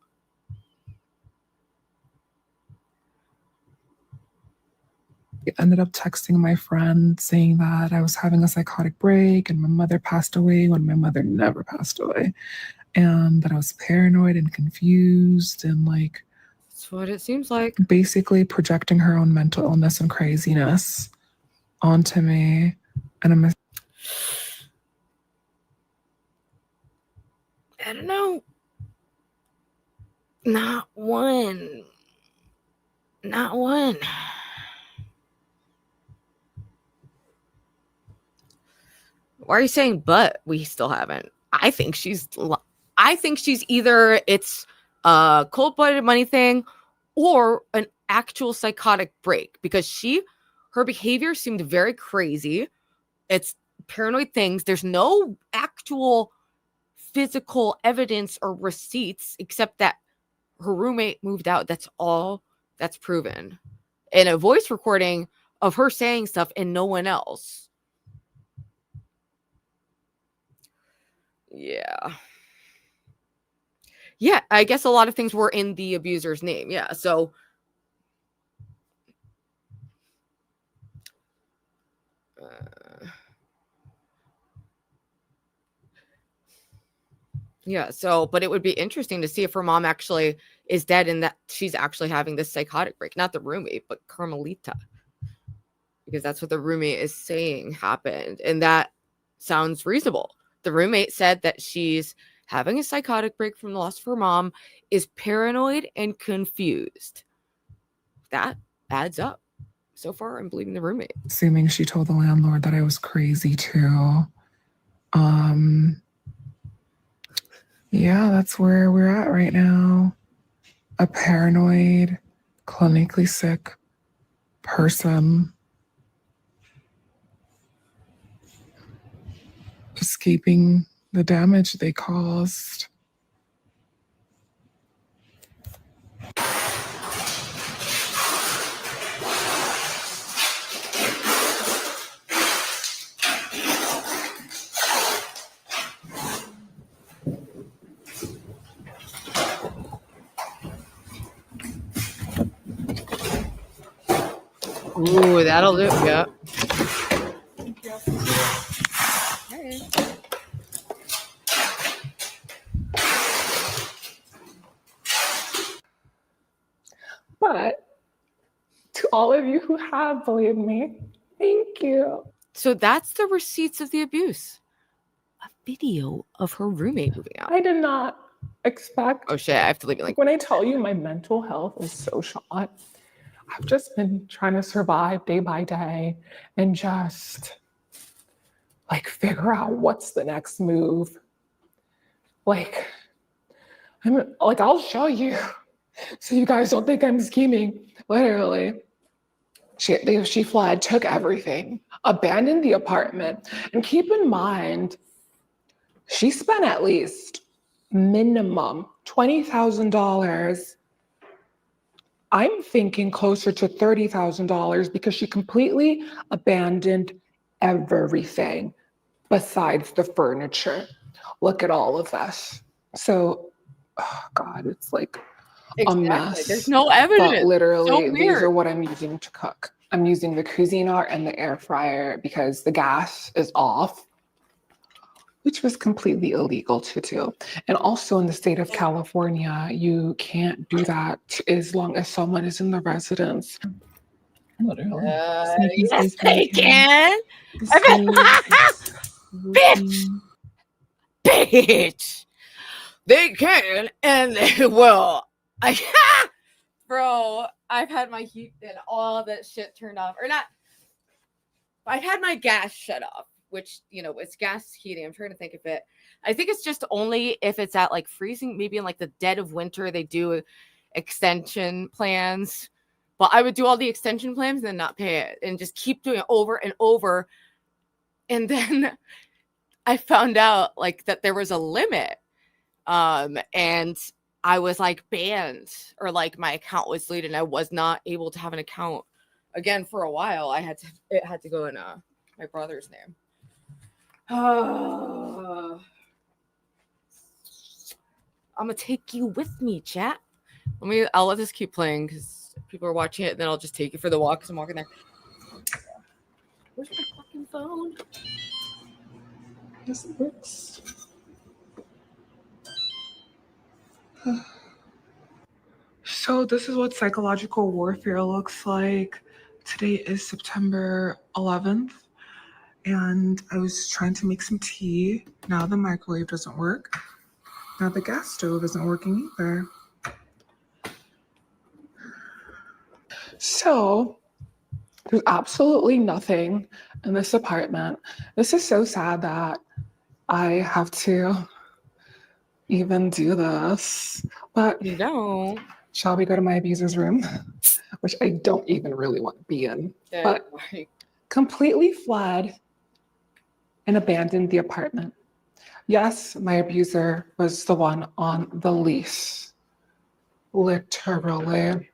I ended up texting my friend saying that I was having a psychotic break and my mother passed away when my mother never passed away, and that I was paranoid and confused and like, that's what it seems like, basically projecting her own mental illness and craziness onto me. And I'm I don't know. Not one. Why are you saying but we still haven't? I think she's either it's a cold-blooded money thing or an actual psychotic break, because her behavior seemed very crazy. It's paranoid things. There's no actual physical evidence or receipts except that her roommate moved out. That's all that's proven. And a voice recording of her saying stuff and no one else. Yeah, I guess a lot of things were in the abuser's name. Yeah, so but it would be interesting to see if her mom actually is dead and that she's actually having this psychotic break. Not the roommate, but Carmelita. Because that's what the roommate is saying happened. And that sounds reasonable. The roommate said that she's having a psychotic break from the loss of her mom, is paranoid and confused. That adds up. So far, I'm believing the roommate. assuming she told the landlord that I was crazy too. Yeah, that's where we're at right now. A paranoid, clinically sick person escaping the damage they caused. Ooh, that'll do. Yeah. Hey. But to all of you who have believed me, thank you. So that's the receipts of the abuse. A video of her roommate moving out. I did not expect. Oh shit, I have to leave it like When I tell you my mental health is so shot, I've just been trying to survive day by day and just like figure out what's the next move. Like, I'll show you so you guys don't think I'm scheming. Literally, she fled, took everything, abandoned the apartment. And keep in mind, she spent at least minimum $20,000. I'm thinking closer to $30,000 because she completely abandoned everything besides the furniture. Look at all of this. So, oh God, it's like a mess. There's no evidence. But literally, So these weird. are what I'm using to cook. I'm using the Cuisinart and the air fryer because the gas is off, which was completely illegal to do. And also in the state of California, you can't do that as long as someone is in the residence. Literally. Yes, they can. Bitch. Bitch. They can and they will. Bro, I've had my heat and all that shit turned off. Or not. I've had my gas shut off, which, you know, it's gas heating. I'm trying to think of it. I think it's just only if it's at like freezing, maybe in like the dead of winter, they do extension plans. But I would do all the extension plans and then not pay it and just keep doing it over and over. And then I found out like that there was a limit. And I was like banned, or like my account was deleted and I was not able to have an account again for a while. It had to go in my brother's name. I'm gonna take you with me, chat. I'll let this keep playing because people are watching it, and then I'll just take you for the walk because I'm walking there. Where's my fucking phone? Yes, it works. So this is what psychological warfare looks like. Today is September 11th, and I was trying to make some tea. Now the microwave doesn't work. Now the gas stove isn't working either. So there's absolutely nothing in this apartment. This is so sad that I have to even do this. But no. Shall we go to my abuser's room? Which I don't even really want to be in. Yeah, but right. completely fled and abandoned the apartment. Yes, my abuser was the one on the lease. Literally.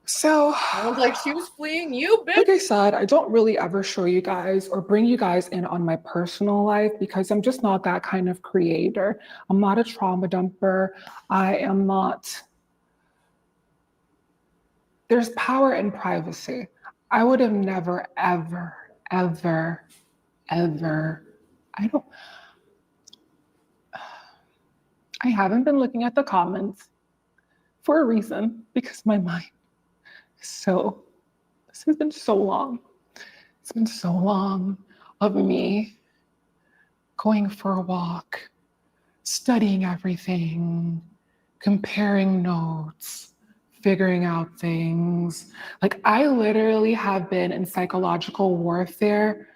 So I was like, she was fleeing you, bitch. like I said, I don't really ever show you guys or bring you guys in on my personal life because I'm just not that kind of creator. I'm not a trauma dumper. I am not. There's power in privacy. I would have never, ever, ever, ever. I haven't been looking at the comments for a reason because my mind is so, this has been so long. It's been so long of me going for a walk, studying everything, comparing notes, figuring out things. Like I literally have been in psychological warfare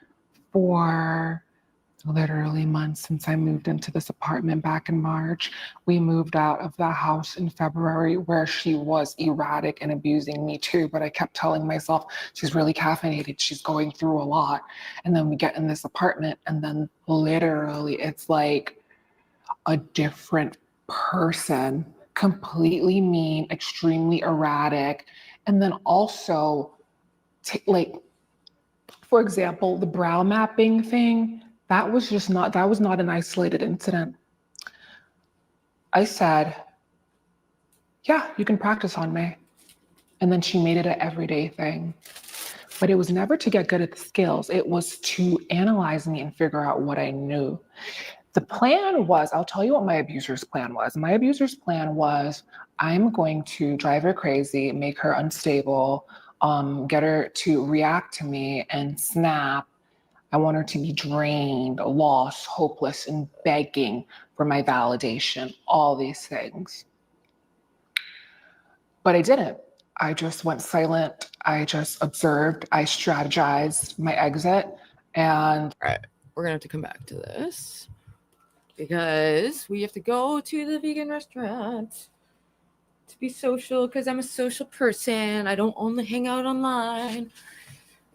for literally months since I moved into this apartment back in March. We moved out of the house in February where she was erratic and abusing me too, but I kept telling myself she's really caffeinated, she's going through a lot. And then we get in this apartment and then literally it's like a different person, completely mean, extremely erratic. And then also like, for example, the brow mapping thing, that was not an isolated incident. I said, yeah, you can practice on me. And then she made it an everyday thing. But it was never to get good at the skills. It was to analyze me and figure out what I knew. The plan was, I'll tell you what my abuser's plan was. My abuser's plan was, I'm going to drive her crazy, make her unstable, get her to react to me and snap. I want her to be drained, lost, hopeless, and begging for my validation, all these things. But I didn't. I just went silent. I just observed. I strategized my exit. And all right, we're going to have to come back to this because we have to go to the vegan restaurant to be social because I'm a social person. I don't only hang out online.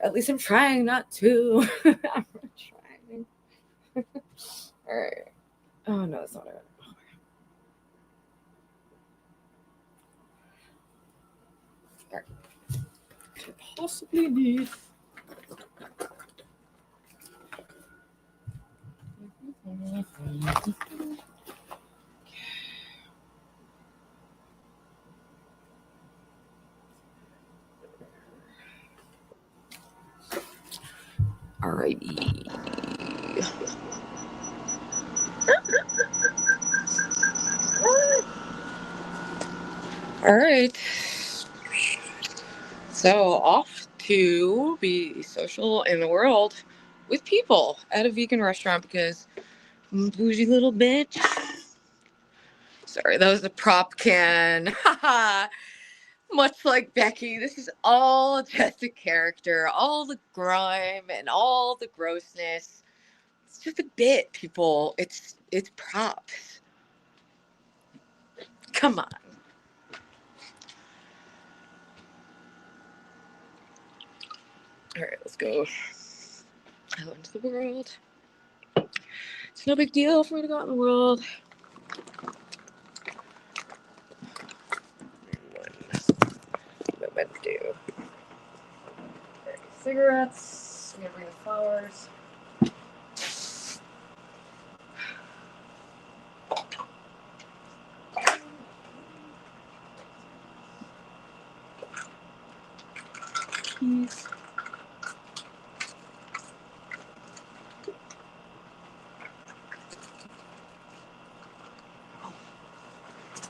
At least I'm trying not to. I'm trying. All right. Oh, no, that's not it. All right. Could possibly need. Alrighty. All right. So off to be social in the world with people at a vegan restaurant because I'm a bougie little bitch. Sorry, that was a prop can. Haha. Much like Becky, this is all just a character. All the grime and all the grossness. It's just a bit, people. It's props. Come on. All right, let's go out into the world. It's no big deal for me to go out in the world. What am I meant to do? There, cigarettes. I'm gonna bring the flowers. Keys.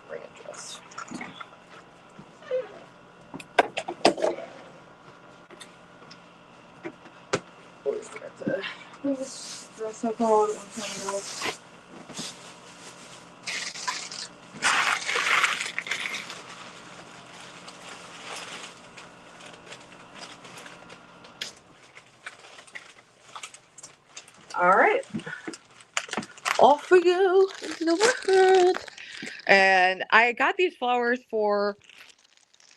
Bring a dress. Always forgot to bring this dress up on one time ago. All right, off we go into the world. And I got these flowers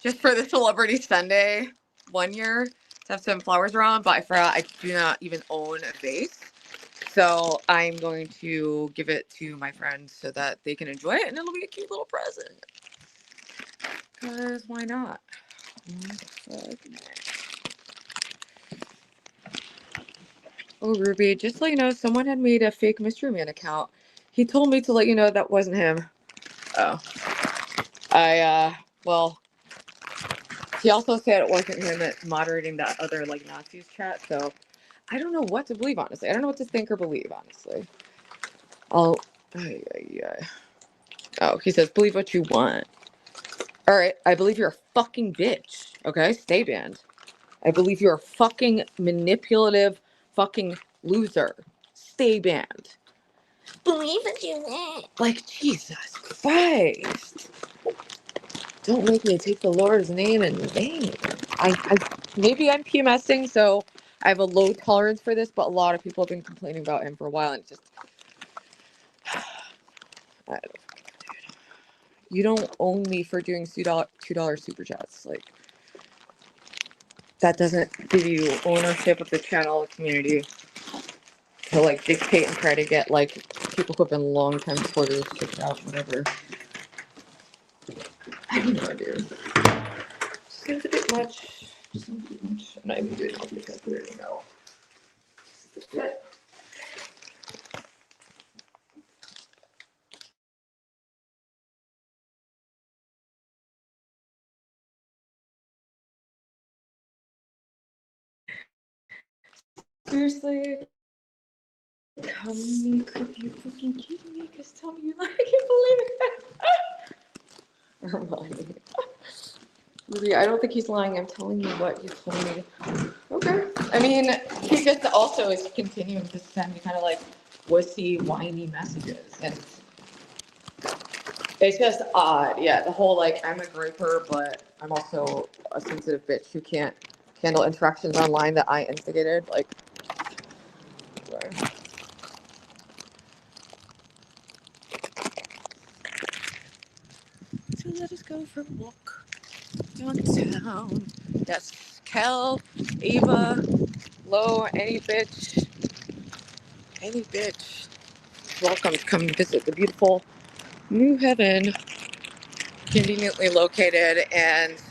just for the Celebrity Sunday one year to have some flowers around, but I forgot I do not even own a vase. So I'm going to give it to my friends so that they can enjoy it and it'll be a cute little present. Because why not? Oh, Ruby, just so you know, someone had made a fake Mystery Man account. He told me to let you know that wasn't him. Oh. Well, he also said it wasn't him that's moderating that other, like, Nazis chat, so I don't know what to believe, honestly. I don't know what to think or believe, honestly. Oh, he says, believe what you want. All right, I believe you're a fucking bitch, okay? Stay banned. I believe you're a fucking manipulative fucking loser. Stay banned. Believe what you want. Like, Jesus Christ. Don't make me take the Lord's name in vain. Maybe I'm PMSing, so I have a low tolerance for this, but a lot of people have been complaining about him for a while, and it's just... I don't know, dude. You don't own me for doing $2 super chats. Like, that doesn't give you ownership of the channel, the community, to, like, dictate and try to get, like, people who have been long-time supporters kicked out, whatever. I don't know, dude. Seems a bit much. I'm not even doing all this. I already know. Seriously? Tell me, could you fucking kidding me? Because tell me you like, I can't believe it. Hermione. Ruby, I don't think he's lying. I'm telling you what he told me. Okay. I mean, he just also is continuing to send me kind of like wussy, whiny messages. And it's just odd. Yeah, the whole like, I'm a griper, but I'm also a sensitive bitch who can't handle interactions online that I instigated. Like, sorry. So let us go for a walk downtown. Yes, Kel, Ava, Lo, any bitch, welcome to come visit the beautiful New Haven, conveniently located. And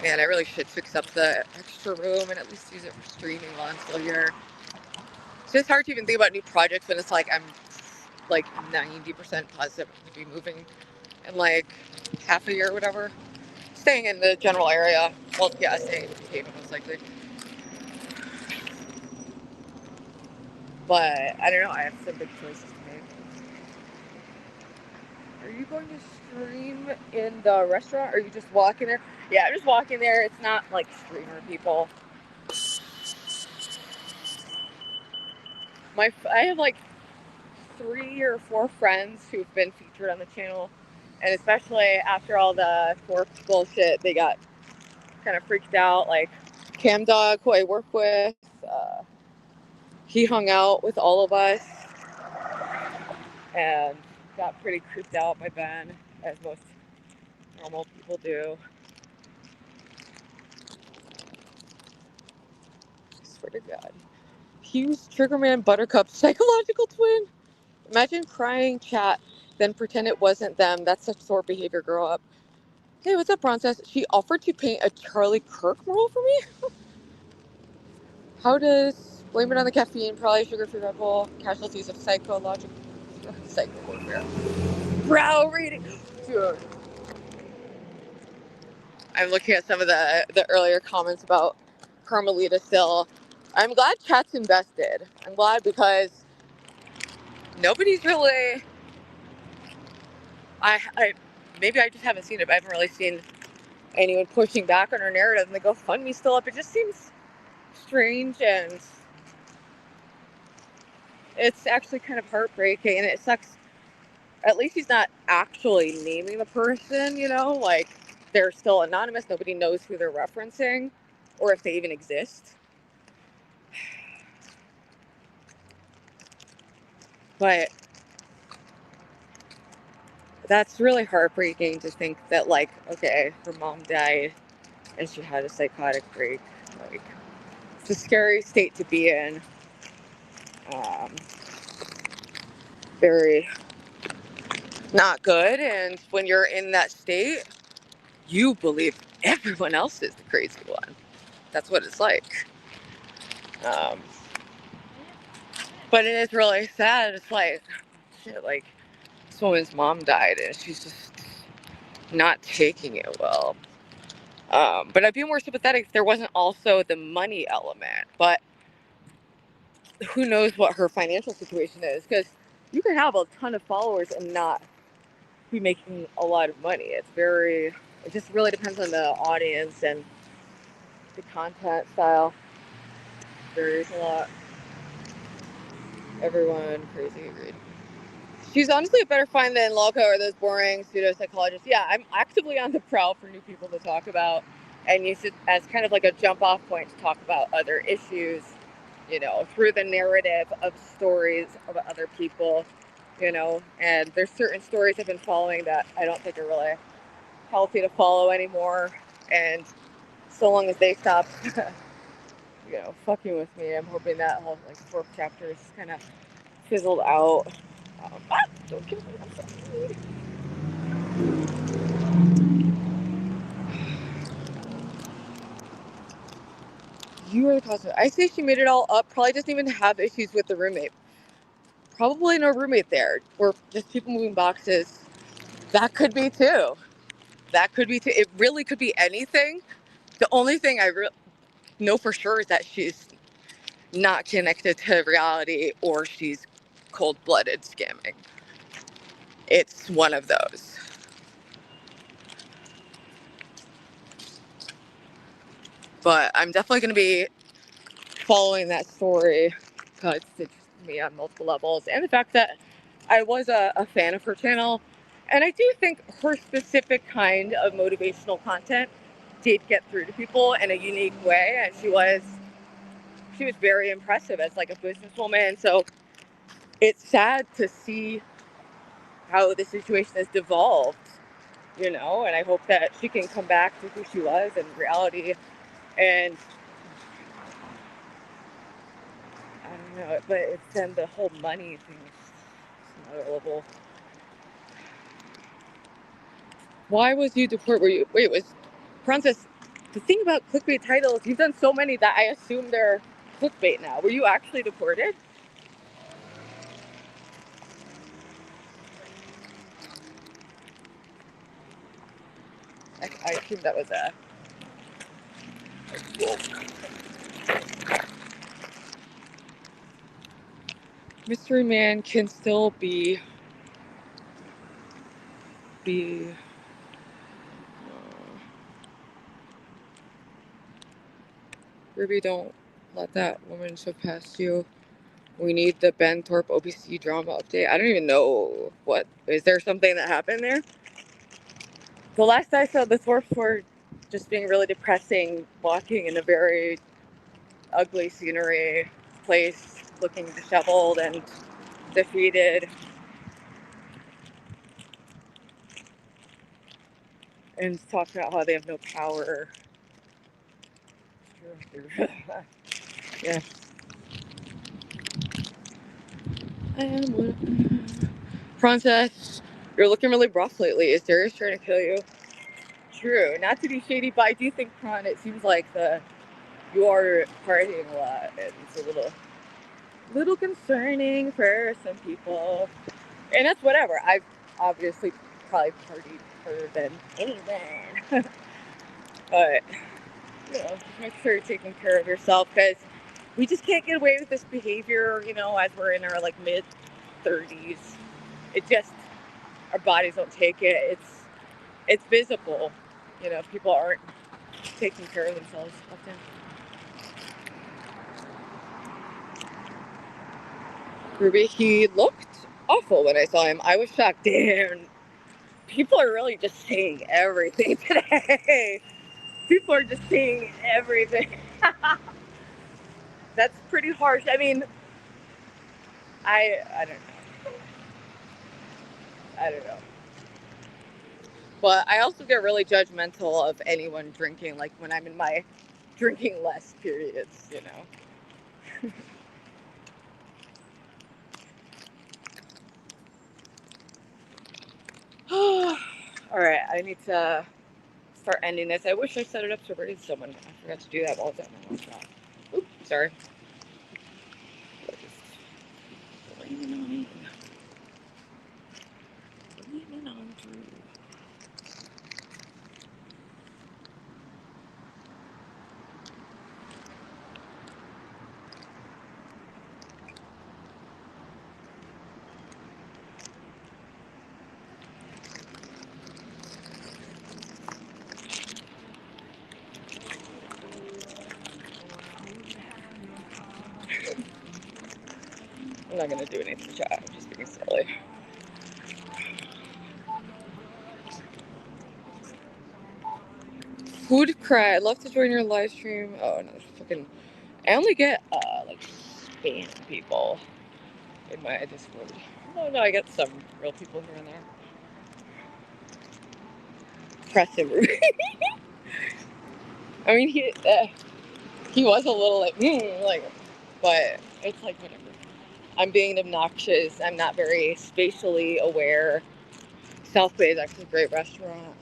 man, I really should fix up the extra room and at least use it for streaming while I'm still here. It's just hard to even think about new projects when it's like I'm like 90% positive to be moving in like half a year or whatever. Staying in the general area. Well, yeah, staying in Haven most likely. But I don't know. I have some big choices to make. Are you going to stream in the restaurant, or are you just walking there? Yeah, I'm just walking there. It's not like streamer people. I have like 3 or 4 friends who've been featured on the channel, and especially after all the Fork bullshit, they got kind of freaked out. Like Cam Dog, who I work with, he hung out with all of us and got pretty creeped out by Ben, as most normal people do. I swear to God. Hughes, Triggerman, Buttercup, psychological twin. Imagine crying chat, then pretend it wasn't them. That's such sore behavior, grow up. Hey, what's up, Princess? She offered to paint a Charlie Kirk mural for me? How does blame it on the caffeine, probably sugar-free Red Bull, casualties of psycho warfare. Brow reading. Dude. I'm looking at some of the earlier comments about Carmelita still. I'm glad chat's invested. I'm glad because nobody's really, maybe I just haven't seen it, but I haven't really seen anyone pushing back on her narrative, and the GoFundMe's still up. It just seems strange, and it's actually kind of heartbreaking, and it sucks. At least he's not actually naming the person, you know, like they're still anonymous. Nobody knows who they're referencing or if they even exist. But that's really heartbreaking to think that, like, okay, her mom died and she had a psychotic break. Like, it's a scary state to be in. Very not good. And when you're in that state, you believe everyone else is the crazy one. That's what it's like. But it is really sad. It's like, shit, like, this woman's mom died and she's just not taking it well. But I'd be more sympathetic if there wasn't also the money element. But who knows what her financial situation is? Because you can have a ton of followers and not be making a lot of money. It just really depends on the audience and the content style. Varies a lot. Everyone crazy agreed. She's honestly a better find than Loco or those boring pseudo-psychologists. Yeah, I'm actively on the prowl for new people to talk about and use it as kind of like a jump-off point to talk about other issues, you know, through the narrative of stories of other people, you know. And there's certain stories I've been following that I don't think are really healthy to follow anymore. And so long as they stop, you know, fucking with me, I'm hoping that whole, like, 4th chapter is kind of fizzled out. Don't kill me, I'm sorry. You are the cause of it. I say she made it all up. Probably doesn't even have issues with the roommate. Probably no roommate there. Or just people moving boxes. That could be too. That could be too. It really could be anything. The only thing I know for sure is that she's not connected to reality or she's cold-blooded scamming. It's one of those. But I'm definitely going to be following that story because it's interested me on multiple levels. And the fact that I was a fan of her channel. And I do think her specific kind of motivational content did get through to people in a unique way. And she was very impressive as like a businesswoman. So it's sad to see how the situation has devolved, you know, and I hope that she can come back to who she was in reality. And I don't know, but it's then the whole money thing is another level. Why was you deported? Wait, was Princess, the thing about clickbait titles, you've done so many that I assume they're clickbait now. Were you actually deported? I assume that was a mystery man can still be Ruby, don't let that woman shove past you. We need the Ben Thorpe OPC drama update. I don't even know what. Is there something that happened there? The last I saw, the Thorpes were just being really depressing, walking in a very ugly scenery place, looking disheveled and defeated, and talking about how they have no power. Yes. I am one. Princess, you're looking really rough lately. Is Darius trying to kill you? True. Not to be shady, but I do think, Prawn, it seems like you are partying a lot, and it's a little concerning for some people. And that's whatever. I've obviously probably partied harder than anyone. But, just make sure you're taking care of yourself, because we just can't get away with this behavior, as we're in our, mid-30s. It just, our bodies don't take it. It's visible, people aren't taking care of themselves often. Ruby, he looked awful when I saw him. I was shocked. Damn, people are really just saying everything today. People are just saying everything. That's pretty harsh. I mean, I don't know. I don't know. But I also get really judgmental of anyone drinking, like when I'm in my drinking less periods, All right, I need to start ending this. I wish I set it up to raise someone. I forgot to do that while I was at my lunch shop. Oops, sorry. Blaming on Drew. I'm not gonna do anything, chat. I'm just being silly. Food cry. I'd love to join your live stream. Oh no, fucking. I only get spam people in my Discord. Oh no, I get some real people here and there. Press him. I mean, he was a little but it's like whatever. I'm being obnoxious. I'm not very spatially aware. South Bay is actually a great restaurant.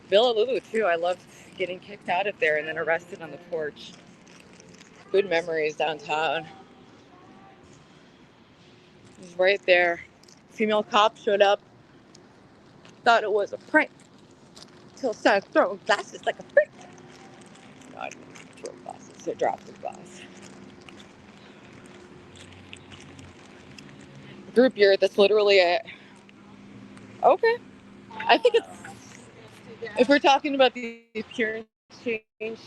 Villalulu too. I loved getting kicked out of there and then arrested on the porch. Good memories downtown. It was right there. Female cop showed up. Thought it was a prank. Till started throwing glasses like a freak. No, I didn't throw glasses. I dropped the glass. Group year. That's literally it. Okay. I think it's. If we're talking about the appearance change,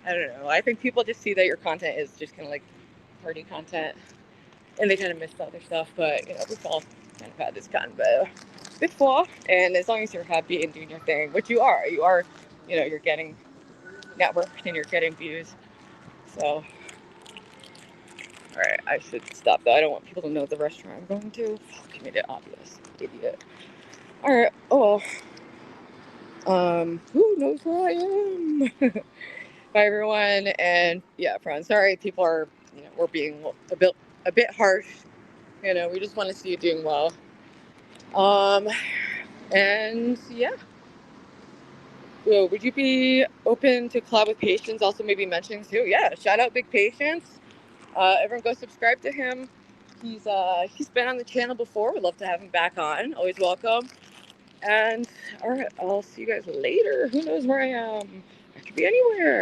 I don't know. I think people just see that your content is just kind of like party content, and they kind of miss the other stuff. But we've all kind of had this convo before. And as long as you're happy and doing your thing, which you are, you're getting networked and you're getting views. So, all right, I should stop though. I don't want people to know the restaurant I'm going to. Fuck, made it obvious, idiot. All right. Oh. Who knows where I am? Bye, everyone. And yeah, Fran, sorry, people are, we're being a bit harsh. We just want to see you doing well. And yeah. Well, would you be open to collab with Patience? Also, maybe mentioning too. Yeah, shout out Big Patience. Everyone go subscribe to him. He's been on the channel before. We'd love to have him back on. Always welcome. And all right, I'll see you guys later. Who knows where I am? I could be anywhere.